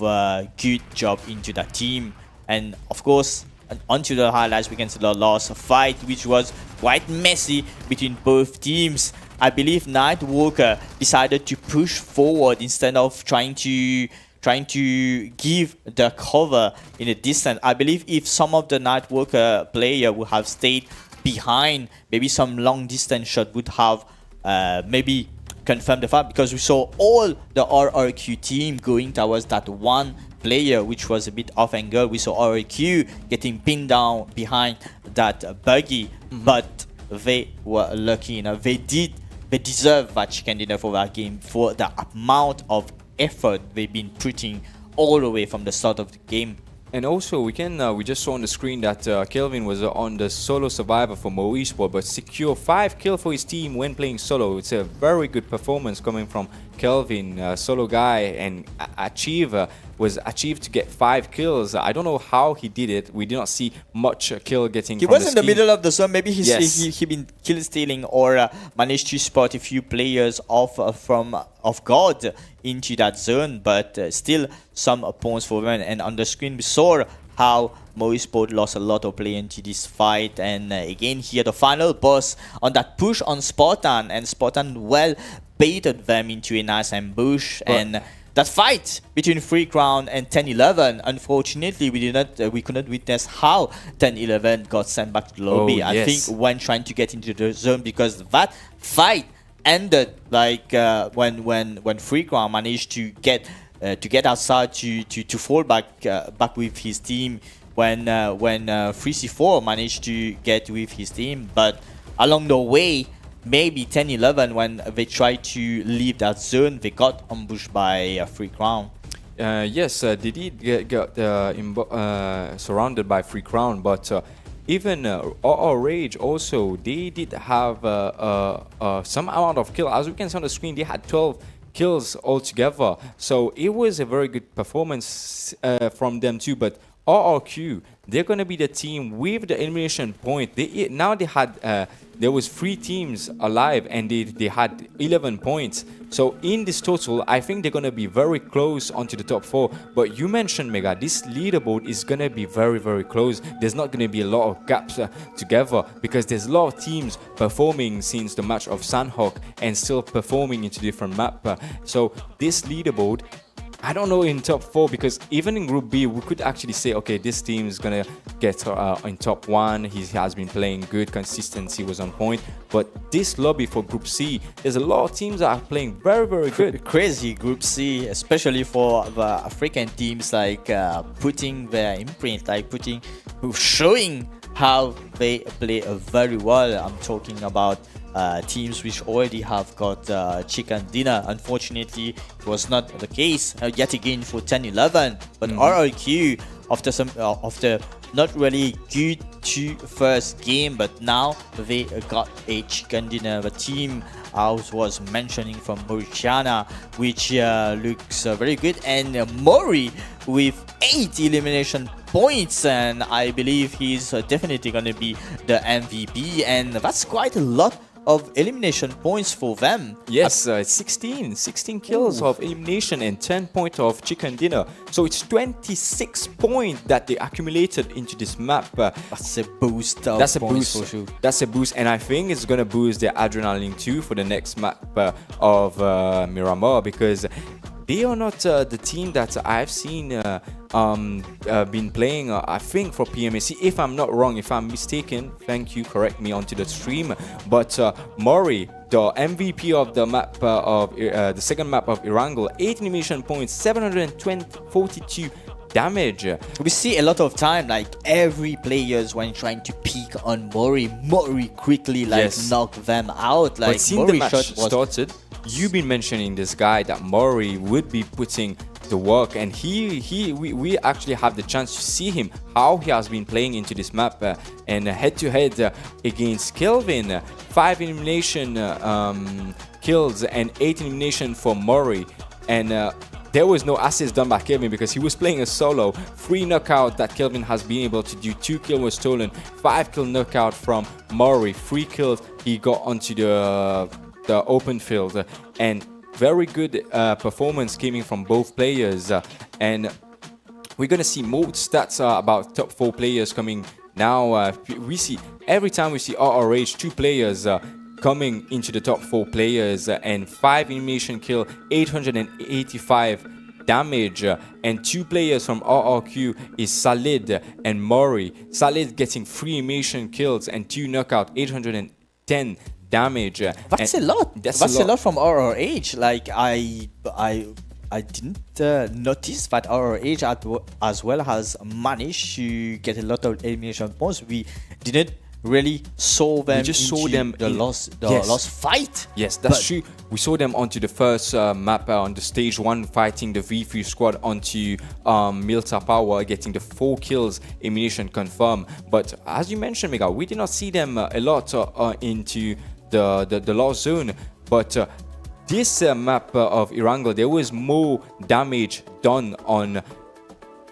good job into that team. And of course, onto the highlights, we can see the last fight, which was quite messy between both teams. I believe 𝗏𝗏𝗏𝗏𝗏 decided to push forward instead of trying to give the cover in a distance. I believe if some of the 𝗏𝗏𝗏𝗏𝗏 player would have stayed behind, maybe some long distance shot would have maybe confirmed the fact, because we saw all the 𝗦𝗧𝗦𝗏𝗃 team going towards that one player, which was a bit off angle. We saw 𝗦𝗧𝗦𝗏𝗃 getting pinned down behind that buggy, but they were lucky enough. They deserve that chicken dinner for that game, for the amount of effort they've been putting all the way from the start of the game. And also, we just saw on the screen that Kelvin was on the solo survivor for 𝗦𝗧𝗦𝗏𝗏𝗏𝗏, but secure 5 kills for his team when playing solo. It's a very good performance coming from Kelvin, solo guy, and was achieved to get 5 kills. I don't know how he did it. We did not see much kill getting. He was in the middle of the zone. Maybe he been kill stealing, or managed to spot a few players off guard into that zone. But still, some points for them. And on the screen, we saw how 𝗦𝗧𝗦𝗏𝗏𝗏𝗏 lost a lot of play into this fight. And again, here the final boss on that push on Spartan, and Spartan well baited them into a nice ambush. And that fight between 𝗏𝗏𝗏𝗏 and 10-11, unfortunately, we couldn't witness how 10-11 got sent back to the lobby. I think when trying to get into the zone, because that fight ended like when 𝗏𝗏𝗏𝗏𝗏 managed to get outside to fall back with his team, when 3C4 managed to get with his team. But along the way, maybe 10-11, when they tried to leave that zone, they got ambushed by 𝗏𝗏𝗏𝗏𝗏. Yes, they did get surrounded by 𝗏𝗏𝗏𝗏𝗏𝗏, but even 𝗦𝗧𝗦𝗏𝗏𝗏𝗏𝗏 also, they did have some amount of kill. As we can see on the screen, they had 12 kills altogether. So it was a very good performance from them too. But 𝗦𝗧𝗦𝗏𝗏𝗏𝗏𝗏, they're gonna be the team with the elimination point. There was 3 teams alive, and they had 11 points. So in this total, I think they're gonna be very close onto the top 4. But you mentioned, Mega, this leaderboard is gonna be very, very close. There's not gonna be a lot of gaps together, because there's a lot of teams performing since the match of Sanhok and still performing into different map. So this leaderboard, I don't know in top 4, because even in Group B, we could actually say, okay, this team is gonna get in top 1. He has been playing good, consistency was on point. But this lobby for Group C, there's a lot of teams that are playing very, very good. Crazy Group C, especially for the African teams, like putting their imprint, like showing how they play very well. I'm talking about teams which already have got chicken dinner. Unfortunately, it was not the case yet again for 10-11. But 𝗦𝗧𝗦𝗏𝗏𝗏𝗏𝗏, after not really good to first game, but now they got a chicken dinner. The team I was mentioning from Mauritania, which looks very good, and Mori with 8 elimination points, and I believe he's definitely going to be the MVP, and that's quite a lot of elimination points for them. Yes, 16 kills of elimination and 10 points of chicken dinner. So it's 26 points that they accumulated into this map. That's a boost. That's a points boost. for sure. That's a boost, and I think it's gonna boost their adrenaline too for the next map of Miramar, because they are not the team that I've seen been playing, I think, for PMAC. If I'm not wrong, if I'm mistaken, thank you, correct me onto the stream. But Mori, the MVP of the map of the second map of Erangel, 8 elimination points, 742 damage. We see a lot of time, like every players when trying to peek on Mori quickly knock them out. Like, but since the match started, you've been mentioning this guy that Mori would be putting the work, and we actually have the chance to see him how he has been playing into this map, and head to head against Kelvin, 5 elimination kills and 8 elimination for Mori, and there was no assist done by Kelvin because he was playing a solo. 3 knockout that Kelvin has been able to do. 2 kills was stolen, 5 kill knockout from Mori, 3 kills he got onto the open field, and very good performance coming from both players, and we're gonna see more stats about top 4 players coming now. We see every time we see RRH 2 players coming into the top 4 players, and 5 elimination kill, 885 damage, and 2 players from RRQ is Salid and Mori. Salid getting 3 elimination kills and 2 knockout, 810 damage. That's a lot. That's a lot from RRH. Like I didn't notice that RRH as well has managed to get a lot of elimination points. We didn't really saw them. We just saw them the last fight. Yes, that's true. We saw them onto the first map on the stage 1, fighting the V3 squad onto Milta Power, getting the 4 kills, elimination confirmed. But as you mentioned, Mega, we did not see them a lot into the lost zone. But this map of Erangel, there was more damage done on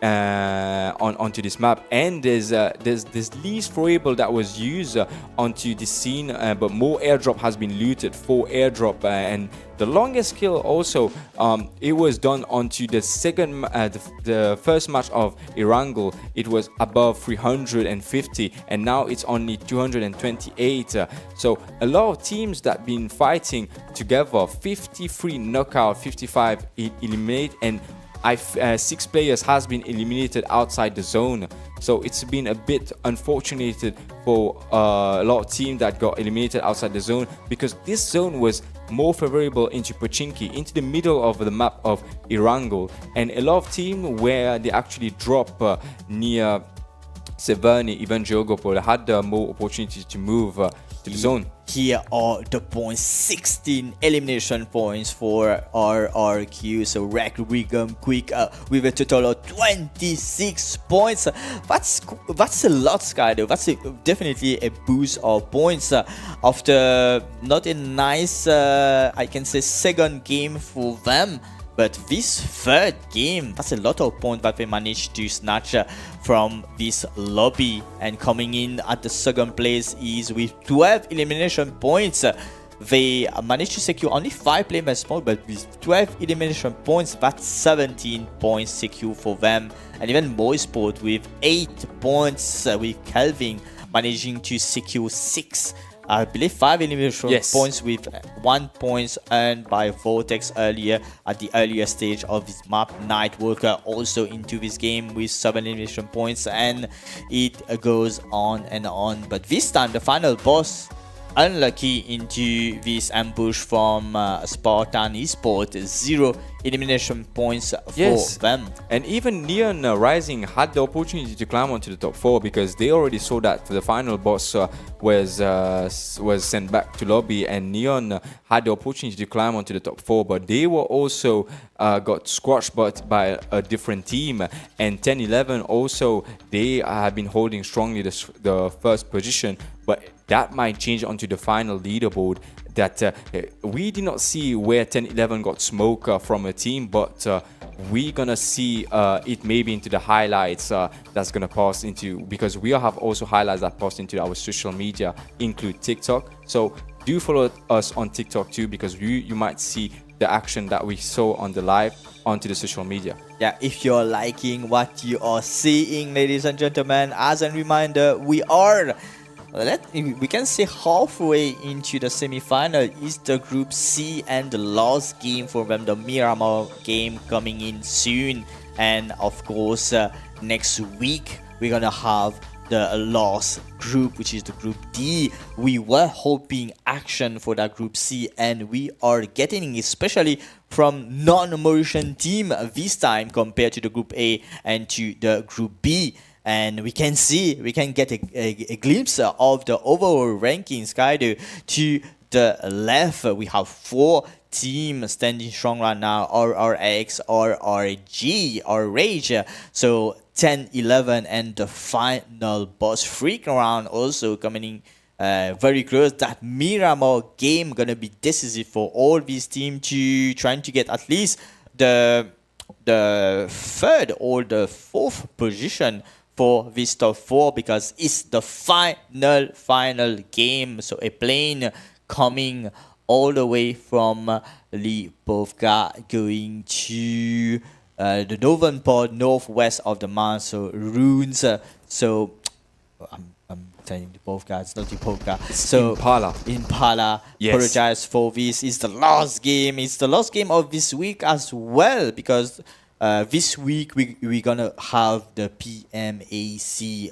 onto this map, and there's least throwable that was used onto this scene, but more airdrop has been looted, 4 airdrop, and the longest kill also it was done onto the second the first match of Erangel. It was above 350, and now it's only 228. So a lot of teams that been fighting together, 53 knockout, 55 eliminate, and 6 players has been eliminated outside the zone. So it's been a bit unfortunate for a lot of teams that got eliminated outside the zone, because this zone was more favorable into Pochinki, into the middle of the map of Erangel, and a lot of teams where they actually drop near 𝗦𝗧𝗛𝗘𝗗𝗏, even Geogopol had more opportunity to move to the zone. Here are the points: 16 elimination points for RRQ. So Rack Rigum Quick with a total of 26 points. That's a lot, Skydo. That's definitely a boost of points after not a nice, I can say, second game for them. But this third game, that's a lot of points that they managed to snatch from this lobby. And coming in at the second place is with 12 elimination points. They managed to secure only 5 players points, but with 12 elimination points, that's 17 points secure for them. And even 𝗦𝗧𝗛𝗏𝗏 with 8 points, with Kelvin managing to secure 6. I believe 5 elimination points, with 1 point earned by Vortex earlier at the earlier stage of this map. Nightwalker also into this game with 7 elimination points, and it goes on and on. But this time the final boss unlucky into this ambush from Spartan eSports, 0 elimination points Yes. for them. And even Neon Rising had the opportunity to climb onto the top 4 because they already saw that the final boss was sent back to lobby, and Neon had the opportunity to climb onto the top 4, but they were also got squashed by a different team. And 10-11 also, they have been holding strongly the first position, but that might change onto the final leaderboard. That we did not see where 10-11 got smoke from a team, but we're gonna see it maybe into the highlights that's gonna pass into, because we have also highlights that pass into our social media, include TikTok. So do follow us on TikTok too, because you might see the action that we saw on the live onto the social media. Yeah, if you're liking what you are seeing, ladies and gentlemen, as a reminder, we can say halfway into the semi-final is the Group C, and the last game for them, the Miramar game, coming in soon. And of course, next week we're gonna have the last group, which is the Group D. We were hoping action for that Group C, and we are getting, especially from non-Mauritian team this time compared to the Group A and to the Group B. And we can get a glimpse of the overall rankings, Kaido. To the left, we have 4 teams standing strong right now: RRX, RRG, Rage. So 10-11 and the final boss freak round also coming in very close. That Miramar game gonna be decisive for all these teams to trying to get at least the 3rd or the 4th position for this top 4, because it's the final game. So a plane coming all the way from Pubg going to the northern part, northwest of the mountain, so runes. So I'm telling the Pubg, it's not the Pubg. So Impala. Yes. Apologize for this. It's the last game. It's the last game of this week as well, because this week we're gonna have the PMAC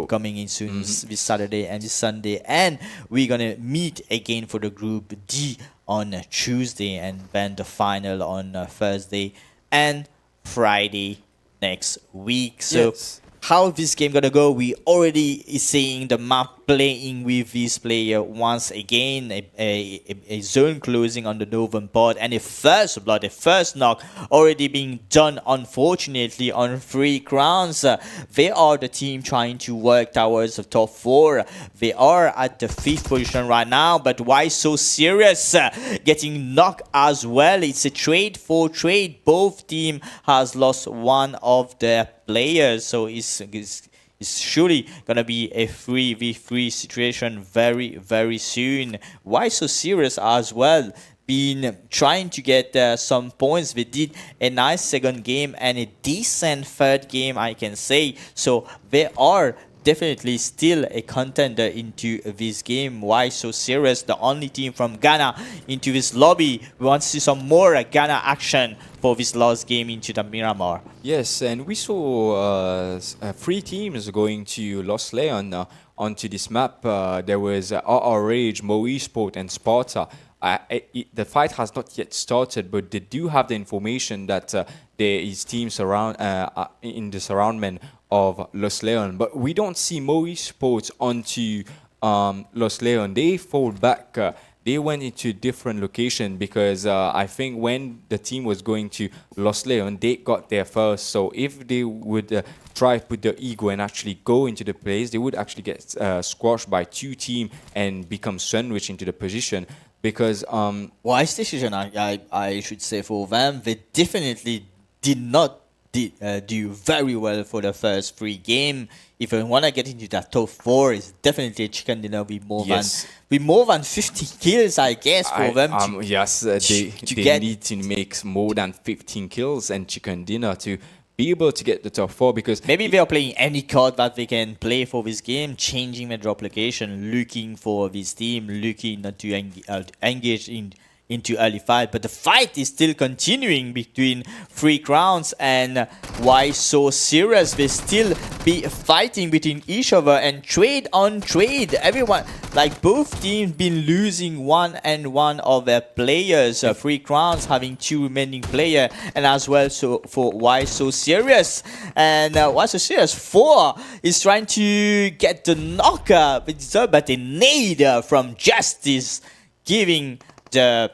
coming in soon, this Saturday and this Sunday, and we're gonna meet again for the Group D on Tuesday, and then the final on Thursday and Friday next week. So yes. How this game gonna go? We already seeing the map playing with this player once again. A zone closing on the northern part, and a first blood, a first knock already being done, unfortunately, on 3 crowns. They are the team trying to work towards the top 4. They are at the 5th position right now, but why so serious? Getting knocked as well. It's a trade for trade. Both team has lost one of their players, so it's surely gonna be a 3v3 situation very soon. Why so serious as well? Been trying to get some points. They did a nice second game and a decent third game, I can say. So they are definitely still a contender into this game. Why so serious? The only team from Ghana into this lobby. We want to see some more Ghana action for this last game into the Miramar. Yes, and we saw 3 teams going to 𝗦𝗧𝗛𝗘𝗗𝗏 onto this map. There was Rage, 𝗦𝗧𝗛𝗏𝗏, and Sparta. The fight has not yet started, but they do have the information that there is teams around in the surroundment of 𝗦𝗧𝗛𝗏𝗏. But we don't see 𝗦𝗧𝗏𝗏𝗏 onto 𝗦𝗧𝗏𝗏𝗏. They fall back. They went into a different location because I think when the team was going to 𝗦𝗧𝗏𝗏𝗏, they got there first. So if they would try to put their ego and actually go into the place, they would actually get squashed by 2 teams and become sandwiched into the position. Because wise decision, I should say, for them. They definitely did not do very well for the first 3 games. If I want to get into that top 4, it's definitely a chicken dinner with more than 50 kills, I guess, for them. They need to make more than 15 kills and chicken dinner to be able to get the top 4, because maybe they are playing any card that they can play for this game, changing the drop location, looking for this team, looking to engage in into early fight, but the fight is still continuing between Three Crowns and Why So Serious. They still be fighting between each other and trade on trade. Everyone, like both teams, been losing one of their players. Three Crowns having 2 remaining players, and as well so for Why So Serious. And Why So Serious 4 is trying to get the knockup, but a nade from Justice, giving the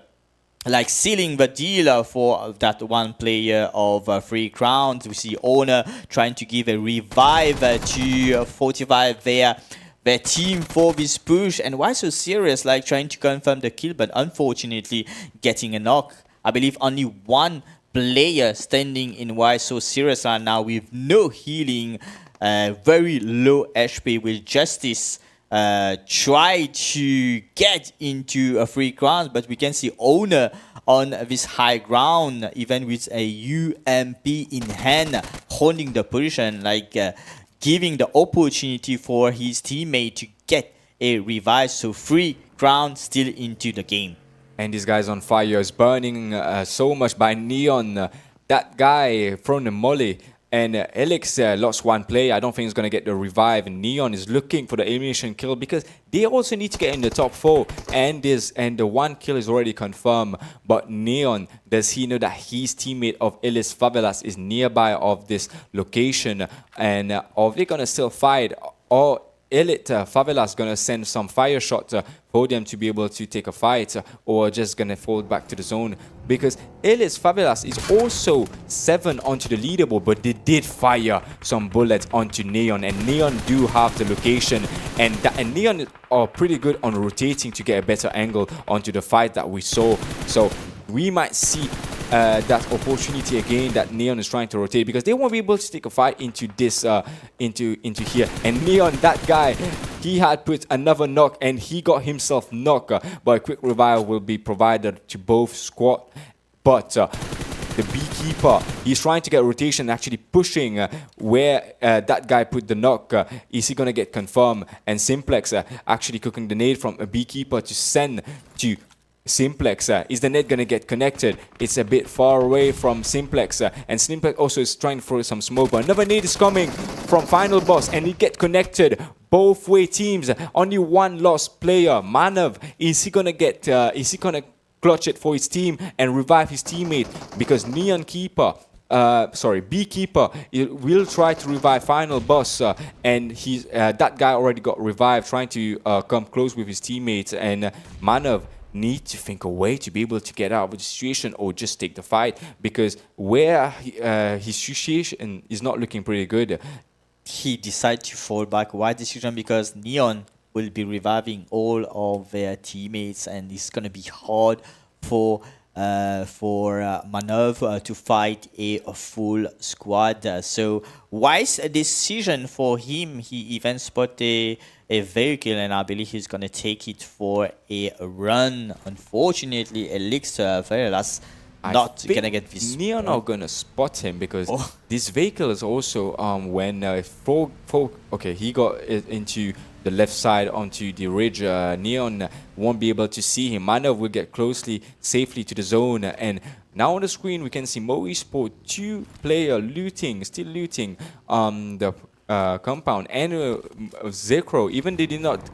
sealing the deal for that one player of Three Crowns. We see Owner trying to give a revive to fortify their team for this push, and Why So Serious trying to confirm the kill, but unfortunately getting a knock. I believe only one player standing in Why So Serious right now with no healing, very low HP, with Justice try to get into a Three Crowns, but we can see Owner on this high ground, even with a UMP in hand, holding the position, giving the opportunity for his teammate to get a revive. So Three Crowns still into the game. And this guy's on fire, is burning so much by Neon. That guy throwing the molly. And Alex lost one play. I don't think he's going to get the revive. And Neon is looking for the elimination kill because they also need to get in the top 4. And the one kill is already confirmed. But Neon, does he know that his teammate of 𝗦𝗧𝗔𝗚𝗏 is nearby of this location? And are they going to still fight? Or 𝗦𝗧𝗏𝗏 is going to send some fire shots for them to be able to take a fight, or just going to fall back to the zone? Because 𝗦𝗧𝗏𝗏 is also 7 onto the leaderboard, but they did fire some bullets onto Neon, and Neon do have the location, and Neon are pretty good on rotating to get a better angle onto the fight that we saw. So we might see that opportunity again that Neon is trying to rotate, because they won't be able to take a fight into this into here. And Neon, that guy, he had put another knock and he got himself knocked, but a quick revive will be provided to both squad. But the Beekeeper, he's trying to get rotation, actually pushing where that guy put the knock. Is he gonna get confirmed? And Simplex actually cooking the nade from a Beekeeper to send to Simplex. Is the net gonna get connected? It's a bit far away from Simplex, and Simplex also is trying to throw some smoke, but another nade is coming from Final Boss, and it get connected. Both way teams, only one lost player. Manav, is he gonna get? Is he gonna clutch it for his team and revive his teammate? Because Beekeeper will try to revive Final Boss, and he's that guy already got revived, trying to come close with his teammates, and Manav need to think a way to be able to get out of the situation or just take the fight, because where his situation is not looking pretty good. He decided to fall back. Why decision? Because Neon will be reviving all of their teammates, and it's gonna be hard for Manav to fight a full squad. So wise decision for him. He even spotted a vehicle, and I believe he's gonna take it for a run. Unfortunately, 𝗦𝗧𝗏𝗏𝗏 not gonna get this. Neon are gonna spot him, because this vehicle is also when okay, he got it into the left side onto the ridge. Neon won't be able to see him. Manav will get safely to the zone, and now on the screen we can see 𝗦𝗧𝗏𝗏𝗏 2 player still looting the compound, and 𝗦𝗧𝗏𝗏𝗏, even they did not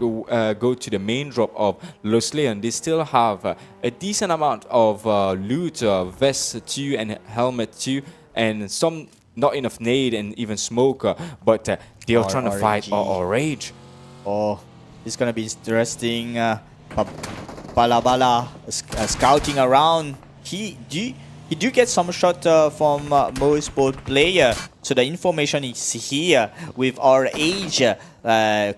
go to the main drop of Los Leon, they still have a decent amount of loot, vest 2 and helmet 2, and some not enough nade and even smoke, but they are trying to fight or rage. Oh, it's gonna be interesting. Bala scouting around. He do get some shot from 𝗦𝗧𝗏𝗏𝗏 player. So the information is here with RH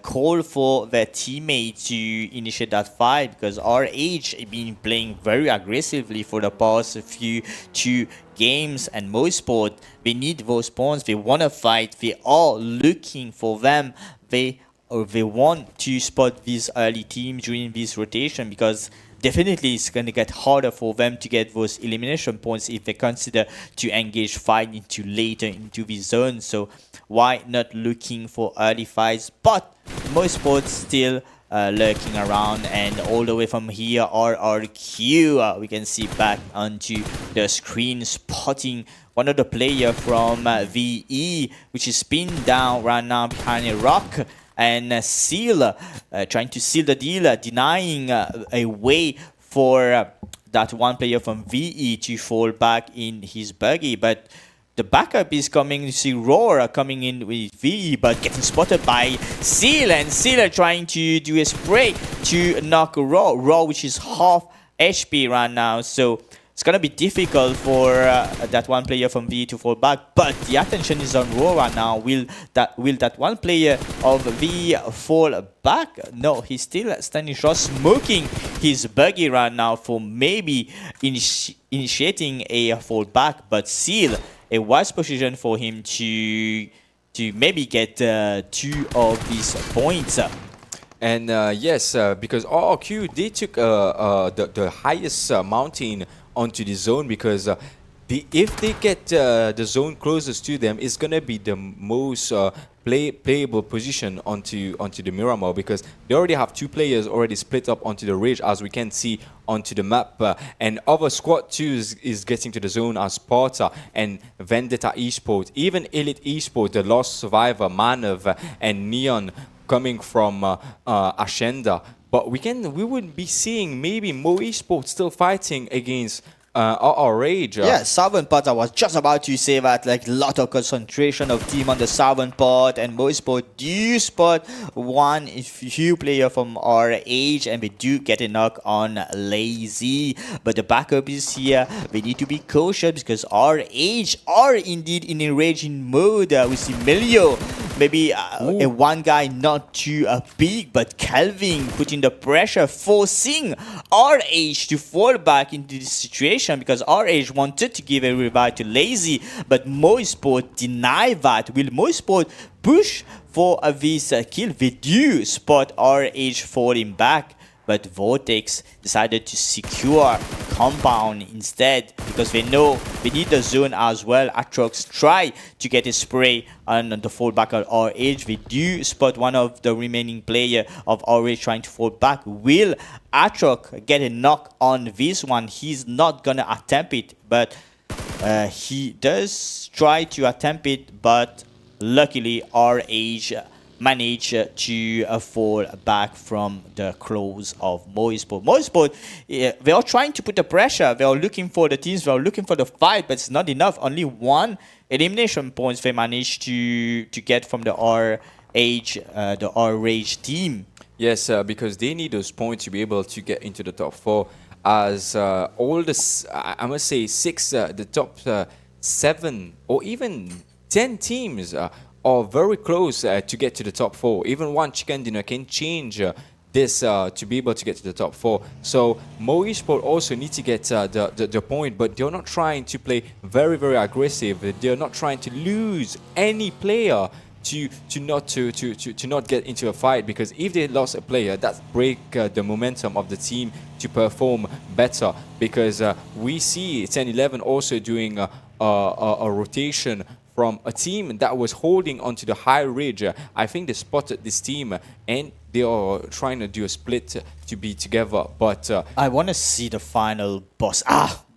call for their teammate to initiate that fight, because RH has been playing very aggressively for the past few 2 games, and 𝗦𝗧𝗏𝗏𝗏, they need those points. They want to fight. They are looking for them. They want to spot this early team during this rotation, because definitely it's going to get harder for them to get those elimination points if they consider to engage fight into later into the zone. So why not looking for early fights? But 𝗦𝗧𝗏𝗏𝗏𝗏 still lurking around, and all the way from here RRQ, we can see back onto the screen, spotting one of the player from VE, which is pinned down right now behind a rock, and 𝗦𝗔𝗘𝗗𝗏 trying to seal the deal, denying a way for that one player from VE to fall back in his buggy. But the backup is coming. You see Roar coming in with VE, but getting spotted by 𝗦𝗔𝗘𝗏, and 𝗦𝗔𝗘𝗏 trying to do a spray to knock Roar, which is half HP right now. So it's gonna be difficult for that one player from VE to fall back, but the attention is on Roar right now. Will that one player of VE fall back? No, he's still standing short, smoking his buggy right now for maybe initiating a fall back, but still a wise position for him to maybe get 2 of these points. And yes, because RRQ, they took the highest mountain onto the zone, because if they get the zone closest to them, it's gonna be the most playable position onto the Miramar, because they already have 2 players already split up onto the ridge, as we can see onto the map, and other squad 2 is getting to the zone as Sparta and Vendetta eSports, even Elite eSports, the Lost Survivor, Manav and Neon coming from Ascenda. But we would be seeing maybe 𝗦𝗧𝗛𝗘𝗗𝗏 still fighting against 𝗦𝗧𝗔𝗚𝗏. Yeah, southern part, I was just about to say that, like, lot of concentration of team on the southern part, and 𝗦𝗧𝗛𝗏𝗏 do spot one few player from our age, and we do get a knock on 𝗦𝗧𝗔𝗚𝗏, but the backup is here. We need to be cautious because our age are indeed in enraging mode. We see Melio, maybe a one guy not too big, but Kelvin putting the pressure, forcing RH to fall back into this situation, because RH wanted to give a revive to 𝗦𝗧𝗔𝗚𝗏, but 𝗦𝗧𝗛𝗏𝗏 denied that. Will 𝗦𝗧𝗛𝗏𝗏 push for this kill? We do spot RH falling back, but Vortex decided to secure compound instead, because they know we need the zone as well. Atrox try to get a spray on the fallback of RH. We do spot one of the remaining player of RH trying to fall back. Will Atrox get a knock on this one? He's not gonna attempt it, but he does try to attempt it, but luckily RH managed to fall back from the claws of 𝗦𝗧𝗛𝗏𝗏. 𝗦𝗧𝗛𝗏𝗏, they are trying to put the pressure, they are looking for the teams, they are looking for the fight, but it's not enough. Only 1 elimination points they managed to get from the RH team. Yes, because they need those points to be able to get into the top 4, as all this, I must say 6, the top 7 or even 10 teams are very close to get to the top 4. Even one chicken dinner can change this to be able to get to the top 4. So 𝗦𝗧𝗛𝗏𝗏 also need to get the point, but they're not trying to play very aggressive. They're not trying to lose any player to not get into a fight, because if they lost a player, that break the momentum of the team to perform better. Because we see 10-11 also doing a rotation from a team that was holding onto the high ridge. I think they spotted this team and they are trying to do a split to be together. But I want to see the final boss.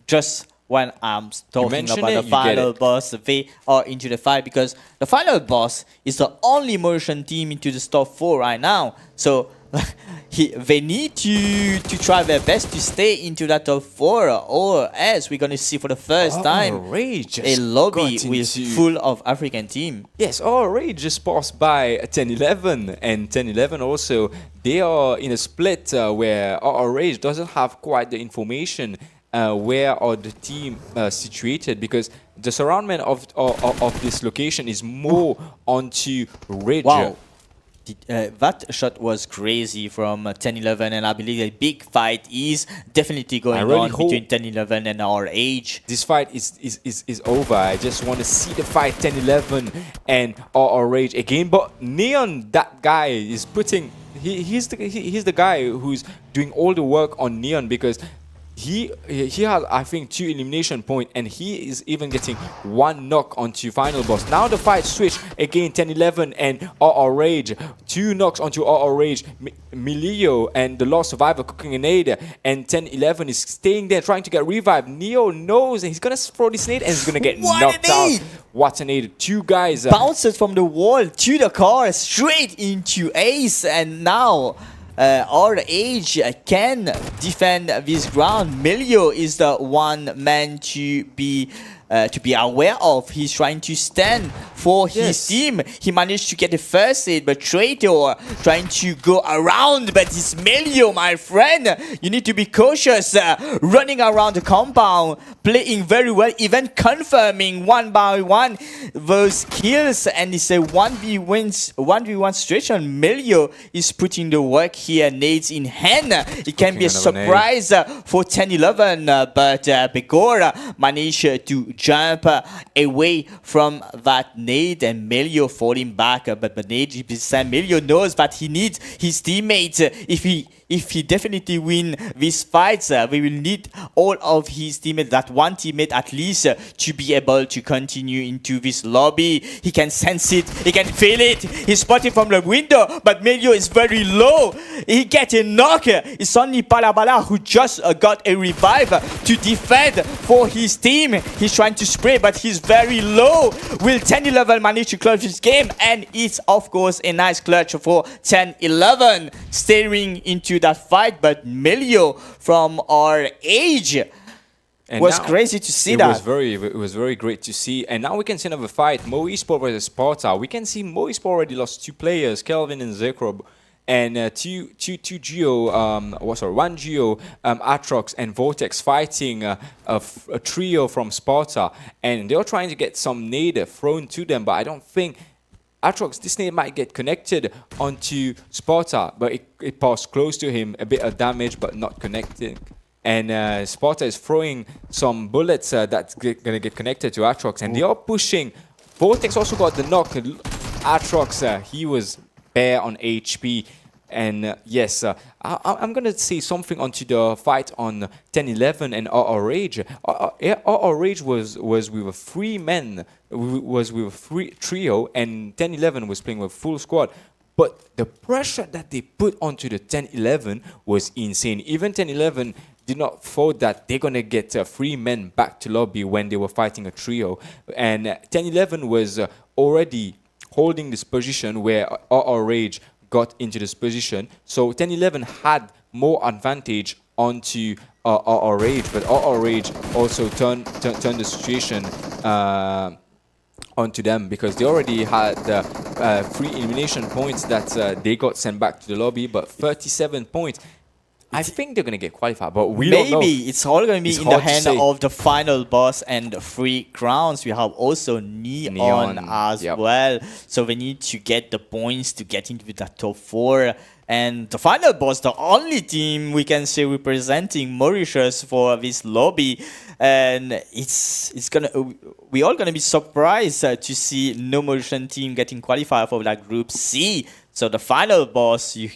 Just when I'm talking about the you final boss, they are into the fight, because the final boss is the only Mauritian team into the top 4 right now. So they need to try their best to stay into that top 4, or else we're going to see for the first time a lobby with full of African team. Yes, RH just passed by 10-11, and 10-11 also, they are in a split where RH doesn't have quite the information where are the team situated, because the surroundment of this location is more onto ridge. Wow. That shot was crazy from 10-11, and I believe a big fight is definitely going on between 10-11 and RH. This fight is over. I just want to see the fight 10-11 and RH again. But Neon, that guy is putting, he's the guy who's doing all the work on Neon, because he had, I think, 2 elimination points, and he is even getting 1 knock onto final boss. Now the fight switch again, 𝗦𝗏𝗏 and 𝗦𝗧𝗔𝗚𝗏, 2 knocks onto 𝗦𝗧𝗔𝗚𝗏, 𝗦𝗧𝗔𝗚 and the last survivor cooking an nade, and 𝗦𝗏𝗏 is staying there trying to get revived. Neo knows, and he's gonna throw this nade and he's gonna get knocked out. What a nade! 2 guys bounces from the wall to the car straight into Ace, and now our age can defend this ground. 𝗦𝗧𝗔𝗚𝗏 is the one man to be aware of. He's trying to stand for his team. He managed to get the first hit, but 𝗦𝗏𝗃 trying to go around. But it's 𝗦𝗧𝗏, my friend. You need to be cautious. Running around the compound, playing very well, even confirming 1 by 1 those kills. And it's a 1v1 situation. 𝗦𝗧𝗏 is putting the work here, nades in hand. It can be a surprise for 𝗦𝗏𝗏, but Begor managed to jump away from that nade, and 𝗦𝗏𝗏 falling back. But 𝗦𝗏𝗏 knows that he needs his teammates. If he definitely win these fights, we will need all of his teammates, that one teammate at least, to be able to continue into this lobby. He can sense it, he can feel it. He's spotted from the window, but 𝗦𝗏𝗏 is very low. He gets a knock. It's only 𝗦𝗏𝗏𝗏 who just got a revive to defend for his team. He's trying to spray, but he's very low. Will 𝗦𝗏𝗏𝗏 manage to close this game? And it's of course a nice clutch for 𝗦𝗏𝗏𝗏, staring into that fight. But 𝗦𝗏𝗏𝗏 from our age was crazy to see that. It was very great to see. And now we can see another fight. 𝗦𝗧𝗛𝗏𝗏 versus 𝗦𝗏𝗏𝗏. We can see 𝗦𝗧𝗛𝗏𝗏𝗏 already lost 2 players, Kelvin and 𝗦𝗧𝗏𝗏, and 𝗦𝗧𝗔𝗚𝗏, Aatrox and 𝗦𝗧𝗏 fighting a trio from 𝗦𝗏𝗏, and they're trying to get some nade thrown to them, but I don't think Aatrox, this nade might get connected onto 𝗦𝗏𝗏, but it passed close to him, a bit of damage but not connecting. And 𝗦𝗏𝗏 is throwing some bullets that's gonna get connected to Aatrox, and they are pushing. 𝗦𝗧𝗏 also got the knock. Aatrox, he was bare on HP. And yes, I'm going to say something onto the fight on 𝗦𝗏𝗏𝗏 and 𝗦𝗧𝗏𝗏𝗏. 𝗦𝗧𝗏𝗏𝗏 was with 3 men, was with 3 trio, and 𝗦𝗏𝗏𝗏 was playing with full squad. But the pressure that they put onto the 𝗦𝗏𝗏𝗏 was insane. Even 𝗦𝗏𝗏𝗏 did not thought that they're going to get 3 men back to lobby when they were fighting a trio. And 𝗦𝗏𝗏𝗏𝗏 was already holding this position where 𝗦𝗧𝗏𝗏𝗏𝗏 got into this position. So 𝗦𝗏𝗏𝗏𝗏 had more advantage onto 𝗦𝗧𝗏𝗏𝗏𝗏, but 𝗦𝗧𝗏𝗏𝗏𝗏 also turned the situation onto them, because they already had 3 elimination points that they got sent back to the lobby, but 37 points. I think they're going to get qualified, but we don't know. Maybe it's all going to be in the hand of the final boss and the 3 crowns. We have also Neon as well. So we need to get the points to get into the top 4. And the final boss, the only team we can say representing Mauritius for this lobby. And we're all gonna be surprised to see no Mauritian team getting qualified for that Group C. So the final boss, you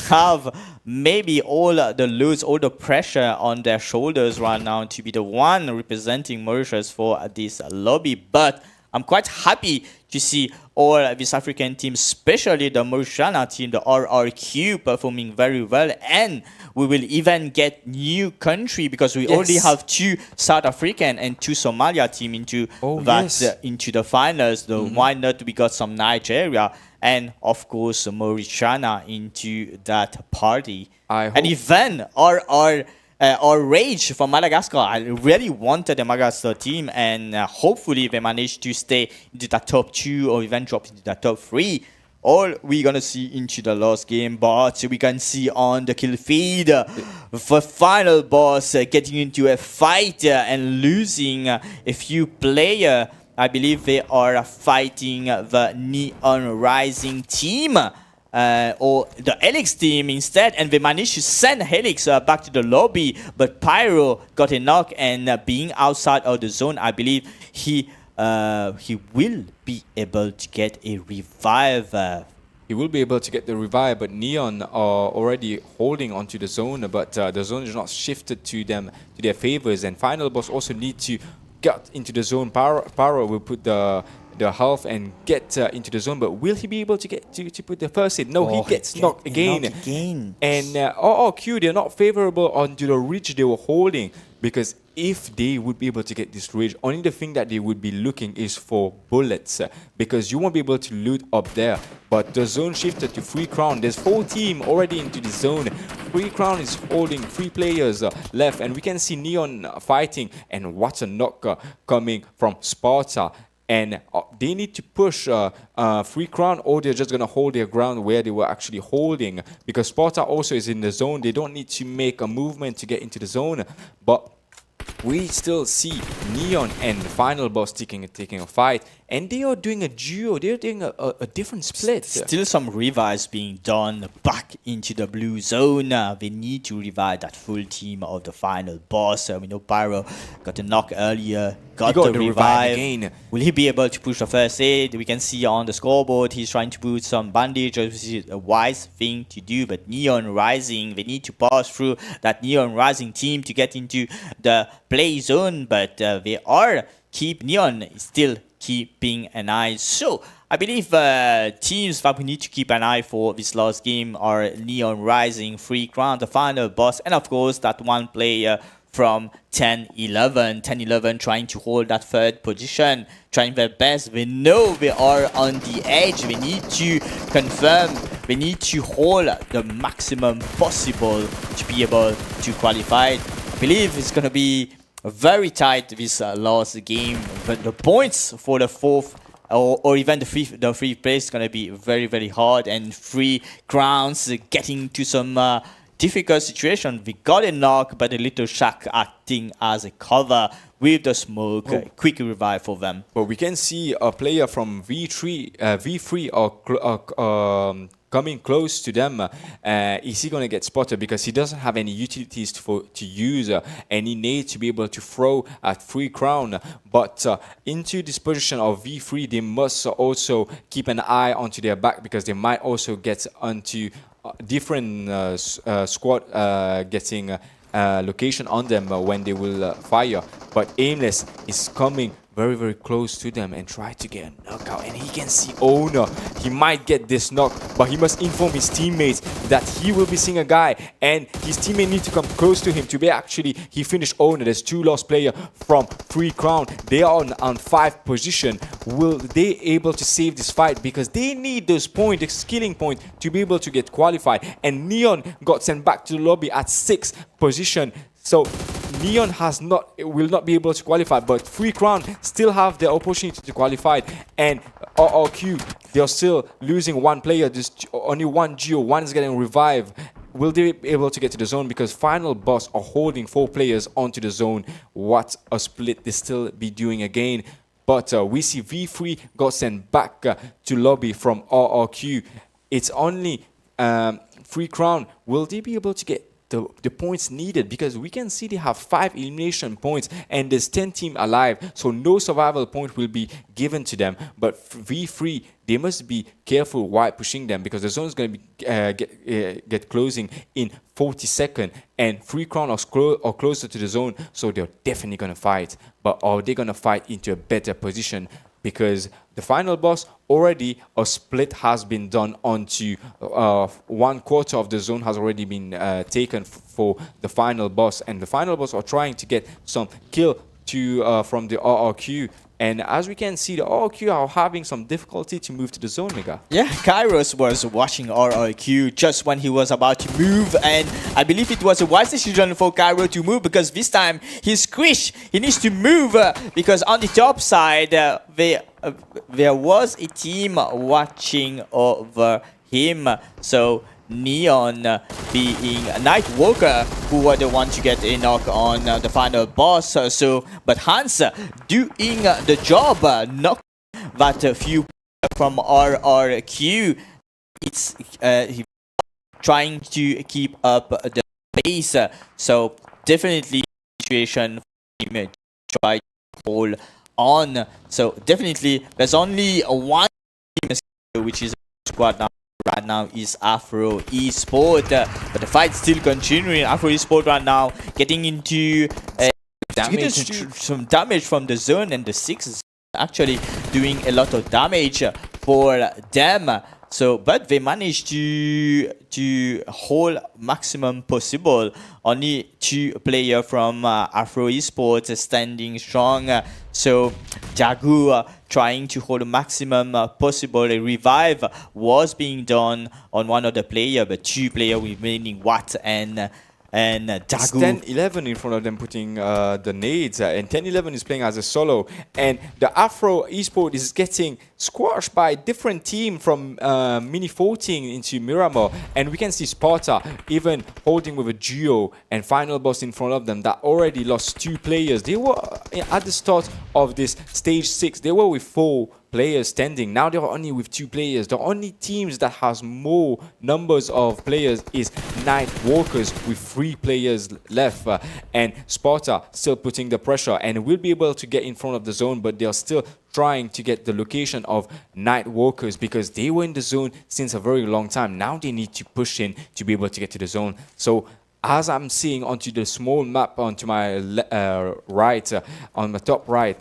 have maybe all the loads, all the pressure on their shoulders right now to be the one representing Mauritius for this lobby. But I'm quite happy to see all these African teams, especially the Mauritania team, the RRQ, performing very well. And we will even get new country, because we already have 2 South African and 2 Somalia team into into the finals. Why not? We got some Nigeria and of course Mauritania into that party. And even our Rage from Madagascar. I really wanted the Madagascar team, and hopefully they manage to stay into the top 2 or even drop into the top 3. All we're gonna see into the last game, but we can see on the kill feed the final boss getting into a fight and losing a few players. I believe they are fighting the Neon Rising team. Or the Helix team instead, and they managed to send Helix back to the lobby, but Pyro got a knock, and being outside of the zone, I believe he will be able to get a revive he will be able to get the revive, but Neon are already holding onto the zone, but the zone is not shifted to them, to their favors, and final boss also need to get into the zone. Power will put the health and get into the zone, but will he be able to get to put the first hit? No, he gets knocked again. And 𝗦𝗧𝗔𝗚𝗘, they are not favorable onto the ridge they were holding, because if they would be able to get this ridge, only the thing that they would be looking is for bullets, because you won't be able to loot up there. But the zone shifted to 𝗦𝗧𝗏. There's 4 teams already into the zone. 𝗦𝗧𝗏 is holding 3 players left, and we can see Neon fighting and 𝗦𝗧𝗏𝗏 coming from Sparta. And they need to push 𝗦𝗧𝗏, or they're just going to hold their ground where they were actually holding, because Sparta also is in the zone. They don't need to make a movement to get into the zone. But we still see Neon and the final boss taking a fight, and they are doing a duo. They're doing a different split. Still some revives being done back into the blue zone. They need to revive that full team of the final boss. We know Pyro got a knock earlier, got the revive again. Will he be able to push the first aid? We can see on the scoreboard he's trying to put some bandages, which is a wise thing to do. But Neon Rising, they need to pass through that Neon Rising team to get into the play zone. But they are Neon is still keeping an eye. So I believe teams that we need to keep an eye for this last game are Neon Rising, 𝗦𝗧𝗏, the final boss, and of course that one player from 10-11. 10-11 trying to hold that third position, trying their best. We know they are on the edge. We need to confirm, we need to hold the maximum possible to be able to qualify. I believe it's going to be very tight this last game, but the points for the fourth or even the fifth place is going to be very, very hard, and 𝗦𝗧𝗏 getting to some difficult situation. We got a knock, but a little shack acting as a cover with the smoke. Quick revive for them. But we can see a player from V3 or coming close to them. Is he going to get spotted? Because he doesn't have any utilities to use, and he needs to be able to throw at 𝗦𝗏𝗏. But into this position of V3, they must also keep an eye onto their back, because they might also get onto different squad getting location on them when they will fire. But Aimless is coming very, very close to them and try to get a knockout. And he can see Owner. He might get this knock, but he must inform his teammates that he will be seeing a guy, and his teammate need to come close to him to be actually, he finished Owner. There's 2 lost player from 𝗦𝗏𝗏. They are on 5 position. Will they able to save this fight? Because they need those points, the skilling point, to be able to get qualified. And Neon got sent back to the lobby at 6th position. So Neon will not be able to qualify, but 𝗦𝗏𝗏 still have the opportunity to qualify. And 𝗦𝗏𝗏𝗏, they're still losing 1 player. There's only 1 Geo, 1 is getting revived. Will they be able to get to the zone? Because final boss are holding 4 players onto the zone. What a split they still be doing again. But we see V3 got sent back to lobby from 𝗦𝗏𝗏𝗏. It's only 𝗦𝗏𝗏𝗏. Will they be able to get the points needed? Because we can see they have 5 elimination points and there's 10 teams alive, so no survival point will be given to them. But V3, they must be careful while pushing them, because the zone is going to be get closing in 40 seconds, and 𝗦𝗏𝗏𝗏 are closer to the zone, so they're definitely going to fight. But are they going to fight into a better position? Because the final boss, already a split has been done onto 1/4 of the zone has already been taken for the final boss, and the final boss are trying to get some kill to from the 𝗦𝗏𝗏𝗏. And as we can see, the 𝗦𝗏𝗏𝗏 are having some difficulty to move to the zone, Mega. Yeah, Kairos was watching 𝗦𝗏𝗏𝗏 just when he was about to move, and I believe it was a wise decision for Cairo to move, because this time he's squished. He needs to move because on the top side there was a team watching over him. So Neon being Nightwalker, who were the one to get a knock on the final boss. But Hans doing the job, knock that few from 𝗦𝗏𝗏𝗏𝗏. It's trying to keep up the pace. So definitely situation for him to try to hold on. So definitely there's only one team which is squad now right now is Afro eSports, but the fight's still continuing. Afro eSports right now getting into some damage from the zone, and the 6 is actually doing a lot of damage for them. So, but they managed to hold maximum possible. Only 2 players from Afro eSports standing strong. So, Jagu trying to hold the maximum possible. A revive was being done on one of the players, but 2 players remaining, Watt and Jagu. 10-11 in front of them putting the nades, and 10-11 is playing as a solo, and the Afro eSports is getting squashed by a different team from Mini-14 into Miramar, and we can see Sparta even holding with a duo and final boss in front of them that already lost 2 players. They were at the start of this stage 6, they were with 4 players standing. Now they're only with 2 players. The only teams that has more numbers of players is Nightwalkers with 3 players left, and Sparta still putting the pressure and will be able to get in front of the zone, but they're still trying to get the location of Nightwalkers because they were in the zone since a very long time. Now they need to push in to be able to get to the zone. So as I'm seeing onto the small map onto my right, on the top right,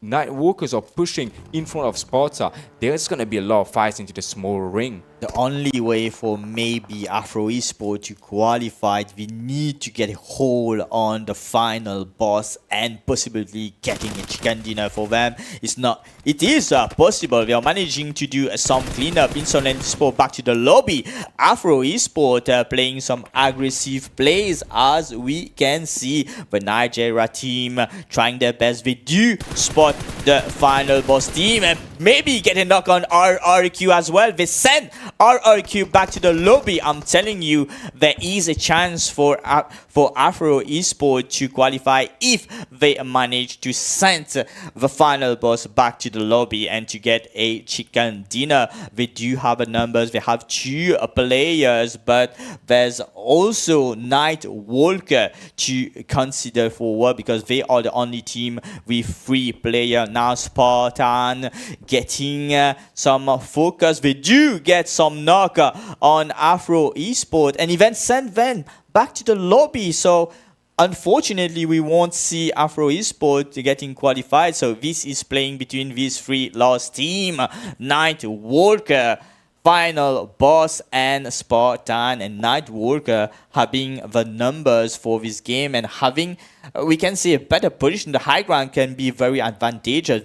Nightwalkers are pushing in front of Sparta. There's going to be a lot of fights into the small ring. The only way for maybe Afro eSports to qualify, we need to get a hold on the final boss and possibly getting a chicken dinner for them. It is possible. We are managing to do some cleanup. Insolent Sport back to the lobby. Afro eSports playing some aggressive plays, as we can see. The Nigeria team trying their best. They do spot the final boss team and maybe get a knock on RRQ as well. They send RRQ back to the lobby. I'm telling you, there is a chance for Afro eSports to qualify if they manage to send the final boss back to the lobby and to get a chicken dinner. They do have the numbers. They have 2 players, but there's also Nightwalker to consider forward because they are the only team with 3 players. Now Spartan getting some focus. They do get some knock on Afro eSports and even send them back to the lobby. So unfortunately, we won't see Afro eSports getting qualified. So this is playing between these 3 lost team. Nightwalker, final boss, and Spartan. And Nightwalker having the numbers for this game and having, we can say, a better position. The high ground can be very advantageous.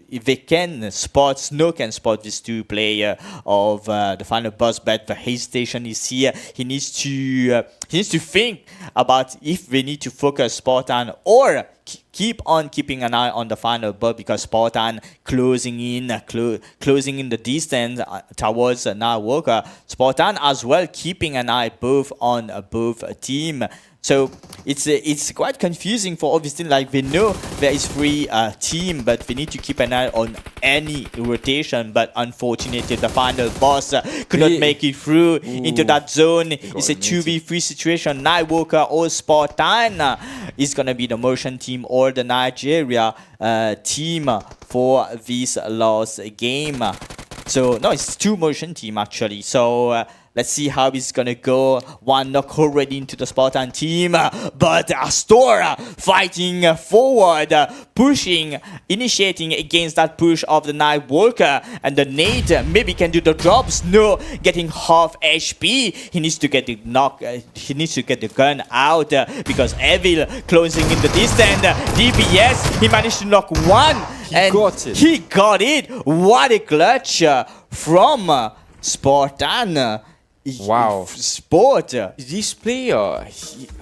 If they can spot, Snow can spot these 2 players of the final boss, but the hesitation is here. He needs to think about if they need to focus Spartan or keeping an eye on the final boss, because Spartan closing in the distance towards Nightwalker. Spartan as well keeping an eye both on both team. So it's quite confusing for obviously, like we know there is 3 team, but we need to keep an eye on any rotation. But unfortunately, the final boss could not make it through into that zone. It's a 2v3 situation. Nightwalker or Spartan is gonna be the motion team or the Nigeria team for this last game. So no, it's 2 motion team actually. So let's see how it's gonna go. 1 knock already into the Spartan team, but Astor fighting forward, pushing, initiating against that push of the Nightwalker, and the nade maybe can do the drops. No, getting half HP. He needs to get the knock. He needs to get the gun out because Evil closing in the distance. DPS, he managed to knock 1. He got it. What a clutch from Spartan. Wow. Sport. This player,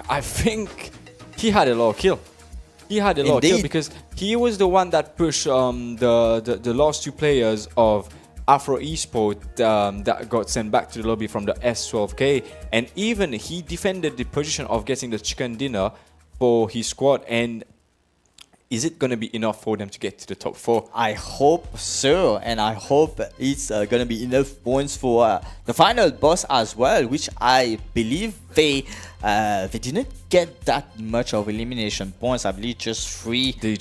I think he had a lot of kill. He had a lot of kill because he was the one that pushed the last 2 players of Afro eSports that got sent back to the lobby from the S12K, and even he defended the position of getting the chicken dinner for his squad. And is it going to be enough for them to get to the top 4? I hope so, and I hope it's gonna be enough points for the final boss as well, which I believe they didn't get that much of elimination points. I believe just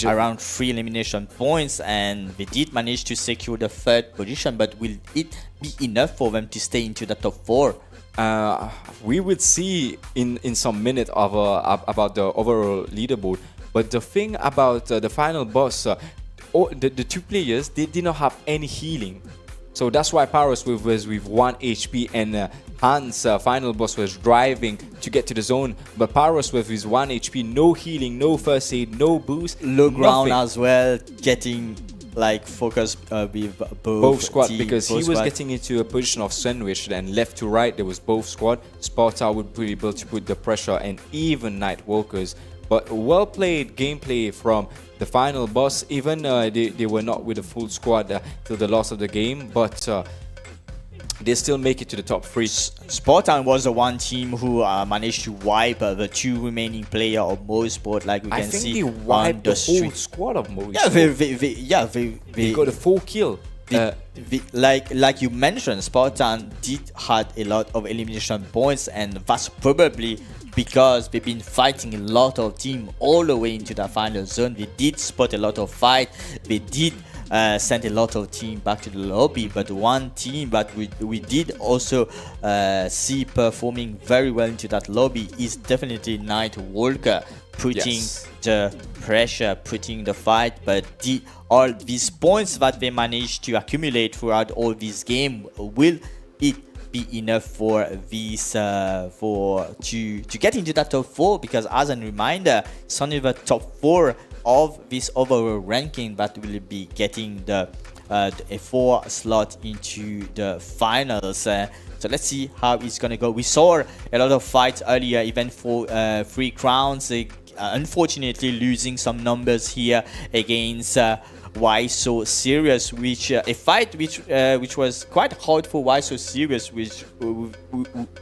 around 3 elimination points, and they did manage to secure the 3rd position. But will it be enough for them to stay into the top 4? We would see in some minutes about the overall leaderboard. But the thing about the final boss, the 2 players, they did not have any healing. So that's why Paros was with 1 HP, and Hans, final boss, was driving to get to the zone. But Paros with his 1 HP, no healing, no first aid, no boost. Low ground as well, getting like focus with both squad, team, because he was getting into a position of sandwich, and left to right there was both squad. Sparta would be able to put the pressure, and even Nightwalkers. But well played gameplay from the final boss. Even they were not with a full squad till the loss of the game, but they still make it to the top 3. Spartan was the one team who managed to wipe the 2 remaining players of 𝗦𝗧𝗛𝗏, like we can see. I think they wiped the whole squad of 𝗦𝗧𝗏. They got a full kill. Like you mentioned, Spartan did had a lot of elimination points, and that's probably because they've been fighting a lot of team all the way into the final zone. They did spot a lot of fight. They did send a lot of team back to the lobby, but one team that we did also see performing very well into that lobby is definitely Nightwalker, putting the pressure, putting the fight. But all these points that they managed to accumulate throughout all this game, will it be enough for these to get into that top 4? Because as a reminder, it's only the top 4 of this overall ranking that will be getting the a 4 slot into the finals. So let's see how it's gonna go. We saw a lot of fights earlier, even for 3 crowns. Unfortunately, losing some numbers here against 𝗦𝗧𝗔𝗚𝗘, which a fight which was quite hard for 𝗦𝗧𝗔𝗚𝗘,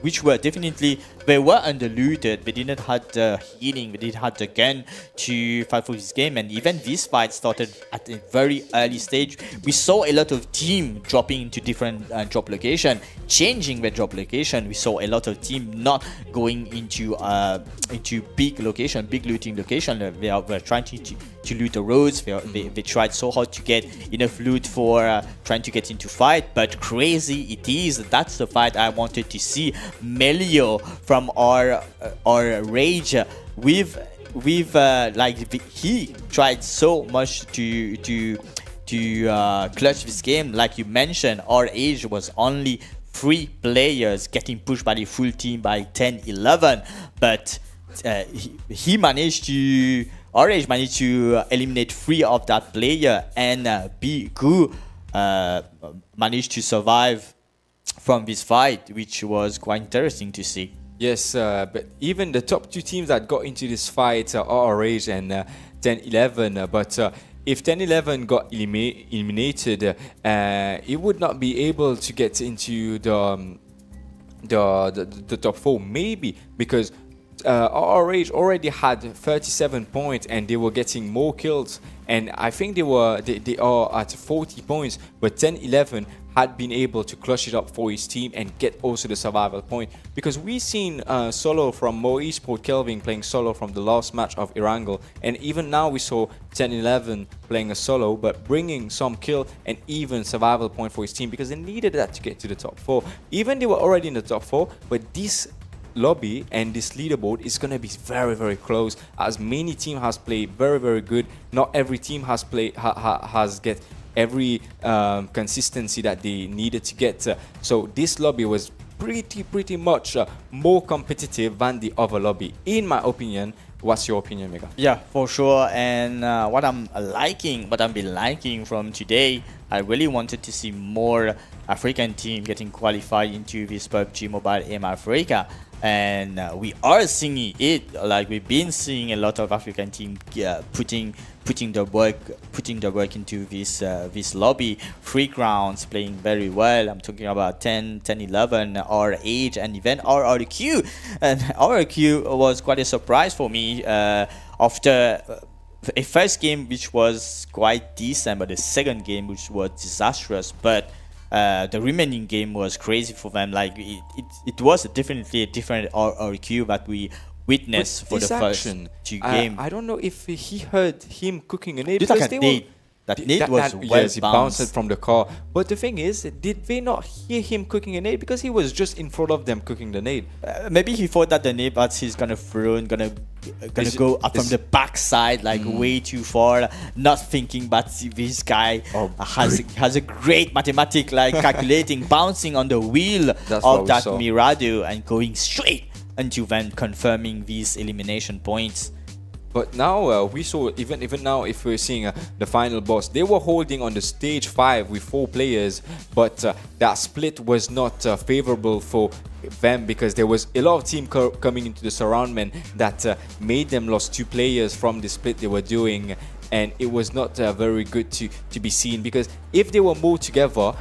which were definitely, they were underlooted. They didn't have the healing, they didn't have the gun to fight for this game, and even this fight started at a very early stage. We saw a lot of team dropping into different drop location, changing their drop location. We saw a lot of team not going into big location, big looting location. They were trying to loot the roads. They tried so hard to get enough loot for trying to get into fight, but crazy it is. That's the fight I wanted to see. 𝗦𝗘𝗠𝗏 from our rage with like he tried so much to clutch this game. Like you mentioned, our age was only 3 players getting pushed by the full team by 10-11, but he managed to. Orange managed to eliminate 3 of that player, and 𝗏𝗏 managed to survive from this fight, which was quite interesting to see. Yes, but even the top 2 teams that got into this fight are RH and 10-11. But if 10-11 got eliminated, it would not be able to get into the top 4, maybe because RH already had 37 points and they were getting more kills, and I think they are at 40 points, but 10-11 had been able to clutch it up for his team and get also the survival point, because we seen solo from 𝗦𝗧𝗛𝗏 playing solo from the last match of Erangel, and even now we saw 10-11 playing a solo but bringing some kill and even survival point for his team, because they needed that to get to the top 4. Even they were already in the top 4, but this lobby and this leaderboard is going to be very, very close, as many team has played very, very good. Not every team has played has get every consistency that they needed to get. So this lobby was pretty much more competitive than the other lobby, in my opinion. What's your opinion, Mega? Yeah, for sure. And what I've been liking from today, I really wanted to see more African team getting qualified into this PUBG Mobile Aim Africa. And we are seeing it. Like, we've been seeing a lot of African team putting the work into this lobby. 3 crowns playing very well. I'm talking about 10-11, our age, and even our RQ. And our RQ was quite a surprise for me after a first game which was quite decent, but the second game which was disastrous. But the remaining game was crazy for them. Like it was definitely a different RQ that we witnessed for the first two games. I don't know if he heard him cooking a nade. Just like a nade. That nade was well yes, he bounced from the car. But the thing is, did they not hear him cooking a nade? Because he was just in front of them cooking the nade. Maybe he thought that the nade that he's gonna throw and gonna go up from the backside like way too far, not thinking that this guy has a great mathematic like calculating, bouncing on the wheel of that Mirado and going straight into them, confirming these elimination points. But now we saw, even now, if we're seeing the final boss, they were holding on the stage 5 with 4 players, but that split was not favorable for them because there was a lot of team coming into the surroundment that made them lost 2 players from the split they were doing, and it was not very good to be seen, because if they were more together,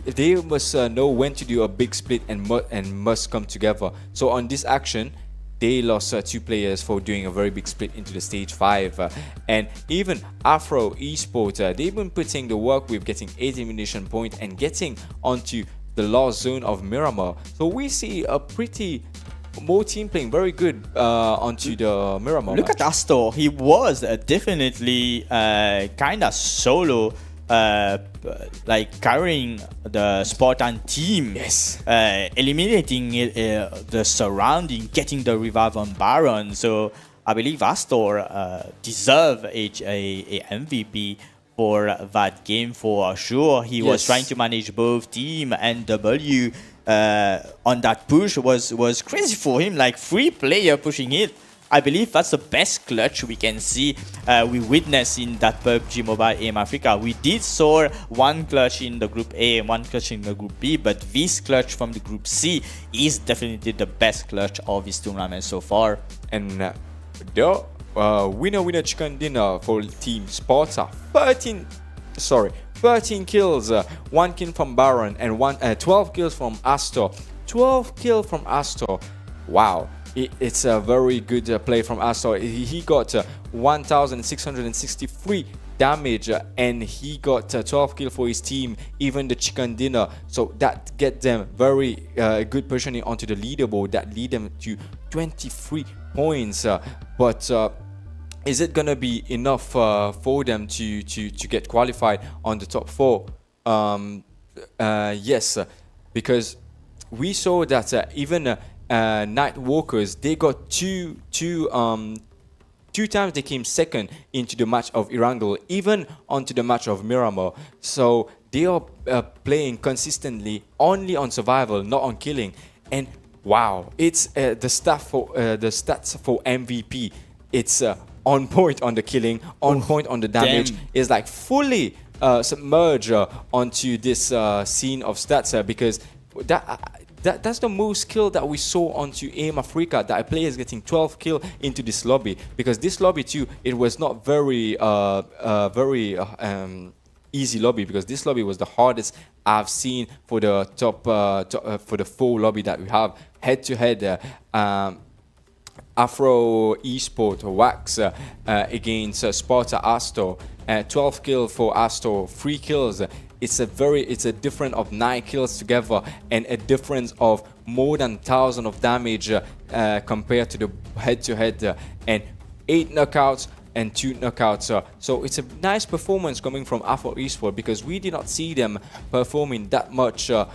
they must know when to do a big split and must come together. So on this action, they lost 2 players for doing a very big split into the stage 5. And even Afro eSports, they've been putting the work with getting 8 elimination points and getting onto the last zone of Miramar. So we see a pretty more team playing very good onto the Miramar. Look at Astor. He was definitely kind of solo, like carrying the Spartan team. Yes. Eliminating the surrounding, getting the revive on Baron. So I believe Astor deserve a MVP for that game for sure. He was trying to manage both team and W. On that push was crazy for him, like 3 player pushing it. I believe that's the best clutch we can see. We witnessed in that PUBG Mobile Aim Africa. We did saw 1 clutch in the Group A and 1 clutch in the Group B, but this clutch from the Group C is definitely the best clutch of this tournament so far. And the winner chicken dinner for Team Sparta. 13 kills, 1 kill from Baron and 12 kills from Astor. 12 kills from Astor. Wow. It's a very good play from Astor. He got 1,663 damage and he got 12 kills for his team, even the chicken dinner. So that get them very good positioning onto the leaderboard. That lead them to 23 points. But is it gonna be enough for them to get qualified on the top 4? Yes, because we saw that even Nightwalkers, they got two times they came second into the match of Erangel, even onto the match of Miramar. So they are playing consistently only on survival, not on killing. And wow, it's the stats for MVP. It's on point on the killing, on point on the damage. It's like fully submerged onto this scene of stats because that's the most kill that we saw onto Aim Africa, that a player is getting 12 kill into this lobby, because this lobby too, it was not very easy lobby, because this lobby was the hardest I've seen for the top for the 4 lobby that we have head to head. Afro eSports Wax against Sparta Astor. 12 kills for Astor, 3 kills. It's a difference of 9 kills together and a difference of more than 1,000 of damage compared to the head-to-head, and 8 knockouts and 2 knockouts. So it's a nice performance coming from Afro eSports, because we did not see them performing that much good.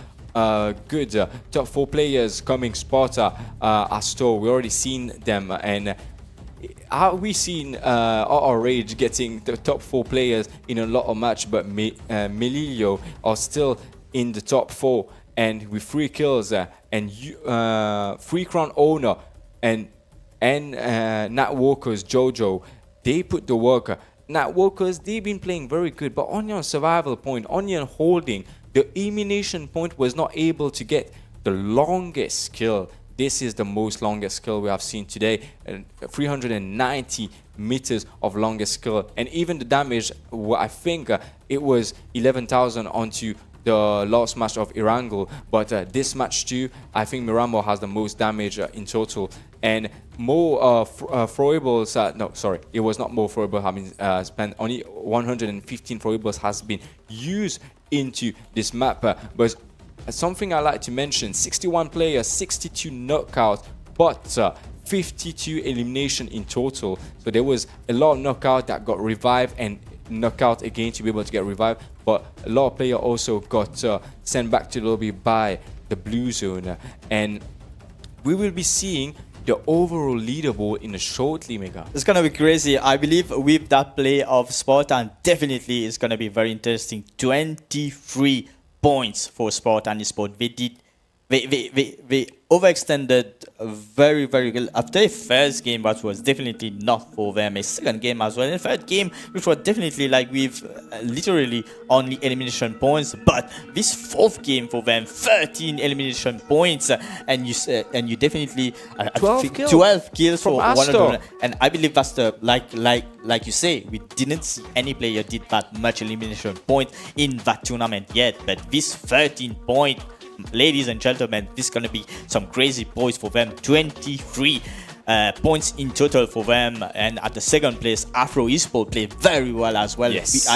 Top 4 players coming, Sparta, Astor, we already seen them, and we seen our Rage getting the top 4 players in a lot of match, but Melilio are still in the top 4 and with 3 kills, and 3 crown owner and Nightwalkers Jojo, they put the work. Nightwalkers, they've been playing very good, but only on survival point, only on holding. The elimination point was not able to get the longest kill. This is the most longest kill we have seen today, 390 meters of longest kill, and even the damage, I think it was 11,000 onto the last match of Erangel, but this match too, I think Miramar has the most damage in total, and more throwables. No, sorry, it was not more throwable. Having spent only 115 throwables has been used into this map, but something I like to mention: 61 players, 62 knockouts, but 52 elimination in total. So there was a lot of knockout that got revived and knockout again to be able to get revived, but a lot of players also got sent back to the lobby by the blue zone, and we will be seeing the overall leaderboard in a shortly, Mega. It's gonna be crazy. I believe with that play of Spartan, definitely it's gonna be very interesting. 23 points for Spartan eSports. They overextended very good. After the first game, that was definitely not for them. A second game as well. And third game, which was definitely like with literally only elimination points. But this fourth game for them, 13 elimination points, and you definitely 12 kills for one of them. And I believe that's the like you say, we didn't see any player did that much elimination point in that tournament yet. But this 13 point. Ladies and gentlemen, this is going to be some crazy points for them. 23 points in total for them. And at the second place, Afro eSports played very well as well. Yes.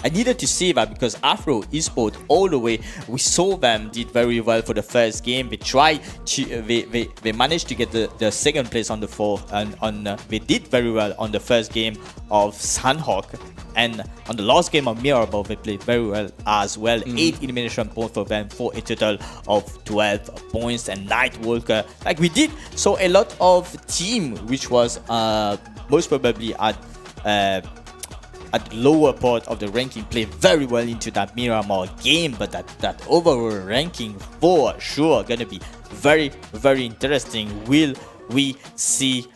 I needed to say that because Afro eSports all the way, we saw them did very well for the first game. They tried to, they managed to get the second place on the fourth, and they did very well on the first game of Sanhok. And on the last game of Miramar, they played very well as well. 8 elimination points for them for a total of 12 points. And Nightwalker, like we did, so a lot of team which was most probably at the lower part of the ranking played very well into that Miramar game, but that overall ranking for sure gonna be very interesting. Will we see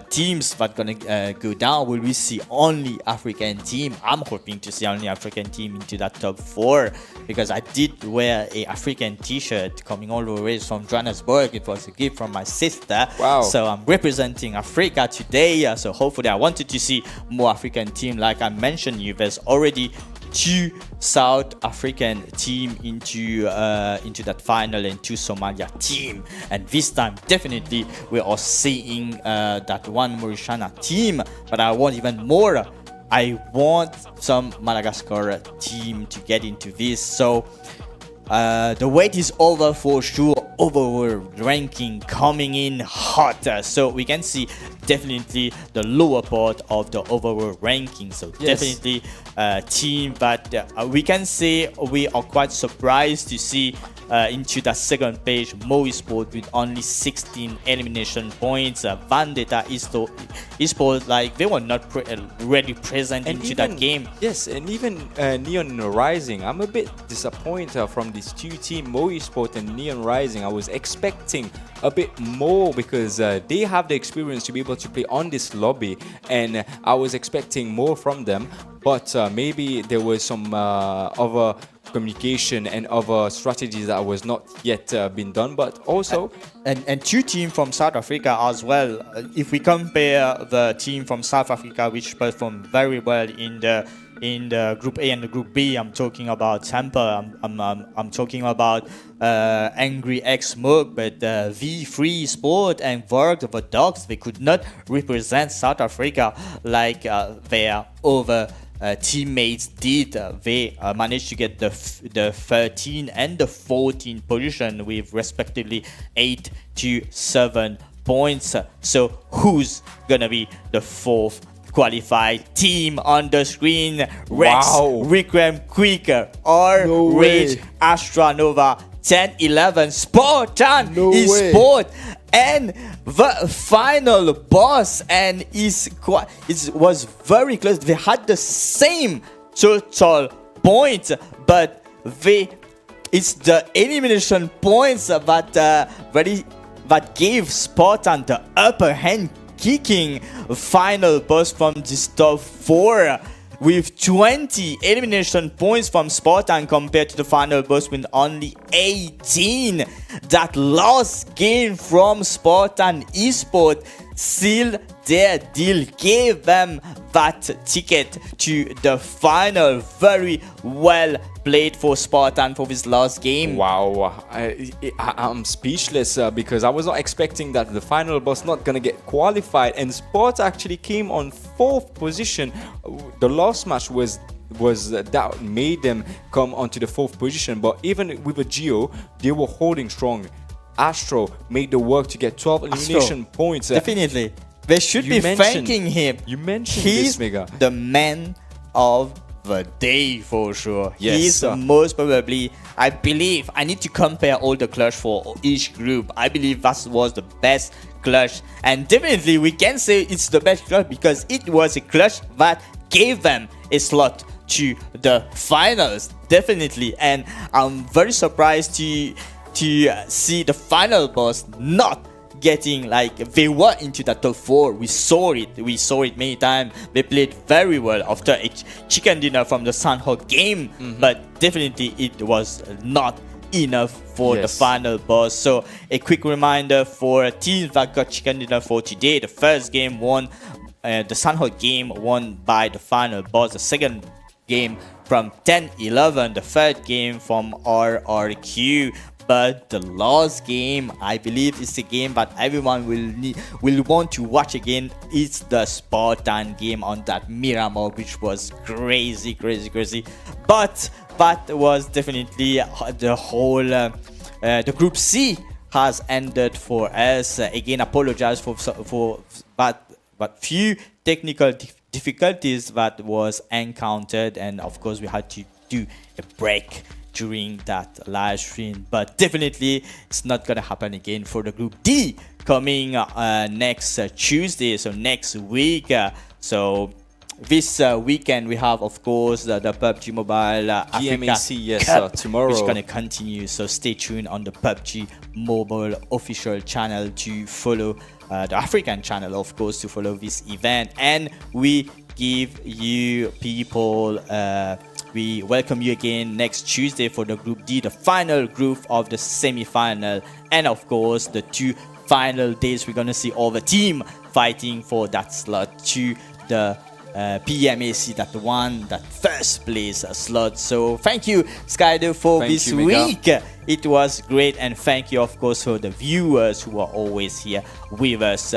teams that gonna go down? Will we see only African team? I'm hoping to see only African team into that top 4, because I did wear a African t-shirt coming all the way from Johannesburg. It was a gift from my sister. Wow. So I'm representing Africa today. So hopefully I wanted to see more African team. Like I mentioned you, there's already 2 South African team into that final, and 2 Somalia team, and this time definitely we are seeing that one Mauritania team, but I want even more. I want some Madagascar team to get into this. So the wait is over for sure. Overall ranking coming in hot, so we can see definitely the lower part of the overall ranking. So definitely a team that we can say we are quite surprised to see into that second page. 𝗦𝗧𝗔𝗚𝗘 with only 16 elimination points. Vendetta eSports, like they were not really present and into that game. Yes, and even Neon Rising. I'm a bit disappointed from these 2 teams, 𝗦𝗧𝗛𝗏 and Neon Rising. I was expecting a bit more because they have the experience to be able to play on this lobby, and I was expecting more from them. But maybe there was some other communication and other strategies that was not yet been done. But also and 2 teams from South Africa as well. If we compare the team from South Africa, which performed very well in the Group A and the Group B, I'm talking about Tampa, I'm talking about Angry X Smoke, but V3 Sport and Varg, the Dogs, they could not represent South Africa like their other teammates did. They managed to get the 13 and the 14 position with respectively 8 to 7 points. So who's gonna be the 4th qualified team on the screen? Rex, Requiem, Quicker, or Rage, Astronova, 10-11, Spartan eSports, and the final boss, and it was very close. They had the same total points, but it's the elimination points that gave Spartan the upper hand, kicking final boss from this top 4 with 20 elimination points from Spartan compared to the final boss with only 18. That last game from Spartan eSports sealed their deal, gave them that ticket to the final. Very well played for Spartan for his last game. Wow, I'm speechless because I was not expecting that the final boss not gonna get qualified, and Sport actually came on 4th position. The last match was that made them come onto the 4th position, but even with a Geo, they were holding strong. Astro made the work to get 12 elimination points. Definitely, they should be thanking him. You mentioned He's this, Mega. the man of the day for sure. Yes, He's most probably, I believe, I need to compare all the clutch for each group. I believe that was the best clutch, and definitely we can say it's the best clutch because it was a clutch that gave them a slot to the finals, definitely. And I'm very surprised to see the final boss not getting, like, they were into the top 4. We saw it many times. They played very well after a chicken dinner from the Sanhok game, but definitely it was not enough for the final boss. So a quick reminder for teams that got chicken dinner for today: the first game won, the Sanhok game won by the final boss, the second game from 10-11, the third game from RRQ. But the last game, I believe, is the game that everyone will want to watch again. It's the Spartan game on that Miramar, which was crazy. But that was definitely the whole the Group C has ended for us. Again, apologize for but few technical difficulties that was encountered, and of course we had to do a break during that live stream. But definitely it's not gonna happen again for the Group D coming next Tuesday, so next week. So this weekend we have, of course, the PUBG Mobile Africa Cup, tomorrow, which is gonna continue. So stay tuned on the PUBG Mobile official channel to follow the African channel, of course, to follow this event. And we give you people we welcome you again next Tuesday for the Group D, the final group of the semi-final, and of course the 2 final days we're gonna see all the team fighting for that slot to the PMAC that won that first place slot. So thank you, 𝗦𝗘𝗚𝗓, for this week. It was great, and thank you, of course, for the viewers who are always here with us.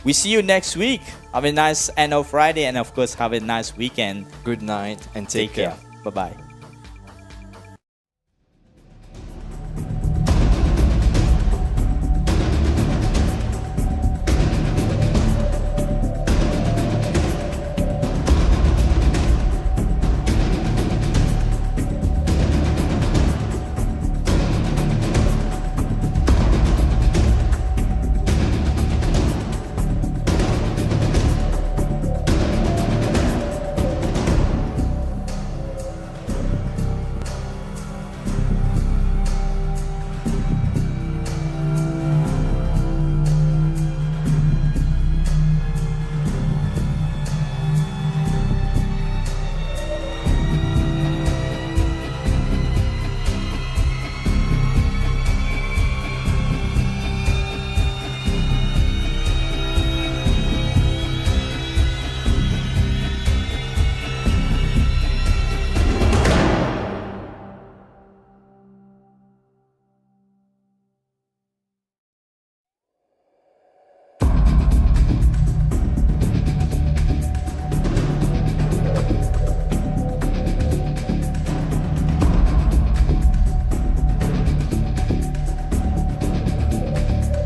We see you next week. Have a nice end of Friday, and of course have a nice weekend. Good night and take care. Bye bye.